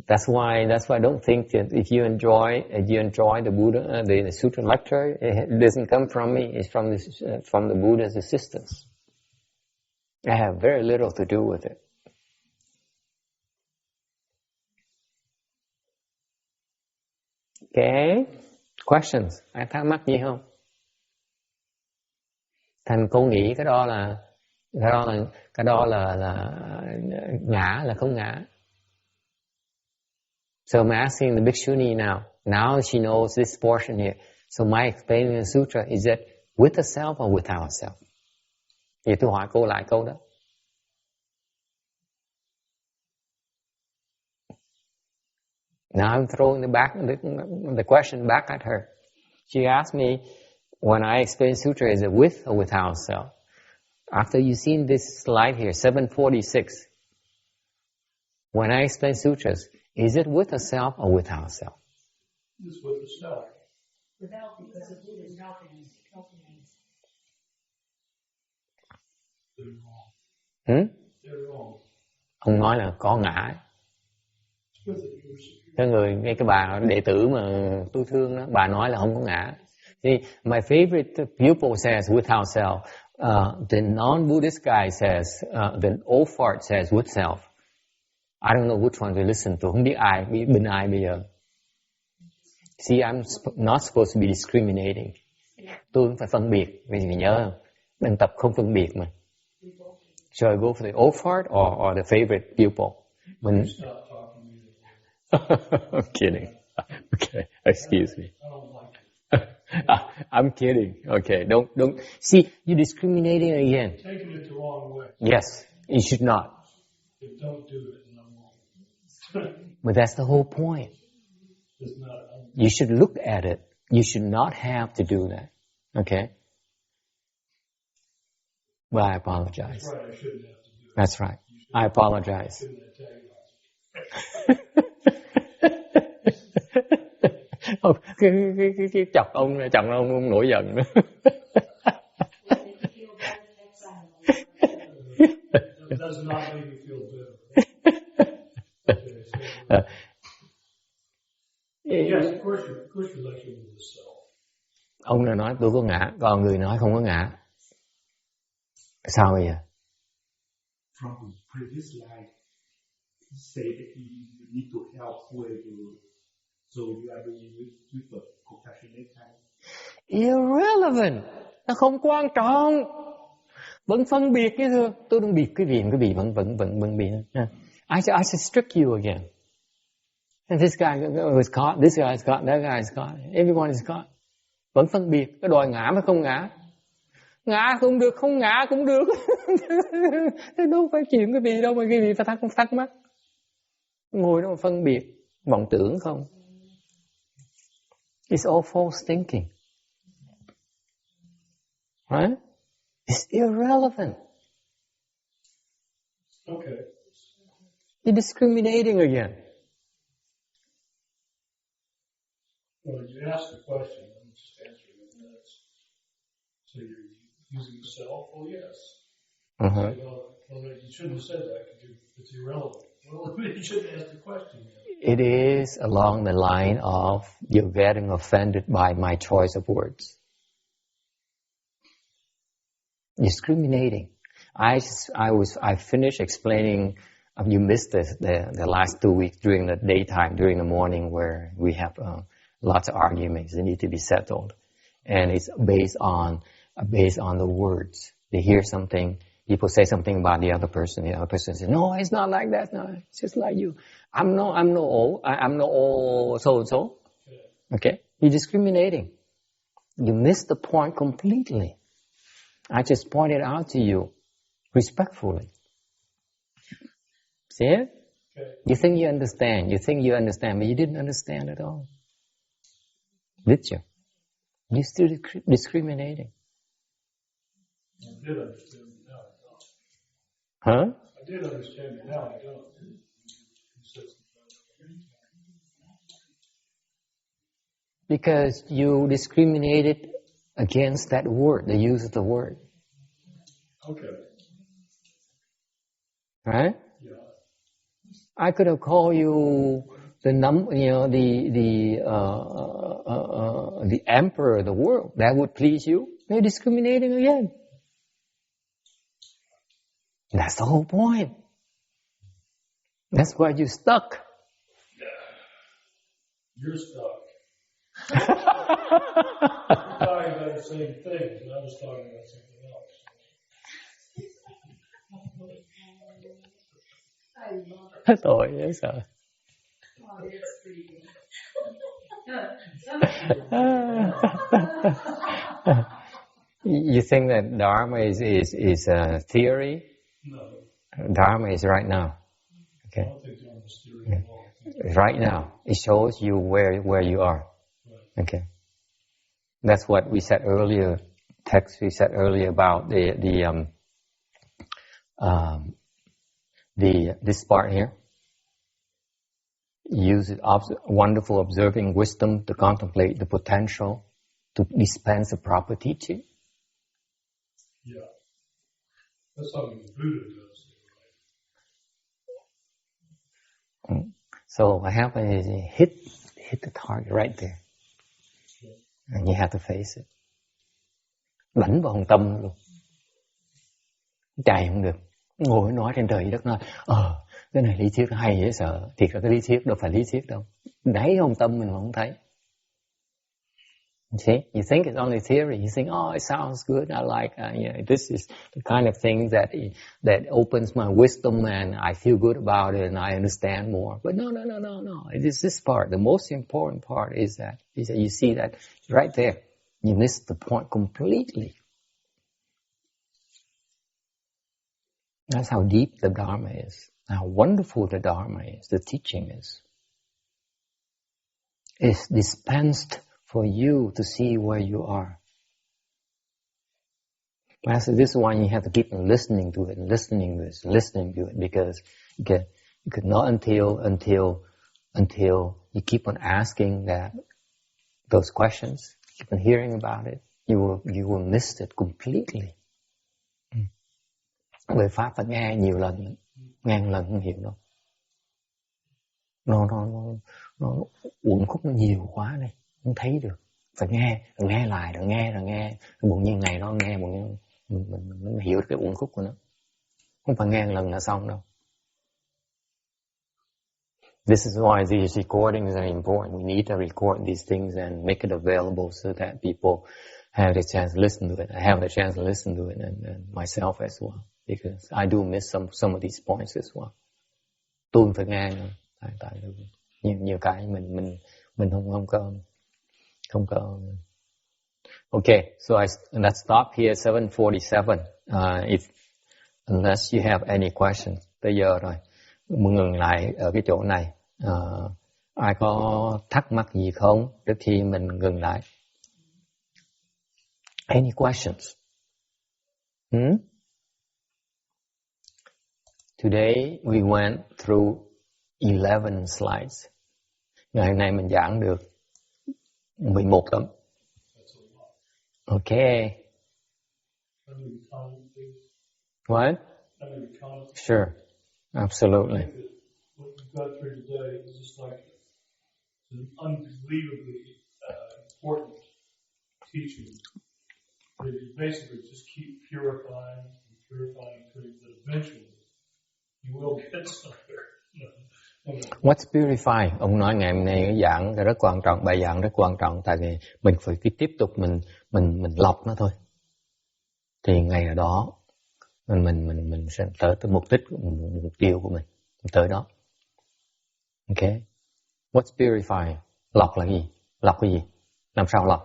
That's why I don't think that if you enjoy the Buddha, the sutra lecture, it doesn't come from me. It's from the Buddha's assistance. I have very little to do with it. Okay, questions? Ai thắc mắc gì không? Thành cô nghĩ cái đó là ngã là không ngã. So I'm asking the Bhikshuni now. Now she knows this portion here. So my explaining the sutra, is it with a self or without a self? Thì tôi hỏi cô lại câu đó. Now I'm throwing the question back at her. She asked me, when I explain sutra, is it with or without self? After you've seen this slide here, 746, when I explain sutras, is it with a self or without self? It's with the self. Without, because the Buddha is not in They're wrong. Ông nói là có ngã. Cái bà đệ tử mà tôi thương đó, bà nói là không có ngã. See, my favorite pupil says without self. The non-Buddhist guy says, the old fart says with self. I don't know which one to listen to. Không biết bên ai bây giờ. See, I'm not supposed to be discriminating. Tôi cũng phải phân biệt. Vì nhớ, mình tập không phân biệt mà. Should I go for the old fart or the favorite pupil? I'm kidding. Okay, excuse me. I'm kidding. Okay, don't. See, you're discriminating again. Taking it the wrong way. Yes, you should not. If don't do it, and I'm wrong. But that's the whole point. You should look at it. You should not have to do that. Okay? Well, I apologize. That's right, I shouldn't have to do it. That's right. I apologize. Cái chọc ông nổi giận nữa. Does not make me feel better. Yes, of course you're like with the self. Ông này nói tôi có ngã, còn người nói không có ngã. Sao bây giờ? From the previous slide, say that you need to help whoever, so you are doing with the compassionate kind. Irrelevant, nó không quan trọng. Vẫn phân biệt cái thưa, tôi đang biệt cái gì vẫn biệt. I should strict you again. And this guy was caught, this guy is caught, that guy is caught, everyone is caught. Vẫn phân biệt, cái đòi ngã mới không ngã. Ngã không được, không ngã cũng được. Thế đâu phải chuyện cái gì đâu mà cái gì phải thắc mắc. Ngồi đó mà phân biệt, vọng tưởng không. It's all false thinking. Right? It's irrelevant. Okay. You're discriminating again. Well, you asked the question, I'm just answering it. So you're using the self? Well, yes. Uh-huh. Well, you shouldn't have said that because it's irrelevant. Well, you shouldn't ask the question yet. It is along the line of you're getting offended by my choice of words. Discriminating. I finished explaining. You missed the last 2 weeks during the daytime, during the morning, where we have lots of arguments that need to be settled, and it's based on the words. They hear something, people say something about the other person. The other person says, "No, it's not like that. No, it's just like you. I'm no old so and so." Okay, you're discriminating. You missed the point completely. I just pointed out to you respectfully. See it? Okay. You think you understand. You think you understand, but you didn't understand at all. Did you? You're still discriminating. I did understand it, now I don't. Huh? I did understand it, now I don't. Because you discriminated against that word, the use of the word. Okay. Right? Yeah. I could have called you the emperor of the world. That would please you. You're discriminating again. That's the whole point. That's why you're stuck. You're stuck. You're talking about the same things, and I was talking about something else. Tội dễ sợ. You think that Dharma is a theory? No. Dharma is right now. Okay. I don't think Dharma is theory at all. Right now, it shows you where you are. Right. Okay. That's what we said earlier. Text we said earlier about this part here. Use wonderful observing wisdom to contemplate the potential to dispense the proper teaching. Yeah. That's something the Buddha does. Right? So what happens is you hit the target right there. And you have to face it. Đánh vào hồn tâm luôn. Chạy không được. Ngồi nói trên trời đất nói, cái này lý thuyết hay dễ sợ. Thiệt ra cái lý thuyết đâu phải lý thuyết đâu. Đáy hồn tâm mình không thấy. See, you think it's only theory. You think, it sounds good. I like, this is the kind of thing that opens my wisdom and I feel good about it and I understand more. But no. It is this part. The most important part is that you see that right there. You miss the point completely. That's how deep the Dharma is. How wonderful the Dharma is. The teaching is. It's dispensed for you to see where you are. This is why you have to keep on listening to it and listening to it, because you could not until you keep on asking those questions, keep on hearing about it, you will miss it completely. Lời Pháp phải nghe nhiều lần, ngàn lần không hiểu đâu. Nó uẩn khúc nó nhiều quá này. Không thấy được, phải nghe lại, rồi nghe, bụng như ngày đó nghe, bụng như mình hiểu cái uẩn khúc của nó, không phải nghe một lần là xong đâu. This is why these recordings are important. We need to record these things and make it available so that people have the chance to listen to it. I have the chance to listen to it, and myself as well, because I do miss some of these points as well. Tôi phải nghe nữa, tại nhiều cái mình không có. Okay, so let's stop here 7:47. Unless you have any questions. Tới giờ rồi, mình ngừng lại ở cái chỗ này. Ai có thắc mắc gì không? Trước khi mình ngừng lại. Any questions? Today we went through 11 slides. Ngày hôm nay mình giảng được 11 tấm. Okay. What? Sure. Absolutely. What you've got through today is just like an unbelievably important teaching. That you basically just keep purifying things that eventually you will get somewhere. What's purify? Ông nói ngày hôm nay cái giảng rất quan trọng, bài giảng rất quan trọng, tại vì mình phải tiếp tục mình lọc nó thôi. Thì ngày ở đó mình sẽ tới mục tiêu của mình tới đó. Okay. What's purify? Lọc là gì? Lọc cái gì? Làm sao lọc?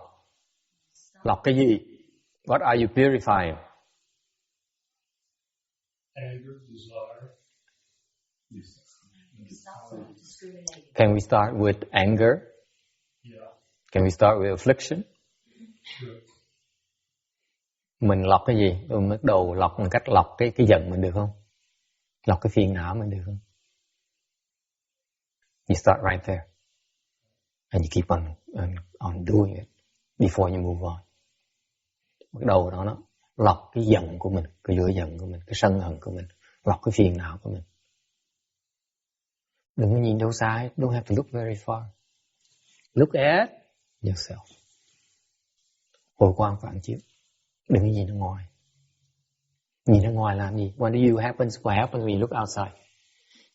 Lọc cái gì? What are you purifying? Anger, desire. Can we start with anger? Yeah. Can we start with affliction? Sure. Mình lọc cái gì? Bắt đầu lọc bằng cách lọc cái giận mình được không? Lọc cái phiền não mình được không? You start right there. And you keep on doing it before you move on. Bắt đầu đó nó lọc cái giận của mình, cái lửa giận của mình, cái sân hận của mình, lọc cái phiền não của mình. Đừng có nhìn đâu xa, don't have to look very far. Look at yourself. Hồi quang phản chiếu. Đừng có nhìn ra ngoài. Nhìn ra ngoài làm gì? What happens when you look outside?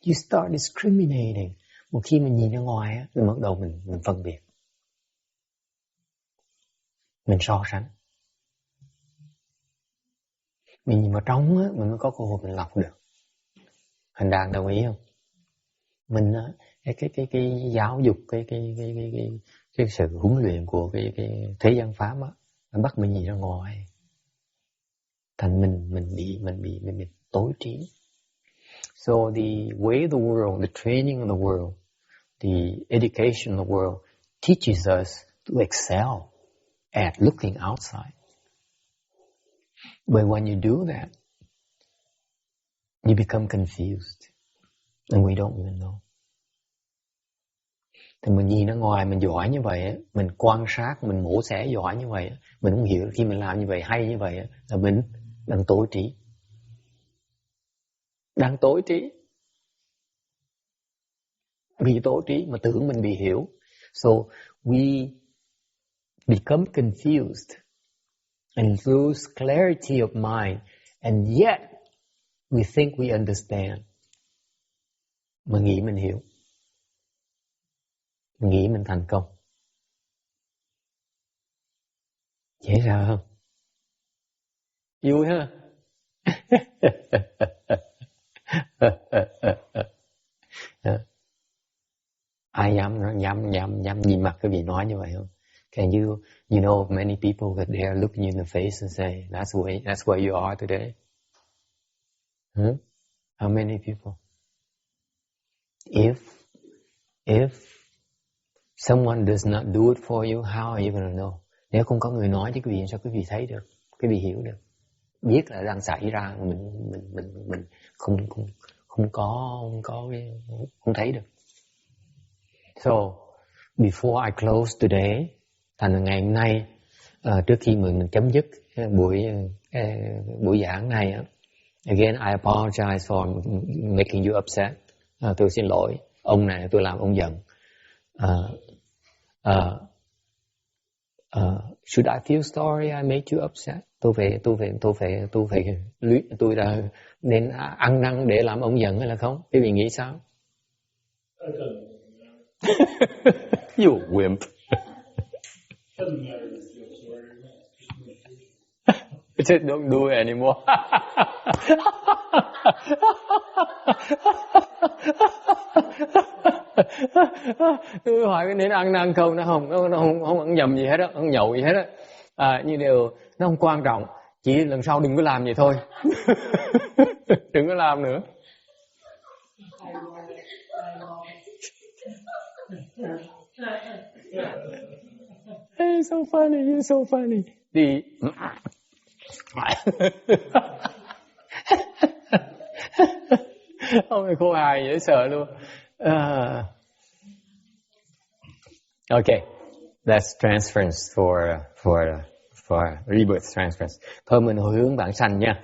You start discriminating. Một khi mình nhìn ra ngoài á, thì bắt đầu mình phân biệt. Mình so sánh. Mình nhìn vào trong á, mình mới có cơ hội mình lọc được. Hành đàn đồng ý không? Mình cái giáo dục cái sự huấn luyện của cái thế gian pháp á, nó bắt mình nhìn ra ngoài, thành mình bị tối trí. So the way the world, the training of the world, the education of the world teaches us to excel at looking outside. But when you do that, you become confused, and we don't even know. Thì mình nhìn ra ngoài mình giỏi như vậy, mình quan sát, mình mổ xẻ giỏi như vậy, mình không hiểu khi mình làm như vậy hay như vậy là mình đang tối trí. Đang tối trí. Bị tối trí mà tưởng mình bị hiểu. So we become confused and lose clarity of mind, and yet we think we understand. Mình nghĩ mình hiểu. Mình nghĩ mình thành công. Dễ sợ không? Vui ha? Ai dám nhìn mặt cái vị nói như vậy không? Can you know many people that they are looking you in the face and say, that's where you are today? How many people? If someone does not do it for you, how are you going to know? Nếu không có người nói cho quý vị, sao quý vị thấy được? Quý vị hiểu được? Biết là đang xảy ra, mình không thấy được. So before I close today, thành ngày hôm nay, trước khi mình chấm dứt buổi giảng này, again I apologize for making you upset. Tôi xin lỗi ông này, tôi làm ông giận. Should I feel sorry I made you upset? Tôi đã nên ăn năn để làm ông giận hay là không? Quý vị nghĩ sao? You wimp. Just don't do it anymore. Tôi hỏi nên ăn năn không, nó không ăn nhầm gì hết á, không nhậu gì hết á. Nhưng điều nó không quan trọng, chỉ lần sau đừng có làm vậy thôi. Đừng có làm nữa. Hey, so funny, you're so funny. Ông này khô hài dễ sợ luôn. Okay, that's transference for rebirth transference. Thôi mình hồi hướng bản sanh nha.